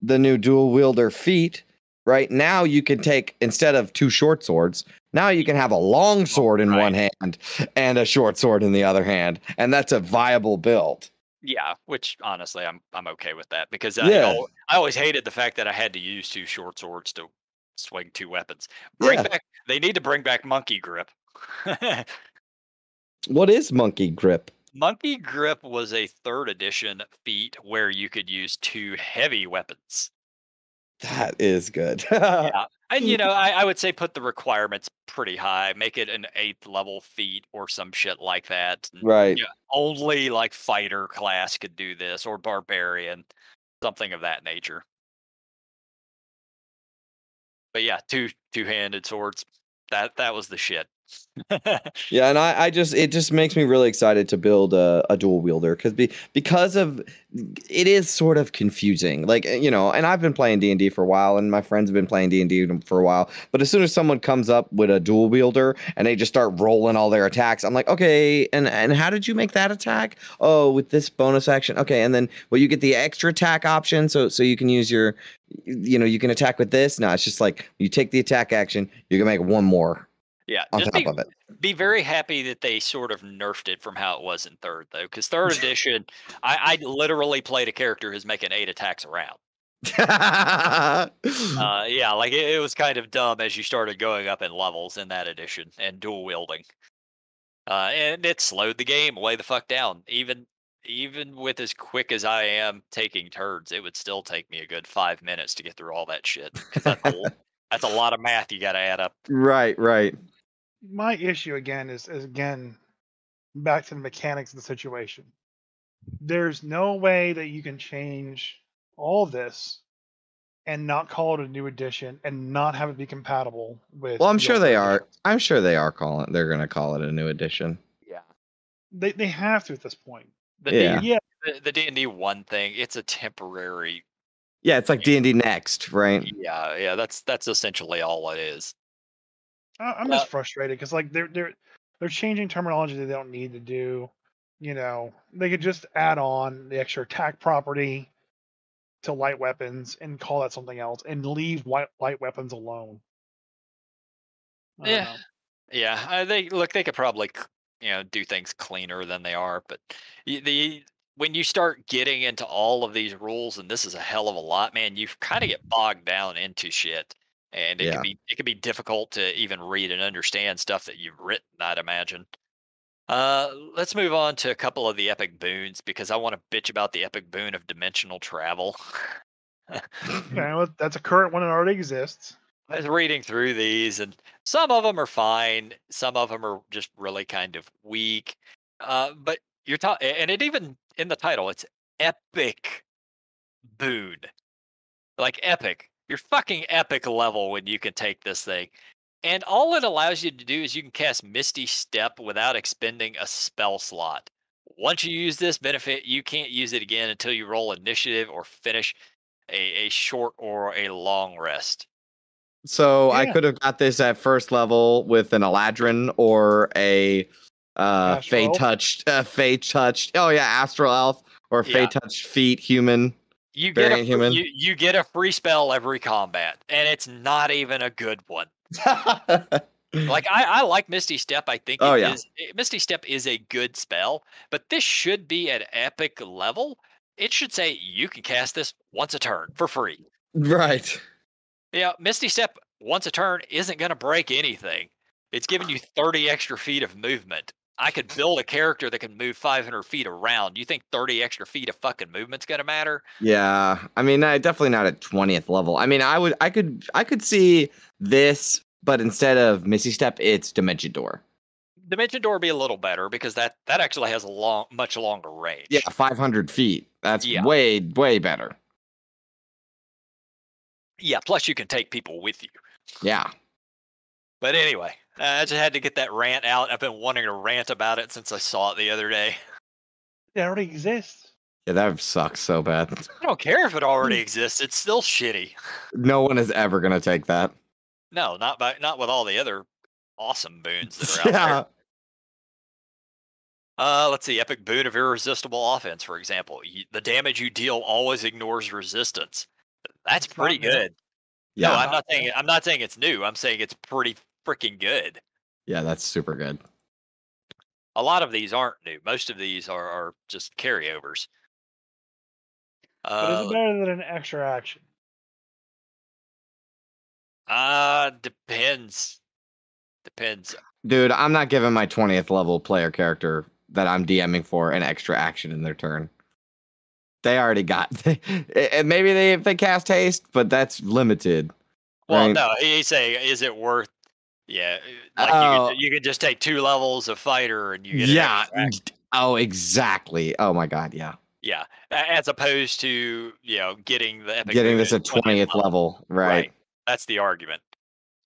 new dual wielder feat, right now you can take instead of 2 short swords, now you can have a long sword in one hand and a short sword in the other hand, and that's a viable build. Yeah, which honestly, I'm okay with that because I always hated the fact that I had to use 2 short swords to swing 2 weapons. They need to bring back monkey grip. What is monkey grip? Monkey grip was a 3rd edition feat where you could use 2 heavy weapons. That is good. Yeah, and I would say put the requirements pretty high, make it an 8th level feat or some shit like that. Right. Yeah, only like fighter class could do this or barbarian, something of that nature. But yeah, two-handed swords. That was the shit. Yeah, and it just makes me really excited to build a dual wielder because of it is sort of confusing, like, and I've been playing D&D for a while, and my friends have been playing D&D for a while, but as soon as someone comes up with a dual wielder and they just start rolling all their attacks, I'm like, okay, and how did you make that attack? Oh, with this bonus action, okay, and then you get the extra attack option, so you can use your, you can attack with this. No, it's just like you take the attack action, you can make one more. Yeah, on top of it. Be very happy that they sort of nerfed it from how it was in 3rd, though, because 3rd edition, I literally played a character who's making 8 attacks around. Yeah, like it was kind of dumb as you started going up in levels in that edition and dual wielding. And it slowed the game way the fuck down. Even with as quick as I am taking turns, it would still take me a good 5 minutes to get through all that shit. That's a lot of math you got to add up. Right. My issue again is again back to the mechanics of the situation. There's no way that you can change all this and not call it a new edition and not have it be compatible with. Well, I'm the sure older they are. editions. I'm sure they are calling. They're gonna call it a new edition. Yeah. They have to at this point. The Yeah. Yeah. the D&D 1 thing, it's a temporary. Yeah, it's like D&D Next, right? Yeah, that's essentially all it is. I'm just frustrated because like they're changing terminology they don't need to do. You know, they could just add on the extra attack property to light weapons and call that something else and leave light weapons alone. I don't Yeah. know. Yeah, they could probably do things cleaner than they are, but the when you start getting into all of these rules, and this is a hell of a lot, man, you kind of get bogged down into shit, and Yeah. it could be difficult to even read and understand stuff that you've written, I'd imagine. Let's move on to a couple of the epic boons because I want to bitch about the epic boon of dimensional travel. Okay, well, that's a current one that already exists. I was reading through these, and some of them are fine. Some of them are just really kind of weak. But you're talking, and it even in the title, it's epic boon, like epic. You're fucking epic level when you can take this thing, and all it allows you to do is you can cast Misty Step without expending a spell slot. Once you use this benefit, you can't use it again until you roll initiative or finish a short or a long rest. So I Yeah. could have got this at first level with an Eladrin or a Astral Elf. Fey touched. Oh yeah, Astral Elf or Yeah. Fey touched feet human. You get Variant human. you get a free spell every combat, and it's not even a good one. Like I like Misty Step. I think Oh, yeah. Misty Step is a good spell, but this should be at epic level. It should say you can cast this once a turn for free. Right. Yeah, Misty Step once a turn isn't going to break anything. It's giving you 30 extra feet of movement. I could build a character that can move 500 feet around. You think 30 extra feet of fucking movement's going to matter? Yeah. I mean, definitely not at 20th level. I mean, I could see this, but instead of Misty Step, it's Dimension Door. Dimension Door would be a little better because that actually has a much longer range. Yeah, 500 feet. That's Yeah. way better. Yeah, plus you can take people with you. Yeah. But anyway, I just had to get that rant out. I've been wanting to rant about it since I saw it the other day. It already exists. Yeah, that sucks so bad. I don't care if it already exists. It's still shitty. No one is ever gonna take that. No, not with all the other awesome boons that are out Yeah. there. Let's see. Epic boon of irresistible offense, for example. The damage you deal always ignores resistance. That's It's pretty not new. good. Yeah. No, I'm not saying it's new. I'm saying it's pretty freaking good. Yeah, that's super good. A lot of these aren't new. Most of these are just carryovers. But is it better than an extra action? Depends. Depends. Dude, I'm not giving my 20th level player character that I'm DMing for an extra action in their turn. They already got. Maybe if they cast haste, but that's limited. Well, right? no, he's saying, is it worth? Yeah, like you could just take 2 levels of fighter and you get yeah. an extra Oh, exactly. Oh my god, yeah. yeah, as opposed to getting the epic Getting boon this at 20th level, right? That's the argument.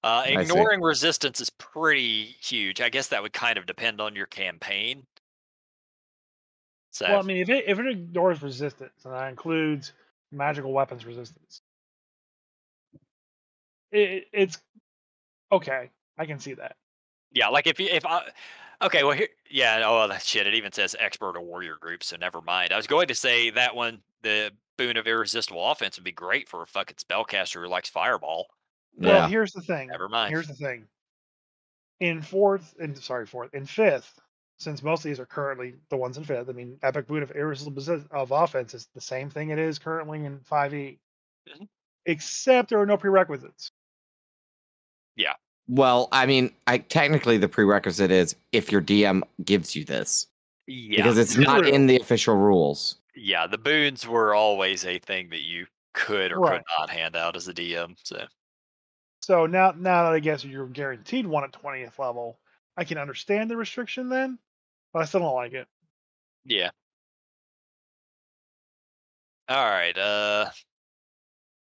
see. Ignoring resistance is pretty huge. I guess that would kind of depend on your campaign. So, Well, I mean, if it ignores resistance, and that includes magical weapons resistance, it's okay. I can see that. yeah, like if I okay, well here, yeah, oh that shit. It even says expert or warrior group, so never mind. I was going to say that one, the boon of irresistible offense, would be great for a fucking spellcaster who likes fireball. Well, Yeah. here's the thing. Never mind. Here's the thing. In fifth, since most of these are currently the ones in fifth. I mean, epic boon of irresistible of offense is the same thing it is currently in 5e, except there are no prerequisites. Yeah. Well, I mean, technically the prerequisite is if your DM gives you this. Yeah. Because it's not in the official rules. Yeah, the boons were always a thing that you could or could not hand out as a DM. So now that I guess you're guaranteed one at 20th level, I can understand the restriction then, but I still don't like it. Yeah. All right.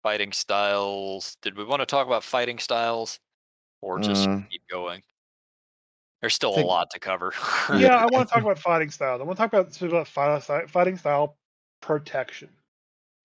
fighting styles. Did we want to talk about fighting styles or just keep going? There's still a lot to cover. Yeah, I want to talk about fighting styles. I want to talk about fighting style protection.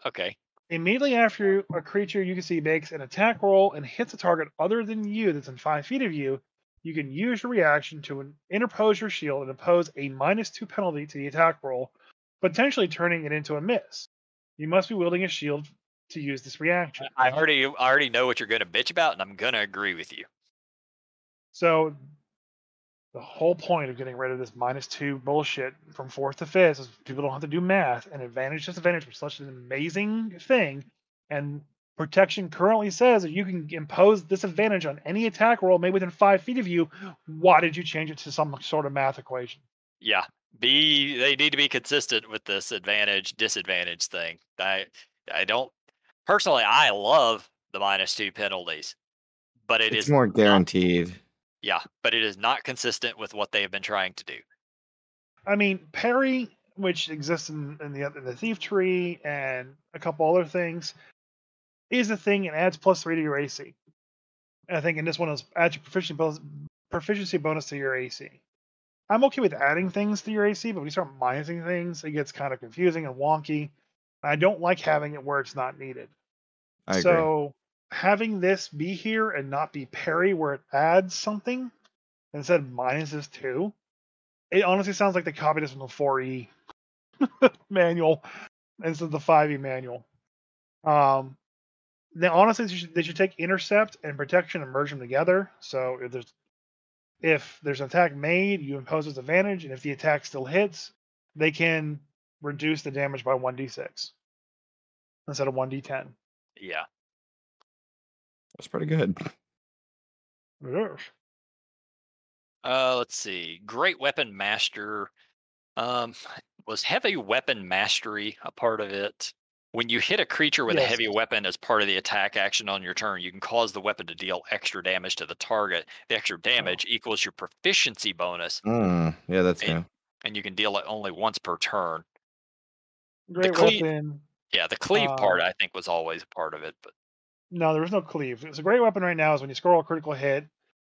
Okay. Immediately after a creature you can see makes an attack roll and hits a target other than you that's in 5 feet of you, you can use your reaction to interpose your shield and impose a -2 penalty to the attack roll, potentially turning it into a miss. You must be wielding a shield to use this reaction. I already know what you're going to bitch about, and I'm going to agree with you. So the whole point of getting rid of this -2 bullshit from 4th to 5th is people don't have to do math, and advantage disadvantage was such an amazing thing. And protection currently says that you can impose disadvantage on any attack roll made within 5 feet of you. Why did you change it to some sort of math equation? Yeah. They need to be consistent with this advantage disadvantage thing. I don't personally, I love the -2 penalties, but it's more guaranteed. But it is not consistent with what they have been trying to do. I mean, parry, which exists in the thief tree and a couple other things, is a thing and adds +3 to your AC. And I think in this one, it adds your proficiency bonus to your AC. I'm okay with adding things to your AC, but when you start minusing things, it gets kind of confusing and wonky. I don't like having it where it's not needed. I agree. So having this be here and not be parry where it adds something instead of minuses 2, it honestly sounds like they copied this from the 4E manual instead of the 5E manual. Now, honestly, they should take intercept and protection and merge them together. So if there's an attack made, you impose disadvantage, and if the attack still hits, they can reduce the damage by 1d6 instead of 1d10. Yeah. That's pretty good. Yes. Let's see. Great Weapon Master. Was Heavy Weapon Mastery a part of it? When you hit a creature with a heavy weapon as part of the attack action on your turn, you can cause the weapon to deal extra damage to the target. The extra damage equals your proficiency bonus. Yeah, that's new. And you can deal it only once per turn. Great weapon. Yeah, the cleave part I think was always a part of it, but no, there was no cleave. It's a great weapon right now is when you score a critical hit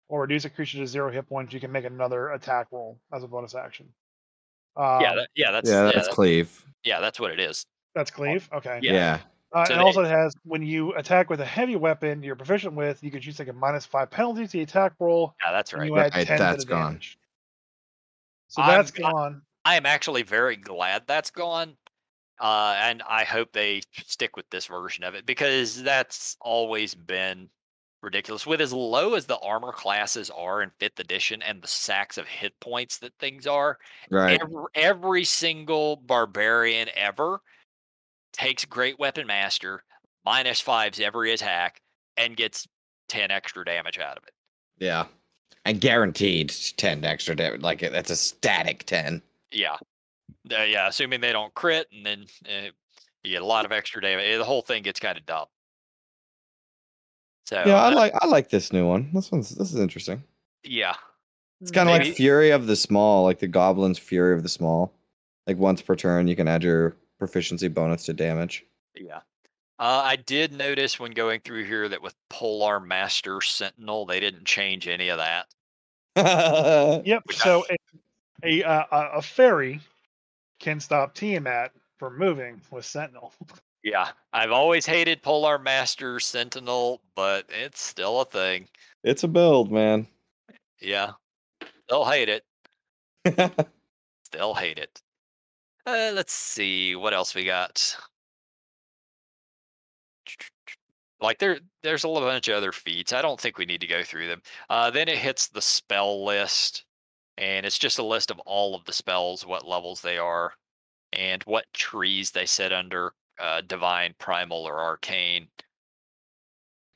or reduce a creature to 0 hit points, you can make another attack roll as a bonus action. That's cleave. Yeah, that's what it is. That's cleave? Okay. Yeah. And also it has, when you attack with a heavy weapon you're proficient with, you could choose like a -5 penalty to the attack roll. Yeah, that's right. And you add 10 that's to the gone. damage. So that's gone. I am actually very glad that's gone. And I hope they stick with this version of it because that's always been ridiculous. With as low as the armor classes are in 5th edition and the sacks of hit points that things are, right? Every single barbarian ever takes Great Weapon Master, -5s every attack, and gets 10 extra damage out of it. Yeah. And guaranteed 10 extra damage. Like, that's a static 10. Yeah. Assuming they don't crit, and then you get a lot of extra damage. The whole thing gets kind of dumb. So yeah, I like this new one. This is interesting. Yeah. It's kind of like Fury of the Small, like the Goblin's Fury of the Small. Like once per turn, you can add your proficiency bonus to damage. Yeah. I did notice when going through here that with Polar Master Sentinel, they didn't change any of that. Yep. So a fairy can stop Tiamat from moving with Sentinel. Yeah, I've always hated Polar Master Sentinel, but it's still a thing. It's a build, man. Yeah, still hate it. Still hate it. Let's see what else we got. Like there's a little bunch of other feats. I don't think we need to go through them. Then it hits the spell list, and it's just a list of all of the spells, what levels they are, and what trees they sit under, divine, primal, or arcane.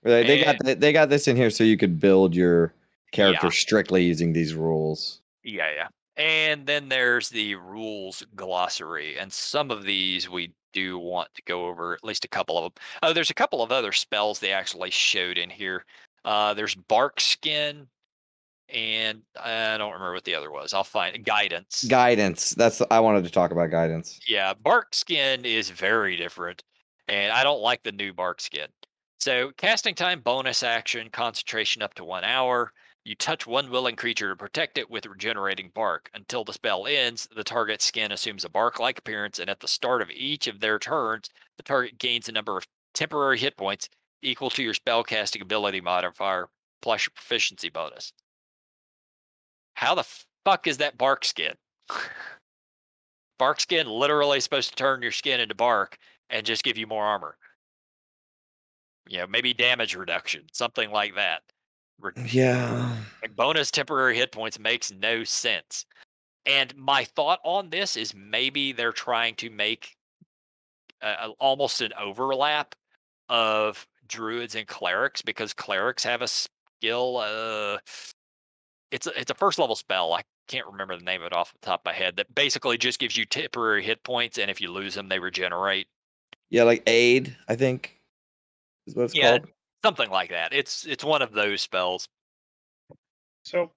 Right, they got this in here so you could build your character strictly using these rules. Yeah. And then there's the rules glossary, and some of these we do want to go over, at least a couple of them. There's a couple of other spells they actually showed in here. There's Bark Skin, and I don't remember what the other was. I'll find Guidance. Guidance. I wanted to talk about Guidance. Yeah, Bark Skin is very different. And I don't like the new bark skin. So casting time, bonus action, concentration up to 1 hour. You touch one willing creature to protect it with regenerating bark. Until the spell ends, the target's skin assumes a bark-like appearance, and at the start of each of their turns, the target gains a number of temporary hit points equal to your spellcasting ability modifier plus your proficiency bonus. How the fuck is that bark skin? Bark skin literally supposed to turn your skin into bark and just give you more armor. Maybe damage reduction, something like that. Yeah. Like bonus temporary hit points makes no sense. And my thought on this is maybe they're trying to make almost an overlap of druids and clerics, because clerics have a skill. It's a first level spell. I can't remember the name of it off the top of my head. That basically just gives you temporary hit points, and if you lose them, they regenerate. Yeah, like aid, I think is what it's called. Something like that. It's one of those spells. So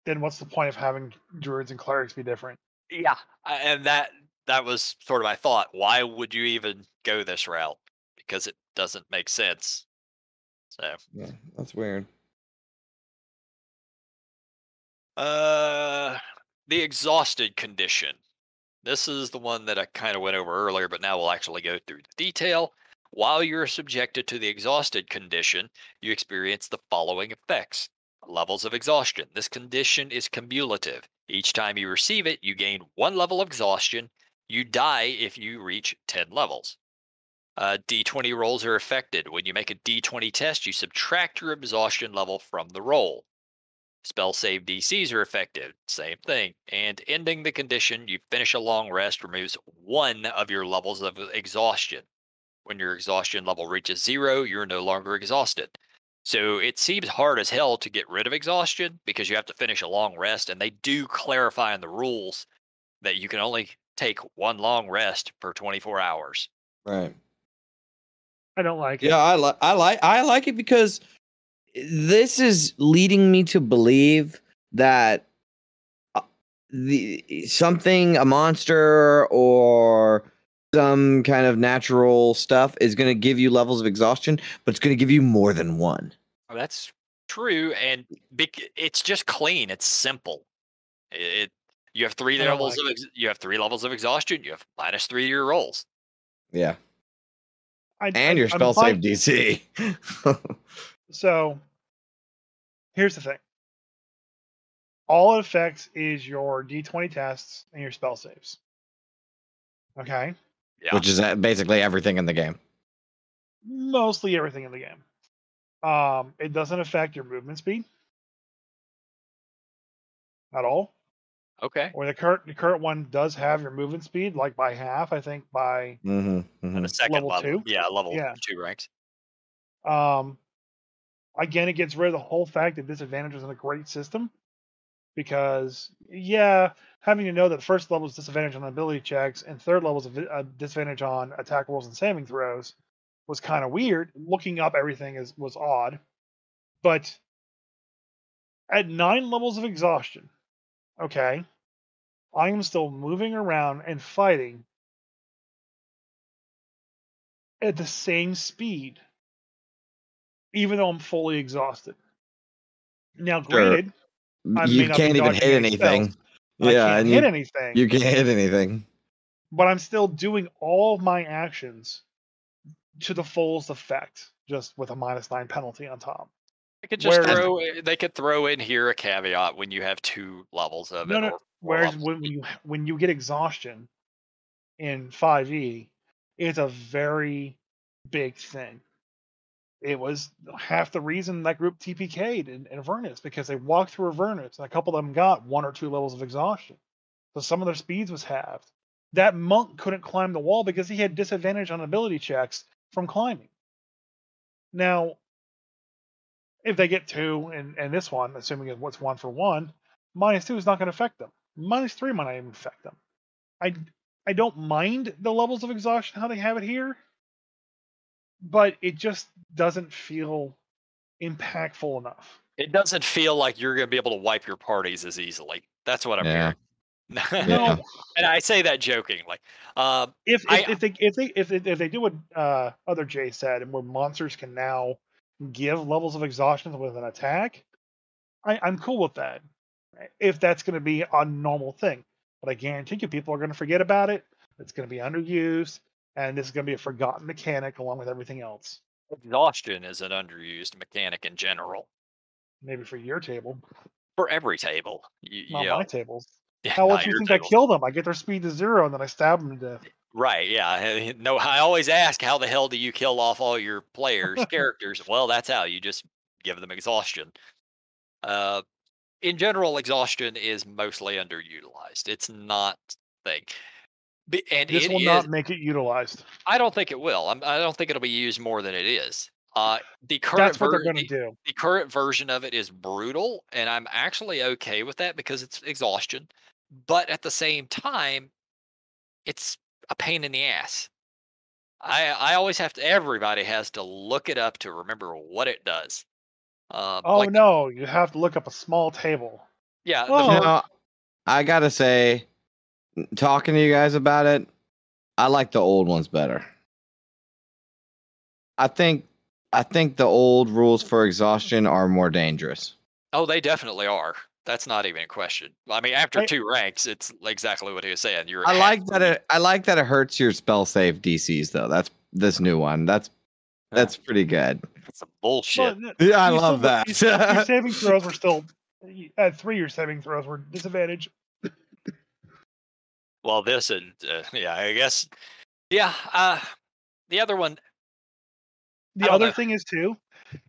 then what's the point of having druids and clerics be different? Yeah, and that was sort of my thought. Why would you even go this route? Because it doesn't make sense. So Yeah, that's weird. the exhausted condition. This is the one that I kind of went over earlier, but now we'll actually go through the detail. While you're subjected to the exhausted condition, you experience the following effects. Levels of exhaustion. This condition is cumulative. Each time you receive it, you gain 1 level of exhaustion. You die if you reach 10 levels. D20 rolls are affected. When you make a D20 test, you subtract your exhaustion level from the roll. Spell save DCs are effective. Same thing. And ending the condition, you finish a long rest, removes 1 of your levels of exhaustion. When your exhaustion level reaches 0, you're no longer exhausted. So it seems hard as hell to get rid of exhaustion because you have to finish a long rest, and they do clarify in the rules that you can only take 1 long rest per 24 hours. Right. I don't like it. Yeah, I like it because this is leading me to believe that a monster or some kind of natural stuff is going to give you levels of exhaustion, but it's going to give you more than 1. That's true, and it's just clean. It's simple. You have 3 levels you have 3 levels of exhaustion. You have -3 to your rolls. Yeah. And your spell save DC. So here's the thing. All it affects is your D20 tests and your spell saves. Okay? Yeah. Which is basically everything in the game. Mostly everything in the game. It doesn't affect your movement speed at all. Okay. Or the current one does have your movement speed like by half, I think by And the second level 2. Yeah, level Yeah. 2 ranks. Again, it gets rid of the whole fact that disadvantage isn't a great system, because having to know that first level is disadvantage on ability checks and third level is a disadvantage on attack rolls and saving throws was kind of weird. Looking up everything was odd, but at 9 levels of exhaustion, okay, I am still moving around and fighting at the same speed, even though I'm fully exhausted. Now, granted, you can't even hit anything. Yeah, I can't hit anything. You can't hit anything. But I'm still doing all of my actions to the fullest effect, just with a -9 penalty on top. They could throw in here a caveat when you have 2 levels of it. No. Whereas when you get exhaustion in 5e, it's a very big thing. It was half the reason that group TPK'd in Avernus, because they walked through Avernus and a couple of them got 1 or 2 levels of exhaustion. So some of their speeds was halved. That monk couldn't climb the wall because he had disadvantage on ability checks from climbing. Now, if they get 2 and this one, assuming it's 1 for 1, -2 is not going to affect them. -3 might not even affect them. I don't mind the levels of exhaustion, how they have it here, but it just doesn't feel impactful enough. It doesn't feel like you're going to be able to wipe your parties as easily. That's what I'm hearing. Yeah. And I say that jokingly. Uh, If I if they do what other Jay said, and where monsters can now give levels of exhaustion with an attack, I'm cool with that. If that's going to be a normal thing, but I guarantee you, people are going to forget about it. It's going to be underused, and this is going to be a forgotten mechanic along with everything else. exhaustion is an underused mechanic in general Maybe for your table, for every table. not my tables. Yeah, How else not do you your think I tables. kill them? I get their speed to 0, and then I stab them to death. Right, yeah. No, I always ask, how the hell do you kill off all your players' characters? Well, that's how you just give them exhaustion. Uh, in general, exhaustion is mostly underutilized. It's not a thing. And This it will is, not make it utilized. I don't think it will. I don't think it'll be used more than it is. The current That's what they're going to the, do. the current version of it is brutal, and I'm actually okay with that because it's exhaustion. But at the same time, it's a pain in the ass. I always have to. Everybody has to look it up to remember what it does. Oh Like no, you have to look up a small table. yeah, the Oh. You know, I gotta say, talking to you guys about it, I like the old ones better. I think the old rules for exhaustion are more dangerous. oh, they definitely are. That's not even a question. I mean, after I- 2 ranks, it's exactly what he was saying. You're I at like half that speed. I like that it hurts your spell save DCs though. That's this new one. That's pretty good. That's some bullshit. Well, Yeah, I you love still- that. your saving throws were still at 3. Your saving throws were disadvantage. Well, this and yeah, I guess yeah. The other one, I The don't other know. thing is too,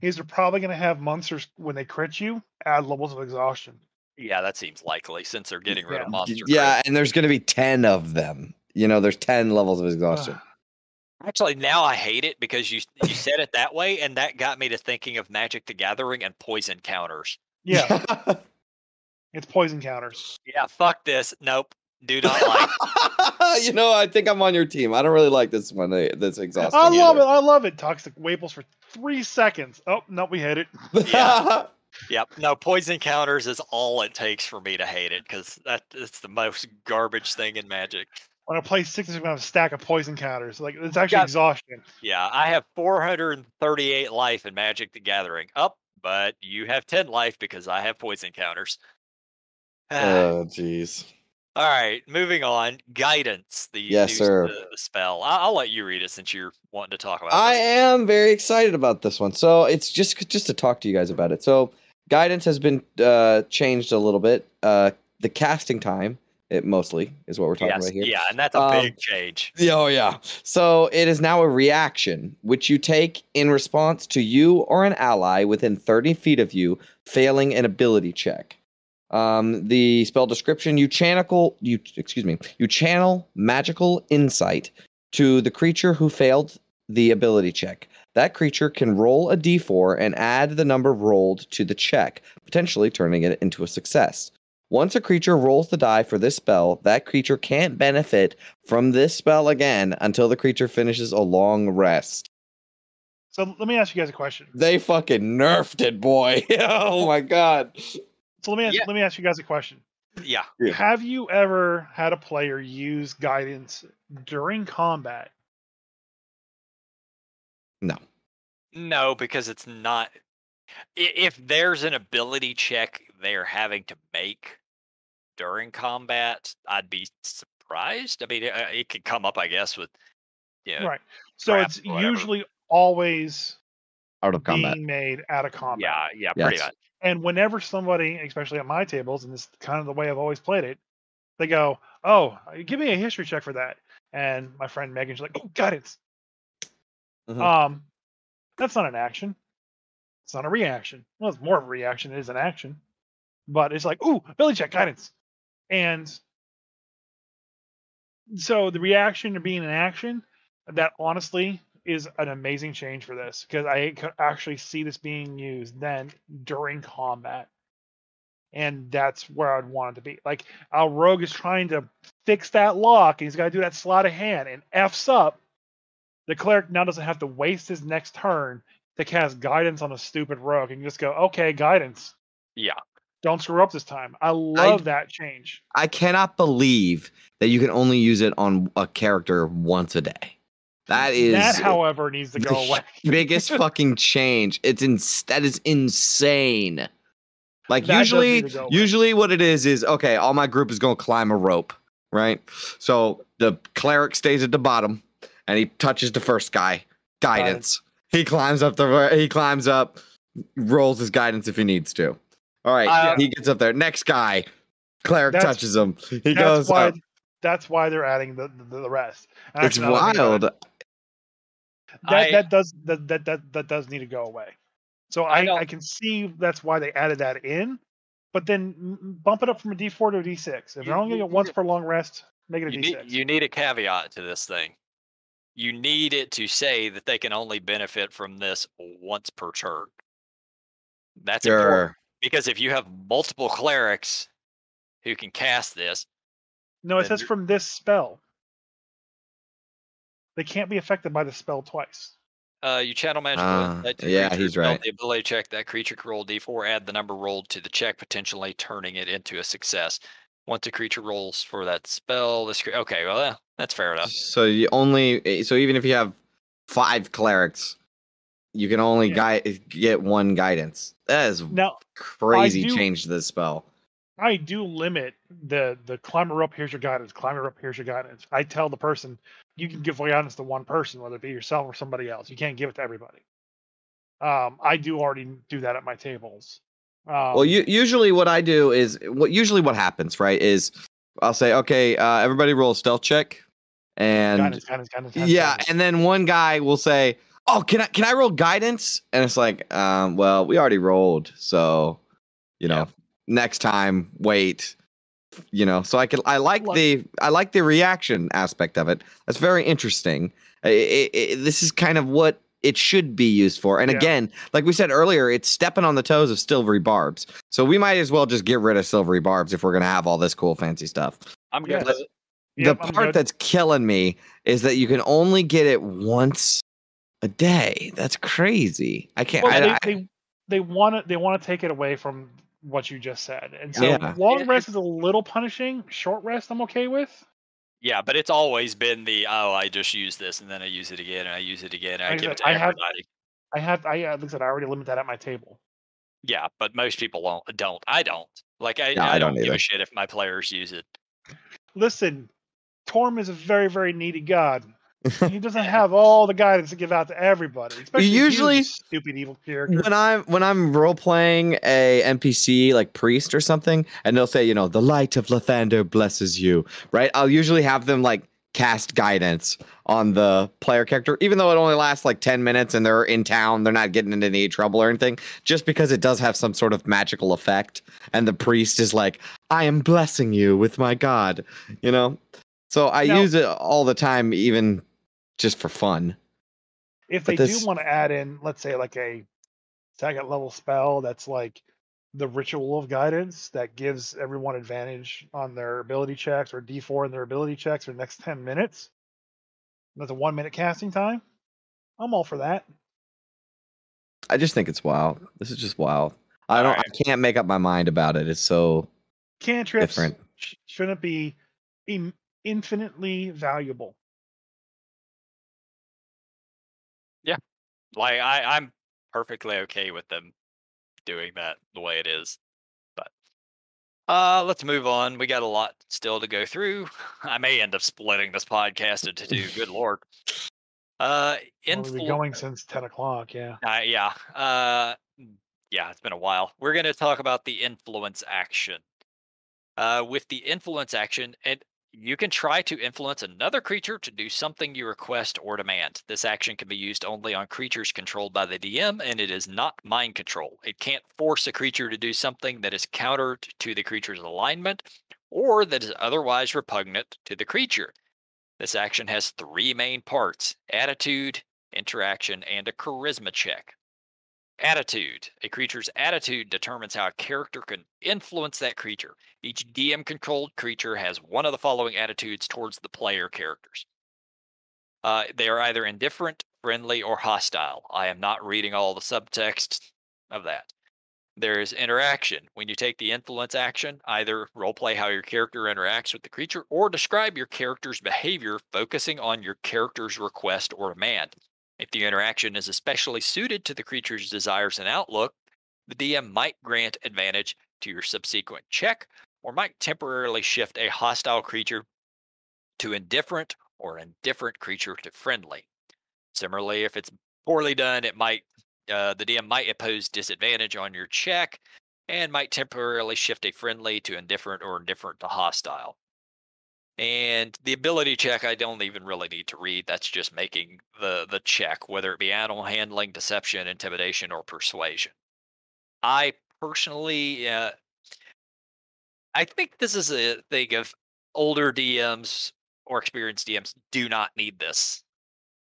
is they're probably going to have monsters when they crit you add levels of exhaustion. Yeah, that seems likely since they're getting rid of monster. Yeah, and there's gonna be 10 of them. You know, there's 10 levels of exhaustion. Ugh. Actually, now I hate it because you said it that way, and that got me to thinking of Magic the Gathering and poison counters. Yeah, it's poison counters. Yeah, fuck this. Nope, do not like. You know, I think I'm on your team. I don't really like this one. This exhausting. I love either. it. I love it. Toxic Waples for 3 seconds. Oh no, we hit it. Yeah. Yep. No, poison counters is all it takes for me to hate it because it's the most garbage thing in Magic. When I play 6, I'm going to have a stack of poison counters. Like it's actually Yeah. exhaustion. Yeah, I have 438 life in Magic the Gathering. Up, but you have 10 life because I have poison counters. Oh, jeez. All right, moving on. Guidance, the Yes, new sir. the spell. I'll let you read it since you're wanting to talk about I this. am very excited about this one. So it's just to talk to you guys about it. So guidance has been changed a little bit. The casting time, it mostly is what we're talking about here. Yeah, and that's a big change. Oh yeah. So it is now a reaction, which you take in response to you or an ally within 30 feet of you failing an ability check. The spell description: you channel magical insight to the creature who failed the ability check. That creature can roll a d4 and add the number rolled to the check, potentially turning it into a success. Once a creature rolls the die for this spell, that creature can't benefit from this spell again until the creature finishes a long rest. So let me ask you guys a question. They fucking nerfed it, boy. Oh my god. So let me ask you guys a question. Yeah. Have you ever had a player use guidance during combat? No, because it's not. If there's an ability check they're having to make during combat, I'd be surprised. I mean, it could come up, I guess, with Right. So crap it's or whatever. usually always Out of combat. being made out of combat. Yeah, pretty Yes. much. And whenever somebody, especially at my tables, and this is kind of the way I've always played it, they go, "Oh, give me a history check for that." And my friend Megan's like, "Oh, guidance." Mhm. That's not an action. It's not a reaction. Well, it's more of a reaction. It is an action, but it's like, "Ooh, ability check, guidance," and so the reaction to being an action, that honestly is an amazing change for this because I could actually see this being used then during combat. And that's where I'd want it to be. Like our rogue is trying to fix that lock, and he's got to do that sleight of hand, and F's up. The cleric now doesn't have to waste his next turn to cast guidance on a stupid rogue, and just go, okay, guidance. Yeah. Don't screw up this time. I love that change. I cannot believe that you can only use it on a character once a day. That is however, needs to go away. biggest fucking change. That is insane. Like That does need to go away. usually what it is okay, all my group is gonna climb a rope, right? So the cleric stays at the bottom and he touches the first guy. Guidance. He climbs up, rolls his guidance if he needs to. All right, he gets up there. Next guy, cleric touches him. He goes up. That's why they're adding the rest. And it's wild. That does need to go away. So I can see that's why they added that in, but then bump it up from a D4 to a D6. If they're only going to get once per long rest, make it a D6. You need a caveat to this thing. You need it to say that they can only benefit from this once per turn. That's important. Because if you have multiple clerics who can cast this. No, it says from this spell. They can't be affected by the spell twice. You channel magic. Yeah, he's right. The ability to check that creature can roll D4, add the number rolled to the check, potentially turning it into a success. Once a creature rolls for that spell, okay, well, that's fair enough. So even if you have 5 clerics, you can only get 1 guidance. That is crazy change to the spell. I do limit the climber up, here's your guidance, climber up, here's your guidance. I tell the person, you can give guidance to one person, whether it be yourself or somebody else. You can't give it to everybody. I do already do that at my tables. Well, usually what I do is, what happens, right, is I'll say, okay, everybody roll a stealth check. And guidance, and then one guy will say, oh, can I roll guidance? And it's like, well, we already rolled, so, next time, wait, so I like the reaction aspect of it. That's very interesting. This is kind of what it should be used for. And again, like we said earlier, it's stepping on the toes of Silvery Barbs. So we might as well just get rid of Silvery Barbs if we're going to have all this cool fancy stuff. I'm good. The part that's killing me is that you can only get it once a day. That's crazy. I can't. Well, they want to take it away from what you just said, and so long rest is a little punishing. Short rest, I'm okay with. Yeah, but it's always been I just use this and then I use it again and I use it again. And I give it to everybody. Like I said, I already limit that at my table. Yeah, but most people don't. I don't. Like I don't give a shit if my players use it. Listen, Torm is a very, very needy god. He doesn't have all the guidance to give out to everybody. Especially usually stupid evil character. When I'm role playing a NPC like priest or something, and they'll say, the light of Lathander blesses you, right? I'll usually have them like cast guidance on the player character, even though it only lasts like 10 minutes and they're in town, they're not getting into any trouble or anything, just because it does have some sort of magical effect. And the priest is like, I am blessing you with my god, So I use it all the time, even just for fun. If they do want to add in, let's say, like a second level spell that's like the Ritual of Guidance that gives everyone advantage on their ability checks, or D4 in their ability checks for the next 10 minutes, that's a 1 minute casting time, I'm all for that. I just think it's wild. This is just wild. I can't make up my mind about it. It's so cantrips different. Shouldn't be infinitely valuable. Yeah, like I'm perfectly okay with them doing that the way it is. But let's move on. We got a lot still to go through. I may end up splitting this podcast into 2. Good lord. We've been going since 10 o'clock. Yeah. Yeah, it's been a while. We're going to talk about the influence action. With the influence action, you can try to influence another creature to do something you request or demand. This action can be used only on creatures controlled by the DM, and it is not mind control. It can't force a creature to do something that is counter to the creature's alignment or that is otherwise repugnant to the creature. This action has 3 main parts: attitude, interaction, and a charisma check. Attitude. A creature's attitude determines how a character can influence that creature. Each DM-controlled creature has one of the following attitudes towards the player characters. They are either indifferent, friendly, or hostile. I am not reading all the subtext of that. There's interaction. When you take the influence action, either roleplay how your character interacts with the creature or describe your character's behavior, focusing on your character's request or demand. If the interaction is especially suited to the creature's desires and outlook, the DM might grant advantage to your subsequent check or might temporarily shift a hostile creature to indifferent or indifferent creature to friendly. Similarly, if it's poorly done, it might the DM might impose disadvantage on your check and might temporarily shift a friendly to indifferent or indifferent to hostile. And the ability check, I don't even really need to read. That's just making the check, whether it be animal handling, deception, intimidation, or persuasion. I personally, I think this is a thing of older DMs or experienced DMs do not need this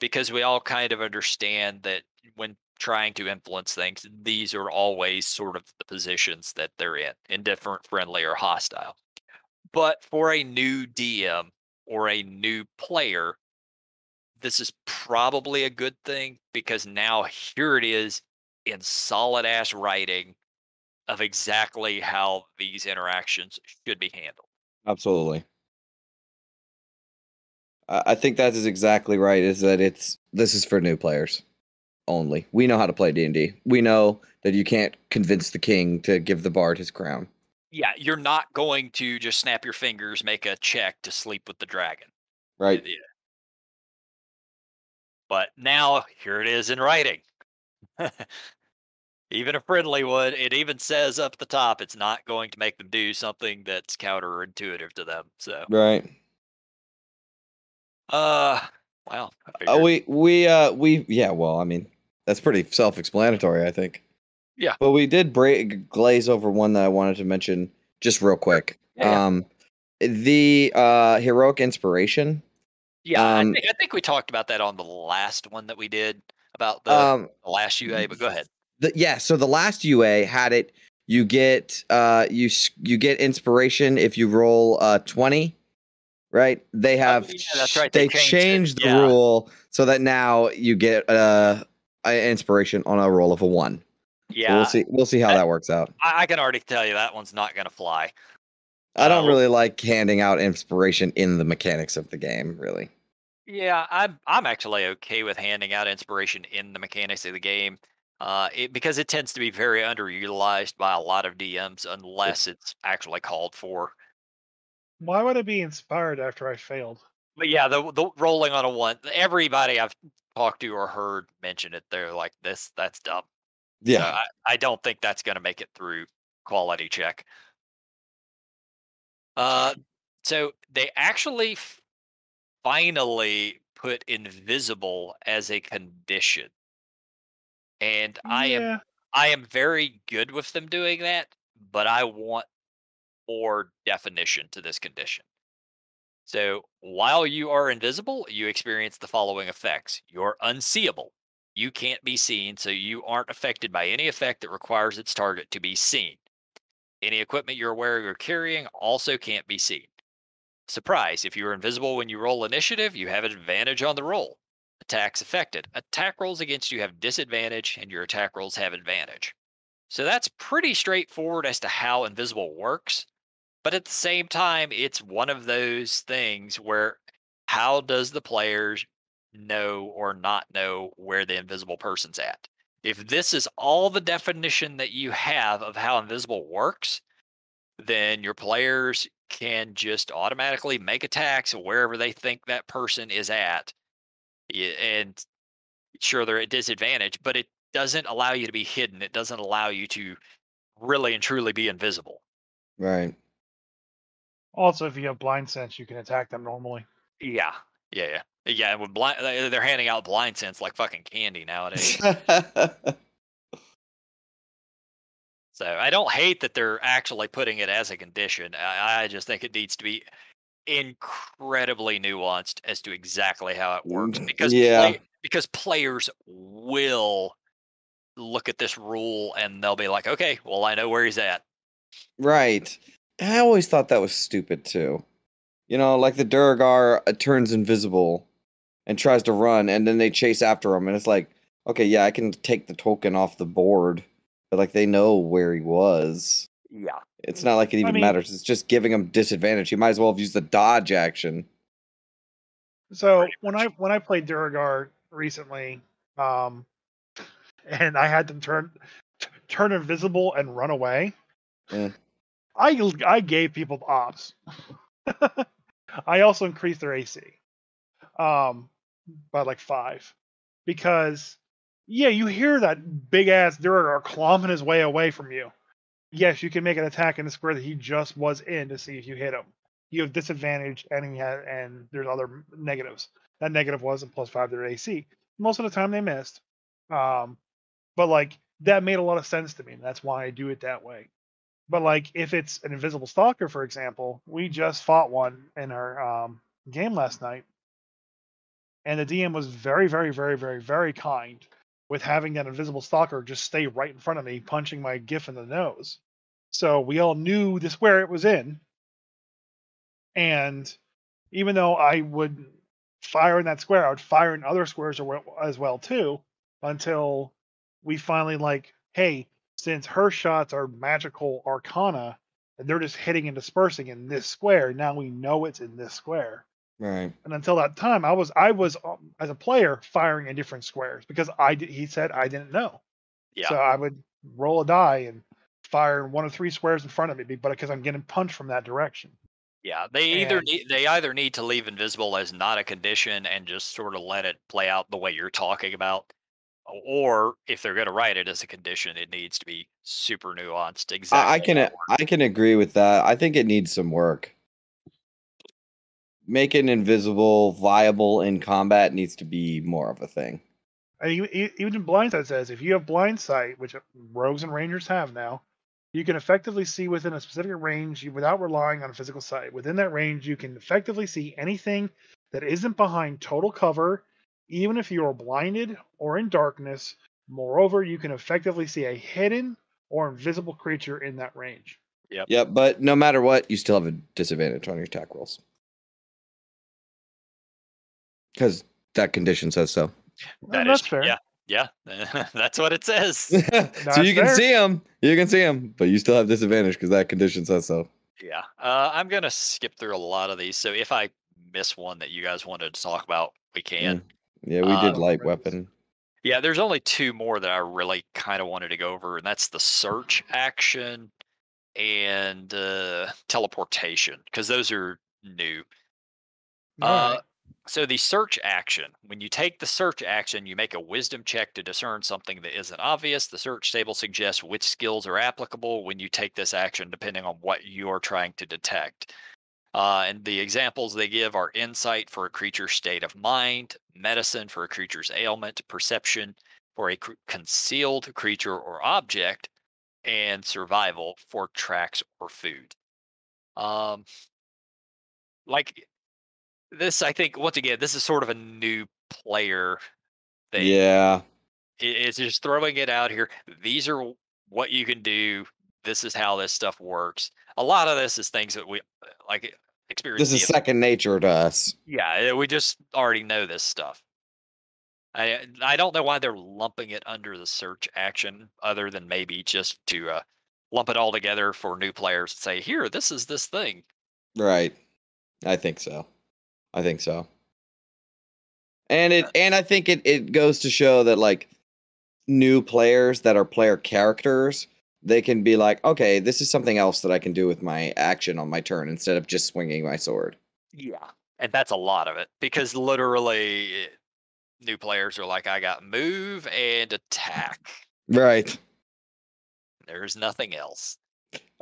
because we all kind of understand that when trying to influence things, these are always sort of the positions that they're in, indifferent, friendly, or hostile. But for a new DM or a new player, this is probably a good thing because now here it is in solid ass writing of exactly how these interactions should be handled. Absolutely. I think that is exactly right. Is that this is for new players only. We know how to play D&D. We know that you can't convince the king to give the bard his crown. Yeah, you're not going to just snap your fingers, make a check to sleep with the dragon. Right. Yeah. But now here it is in writing. Even a friendly one, it even says up at the top it's not going to make them do something that's counterintuitive to them. So, Right. wow. I We yeah, well, I mean, that's pretty self-explanatory, I think. Yeah. But we did glaze over one that I wanted to mention just real quick. Yeah. The heroic inspiration. Yeah, I think we talked about that on the last one that we did about the last UA, but go ahead. So the last UA had it. You get you get inspiration if you roll 20, right? They have that's right. They changed the rule so that now you get inspiration on a roll of a 1. Yeah, so we'll see how that works out. I can already tell you that one's not going to fly. I don't really like handing out inspiration in the mechanics of the game, really. Yeah, I'm actually okay with handing out inspiration in the mechanics of the game, because it tends to be very underutilized by a lot of DMs unless it's actually called for. Why would I be inspired after I failed? But yeah, the rolling on a 1, everybody I've talked to or heard mention it, they're like, that's dumb. Yeah. So I don't think that's going to make it through quality check. So they actually finally put invisible as a condition, and Yeah. I am very good with them doing that, but I want more definition to this condition. So while you are invisible, you experience the following effects. You're unseeable. You can't be seen, so you aren't affected by any effect that requires its target to be seen. Any equipment you're wearing or carrying also can't be seen. Surprise, if you are invisible when you roll initiative, you have advantage on the roll. Attacks affected. Attack rolls against you have disadvantage, and your attack rolls have advantage. So that's pretty straightforward as to how invisible works. But at the same time, it's one of those things where how does the players know or not know where the invisible person's at? If this is all the definition that you have of how invisible works, then your players can just automatically make attacks wherever they think that person is at. And sure, they're at disadvantage, but it doesn't allow you to be hidden. It doesn't allow you to really and truly be invisible. Right. Also, if you have blind sense, you can attack them normally. Yeah. Yeah. Yeah. With they're handing out blind sense like fucking candy nowadays. So I don't hate that they're actually putting it as a condition. I just think it needs to be incredibly nuanced as to exactly how it works because players will look at this rule and they'll be like, okay, well, I know where he's at. Right. I always thought that was stupid too. You know, like the Duragar turns invisible and tries to run, and then they chase after him, and it's like, okay, yeah, I can take the token off the board, but like they know where he was. Yeah. It's not like it even mean- matters. It's just giving him disadvantage. He might as well have used the dodge action. So Pretty when much. I played Duragar recently, and I had them turn invisible and run away, Eh. I gave people ops. I also increased their AC by like 5 because you hear that big ass Duragar clomping his way away from you. Yes, you can make an attack in the square that he just was in to see if you hit him. You have disadvantage, and there's other negatives. That negative was a +5 to their AC. Most of the time they missed, but like that made a lot of sense to me. And that's why I do it that way. But like if it's an invisible stalker, for example, we just fought one in our game last night, and the DM was very, very, very, very, very kind with having that invisible stalker just stay right in front of me, punching my GIF in the nose. So we all knew the square it was in. And even though I would fire in that square, I would fire in other squares as well too, until we finally like, hey, since her shots are magical arcana and they're just hitting and dispersing in this square, now we know it's in this square. Right. And until that time, I was as a player firing in different squares because he said I didn't know. Yeah. So I would roll a die and fire in one of 3 squares in front of me, but because I'm getting punched from that direction. Yeah, they either need to leave invisible as not a condition and just sort of let it play out the way you're talking about, or if they're going to write it as a condition, it needs to be super nuanced. Exactly. I can agree with that. I think it needs some work. Making invisible viable in combat needs to be more of a thing. And even in Blindsight says if you have Blindsight, which rogues and rangers have now, you can effectively see within a specific range without relying on physical sight. Within that range, you can effectively see anything that isn't behind total cover, even if you are blinded or in darkness. Moreover, you can effectively see a hidden or invisible creature in that range. Yep, but no matter what, you still have a disadvantage on your attack rolls. Because that condition says so. That's fair. Yeah, that's what it says. So you can see them. You can see them, but you still have disadvantage because that condition says so. Yeah. I'm going to skip through a lot of these. So if I miss one that you guys wanted to talk about, we can. Yeah, we did light weapon. Yeah, there's only 2 more that I really kind of wanted to go over, and that's the search action and teleportation, because those are new. Right. So the search action, when you take the search action, you make a wisdom check to discern something that isn't obvious. The search table suggests which skills are applicable when you take this action, depending on what you're trying to detect. And the examples they give are insight for a creature's state of mind, medicine for a creature's ailment, perception for a concealed creature or object, and survival for tracks or food. Like this, I think, once again, this is sort of a new player thing. Yeah. It's just throwing it out here. These are what you can do. This is how this stuff works. A lot of this is things that we like experience. This is second nature to us. Yeah, we just already know this stuff. I don't know why they're lumping it under the search action, other than maybe just to lump it all together for new players and say, here, this is this thing. Right. I think so. And I think it goes to show that like new players that are player characters, they can be like, okay, this is something else that I can do with my action on my turn instead of just swinging my sword. Yeah. And that's a lot of it, because literally new players are like, I got move and attack. Right. There's nothing else.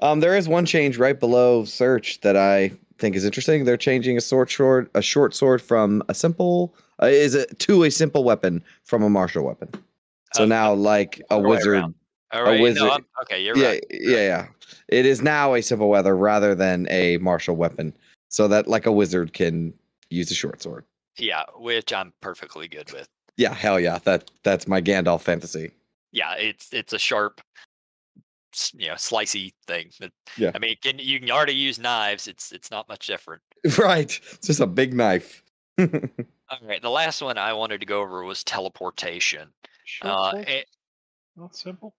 There is one change right below search that I think is interesting. They're changing a short sword from a simple to a simple weapon from a martial weapon. So now, like a wizard, a wizard. No, okay, you're right. Yeah. It is now a simple weapon rather than a martial weapon, so that like a wizard can use a short sword. Yeah, which I'm perfectly good with. Yeah, hell yeah, that's my Gandalf fantasy. Yeah, it's a sharp, slicey thing. Yeah, I mean, you can already use knives. It's not much different. Right, it's just a big knife. All right, the last one I wanted to go over was teleportation. Not simple.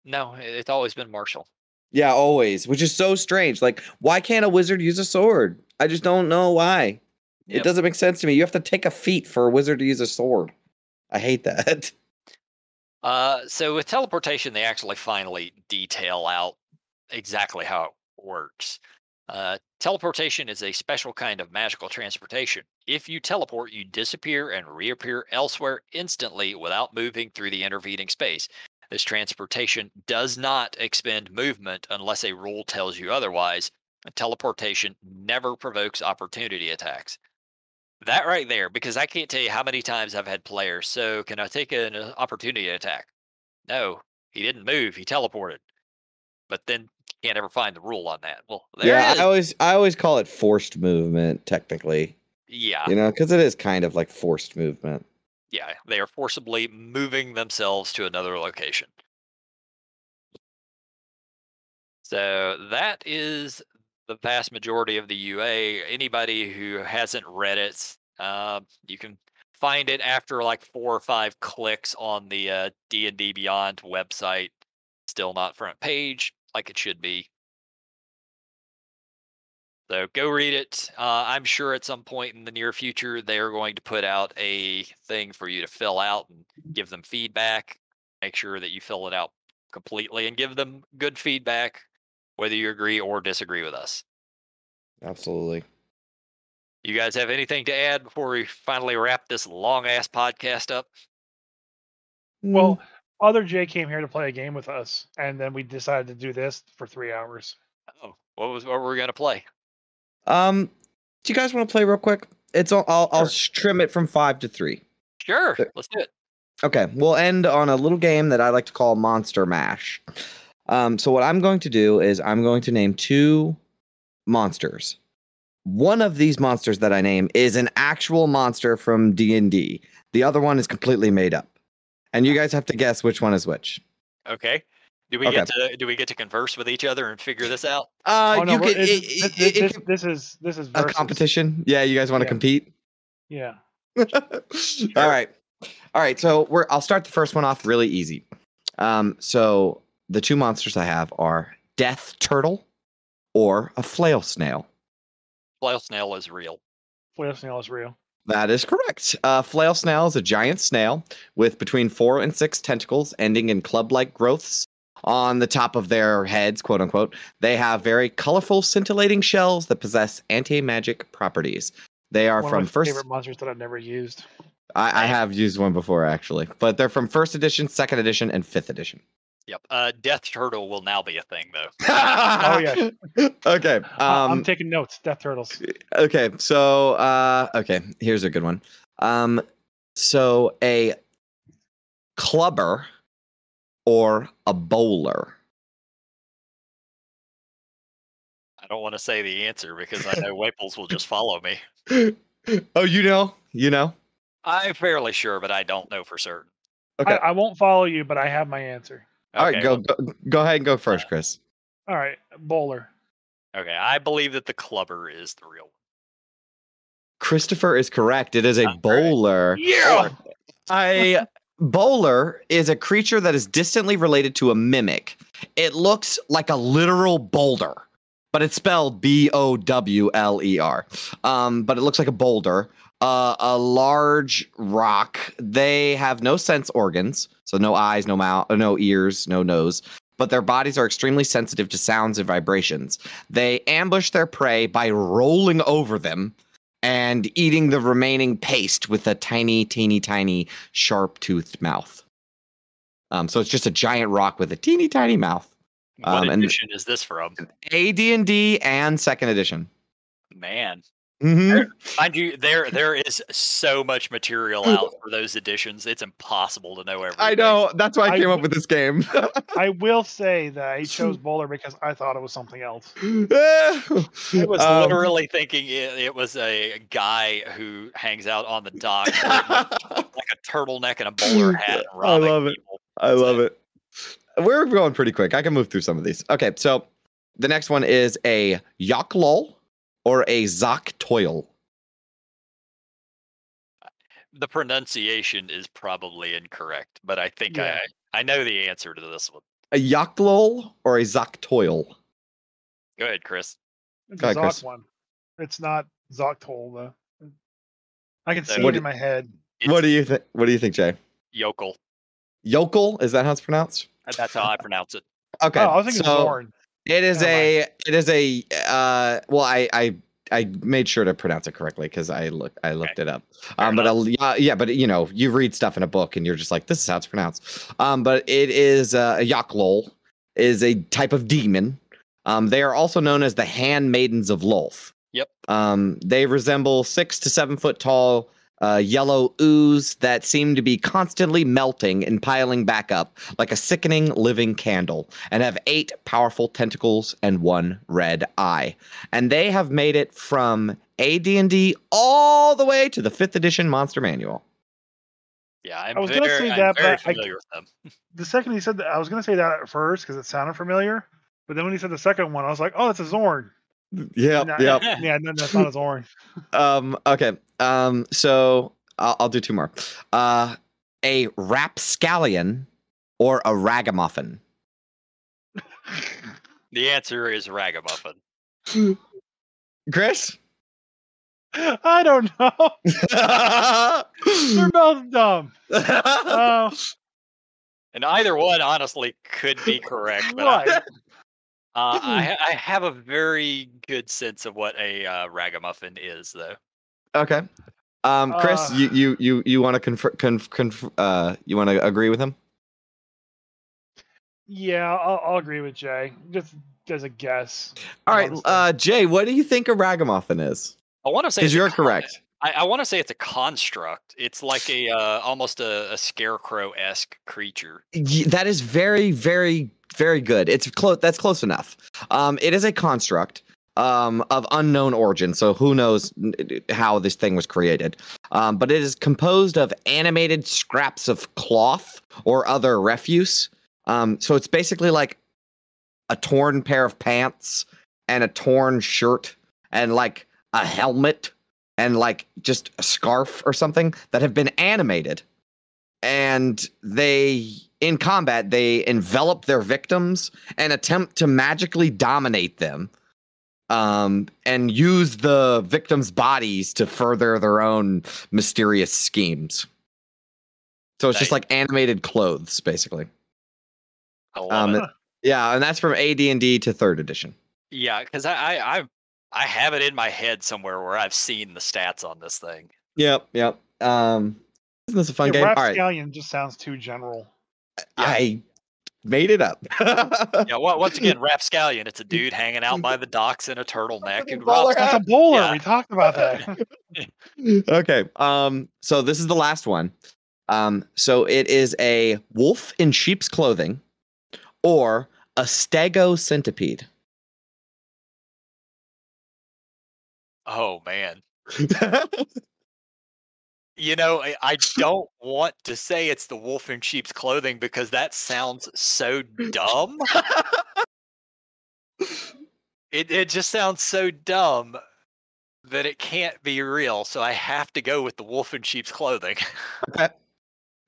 No, it's always been Marshall. Yeah, always, which is so strange. Like, why can't a wizard use a sword? I just don't know why. It Yep. doesn't make sense to me. You have to take a feat for a wizard to use a sword. I hate that. So with teleportation, they actually finally detail out exactly how it works. Teleportation is a special kind of magical transportation. If you teleport, you disappear and reappear elsewhere instantly without moving through the intervening space. This transportation does not expend movement unless a rule tells you otherwise. Teleportation never provokes opportunity attacks. That right there, because I can't tell you how many times I've had players. So, can I take an opportunity attack? No, he didn't move. He teleported. But then you can't ever find the rule on that. Well, there Yeah, it is. I always call it forced movement, technically. Yeah, You know, because it is kind of like forced movement. yeah. They are forcibly moving themselves to another location. So that is the vast majority of the UA. Anybody who hasn't read it, you can find it after like 4 or 5 clicks on the D&D Beyond website. Still not front page like it should be. So go read it. I'm sure at some point in the near future they are going to put out a thing for you to fill out and give them feedback. Make sure that you fill it out completely and give them good feedback, whether you agree or disagree with us. Absolutely. You guys have anything to add before we finally wrap this long ass podcast up? Well, other Jay came here to play a game with us, and then we decided to do this for 3 hours. Oh, what were we gonna play? Do you guys want to play real quick? It's all, I'll Sure. trim it from 5 to 3. Sure, There- let's do it. Okay, we'll end on a little game that I like to call Monster Mash. So what I'm going to do is I'm going to name 2 monsters. One of these monsters that I name is an actual monster from D&D. The other one is completely made up. And you guys have to guess which one is which. Okay. Do we Okay. get to converse with each other and figure this out? Oh no, You we're- can this, this is a versus. competition. Yeah, you guys want to Yeah. compete? Yeah. All right. So I'll start the first one off really easy. So the 2 monsters I have are Death Turtle or a Flail Snail. Flail snail is real. Flail snail is real. That is correct. Flail snail is a giant snail with between 4 and 6 tentacles ending in club-like growths on the top of their heads, quote unquote. They have very colorful, scintillating shells that possess anti-magic properties. They are One from of my first. favorite monsters that I've never used. I have used one before actually, but they're from first edition, second edition, and fifth edition. Yep. Death turtle will now be a thing though. Oh yeah. Okay. I'm taking notes. Death turtles. Okay. So okay, here's a good one. So a clubber or a bowler. I don't want to say the answer because I know Waples will just follow me. Oh, you know. I'm fairly sure, but I don't know for certain. Okay. I won't follow you, but I have my answer. All right, Okay, go ahead and go first, Chris. All right, bowler. okay. I believe that the clubber is the real one. Christopher is correct. It is a All right. bowler. Yeah. A bowler is a creature that is distantly related to a mimic. It looks like a literal boulder, but it's spelled Bowler. But it looks like a boulder. A large rock. They have no sense organs, so no eyes, no mouth, no ears, no nose. But their bodies are extremely sensitive to sounds and vibrations. They ambush their prey by rolling over them and eating the remaining paste with a tiny, teeny, tiny, sharp-toothed mouth. So it's just a giant rock with a teeny, tiny mouth. What And edition is this from? AD&D and second edition. Man, Mm-hmm. mind you, there is so much material out for those editions. It's impossible to know everything. I know. That's why I I came up w- with this game. I will say that I chose bowler because I thought it was something else. I was Um, literally thinking it was a guy who hangs out on the dock with like a turtleneck and a bowler hat and I robbing love it. people. I love it. We're going pretty quick. I can move through some of these. Okay, so the next one is a Yoklol or a Zok Toil. The pronunciation is probably incorrect, but I think Yeah. I know the answer to this one. A Yochlol or a Zoctoil? Go ahead, Chris. It's Go a ahead, Chris. Zoc one. It's not Zoctol though. I can see What it in my head. What do you think? What do you think, Jay? Yokel. Yokel? Is that how it's pronounced? That's how I pronounce it. Okay. Oh, I was thinking so Zorn. it is Never mind. it is a well, I made sure to pronounce it correctly because I looked it up. Fair But yeah, but you read stuff in a book and you're just like, this is how it's pronounced. But it is a Yochlol is a type of demon. They are also known as the handmaidens of Lolth. Yep. They resemble 6 to 7 foot tall yellow ooze that seem to be constantly melting and piling back up like a sickening living candle, and have 8 powerful tentacles and 1 red eye. And they have made it from AD&D all the way to the 5th edition Monster Manual. Yeah, I was gonna say I'm that, very but I- familiar with them. The second he said that, I was gonna say that at first because it sounded familiar. But then when he said the second one, I was like, "Oh, that's a Zorn." Yep, No, yep. Yeah, no, that's not a Zorn. Okay. So I'll do 2 more. A rapscallion or a ragamuffin? The answer is ragamuffin. Chris? I don't know. They're both dumb. Oh, And either one, honestly, could be correct. But right. I have a very good sense of what a ragamuffin is, though. Okay. Chris, you want to you want to agree with him? Yeah, I'll agree with Jay. Just as a guess. All right, honestly. Jay, what do you think a ragamuffin is? I want to say Because it's a you're con- correct. I want to say it's a construct. It's like a almost a scarecrow-esque creature. That is very, very, very good. It's close. That's close enough. It is a construct of unknown origin, so who knows how this thing was created. But it is composed of animated scraps of cloth or other refuse. So it's basically like a torn pair of pants and a torn shirt and like a helmet and like just a scarf or something that have been animated. And they, in combat, they envelop their victims and attempt to magically dominate them, and use the victims' bodies to further their own mysterious schemes. So it's just like animated clothes, basically. I love it. Yeah, and that's from AD&D to 3rd edition. Yeah, because I have it in my head somewhere where I've seen the stats on this thing. Yep. Isn't this a fun game? All right, Rapscallion just sounds too general. I made it up. Yeah, once again, rapscallion. It's a dude hanging out by the docks in a turtleneck who Bowler robs. hat. That's a bowler. Yeah. We talked about that. Okay. So this is the last one. So it is a wolf in sheep's clothing or a stego centipede. Oh man. You know, I don't want to say it's the wolf in sheep's clothing because that sounds so dumb. It just sounds so dumb that it can't be real. So I have to go with the wolf in sheep's clothing.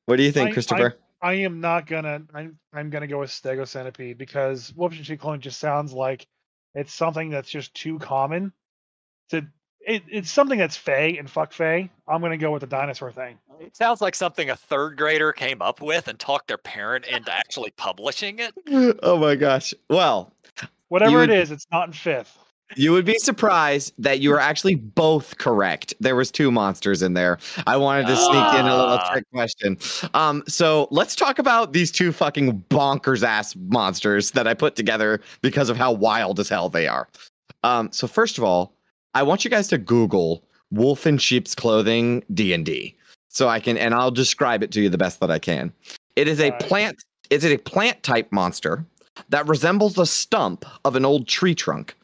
What do you think, Christopher? I am not gonna. I'm gonna go with Stego Centipede because Wolf in Sheep Clothing just sounds like it's something that's just too common. It's something that's Fey and fuck Fey. I'm gonna go with the dinosaur thing. It sounds like something a 3rd grader came up with and talked their parent into actually publishing it. Oh my gosh. Well, Whatever would- it is, it's not in 5th. you would be surprised that you were actually both correct. There was 2 monsters in there. I wanted to sneak in a little trick question. So let's talk about these 2 fucking bonkers ass monsters that I put together because of how wild as hell they are. So first of all, I want you guys to Google wolf in sheep's clothing D&D. So I can, and I'll describe it to you the best that I can. It is a Alright. plant. Is it a plant type monster that resembles the stump of an old tree trunk,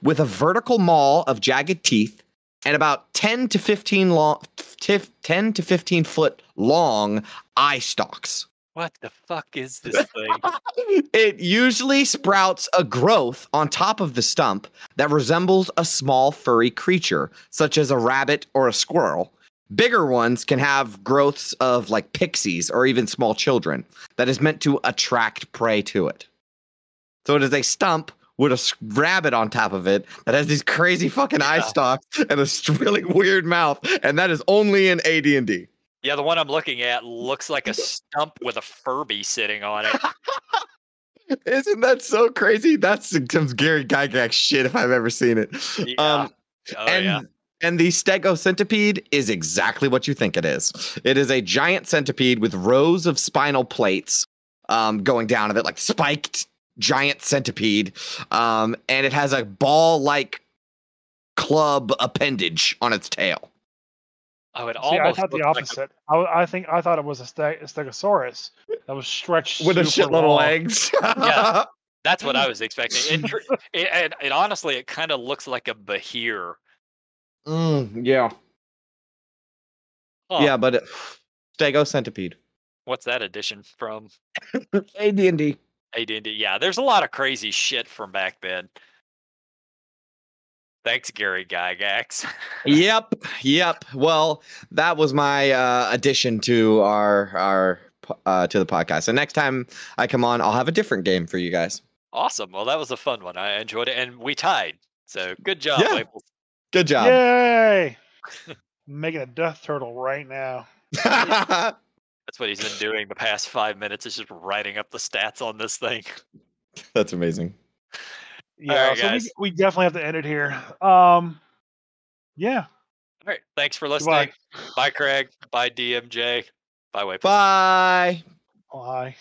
with a vertical maw of jagged teeth and about 10 to 15 foot long eye stalks. What the fuck is this thing? It usually sprouts a growth on top of the stump that resembles a small furry creature, such as a rabbit or a squirrel, Bigger ones can have growths of like pixies or even small children that is meant to attract prey to it. So it is a stump with a rabbit on top of it that has these crazy fucking eye stalks and a really weird mouth, and that is only in AD&D. Yeah, the one I'm looking at looks like a stump with a Furby sitting on it. Isn't that so crazy? That's some Gary Gygax shit if I've ever seen it. Yeah. And the Stegocentipede is exactly what you think it is. It is a giant centipede with rows of spinal plates going down of it, like spiked giant centipede. And it has a ball-like club appendage on its tail. Oh, it See, almost I thought the looks opposite. I thought it was a Stegosaurus that was stretched With a super shitload of long. legs. Yeah. That's what I was expecting. And honestly, it kind of looks like a Bahir. Yeah. Huh. Yeah, but Stegocentipede. What's that edition from? AD&D. AD&D. Yeah, there's a lot of crazy shit from back then. Thanks, Gary Gygax. Yep. Well, that was my addition to our to the podcast. So next time I come on, I'll have a different game for you guys. Awesome. Well, that was a fun one. I enjoyed it, and we tied. So good job, Yeah. Labels. Good job. Yay! Making a death turtle right now. That's what he's been doing the past 5 minutes. Is just writing up the stats on this thing. That's amazing. Yeah, right, so guys. we definitely have to end it here. Yeah. All right. Thanks for listening. Goodbye. Bye, Craig. Bye, DMJ. Bye, Waypoint. Bye. Bye.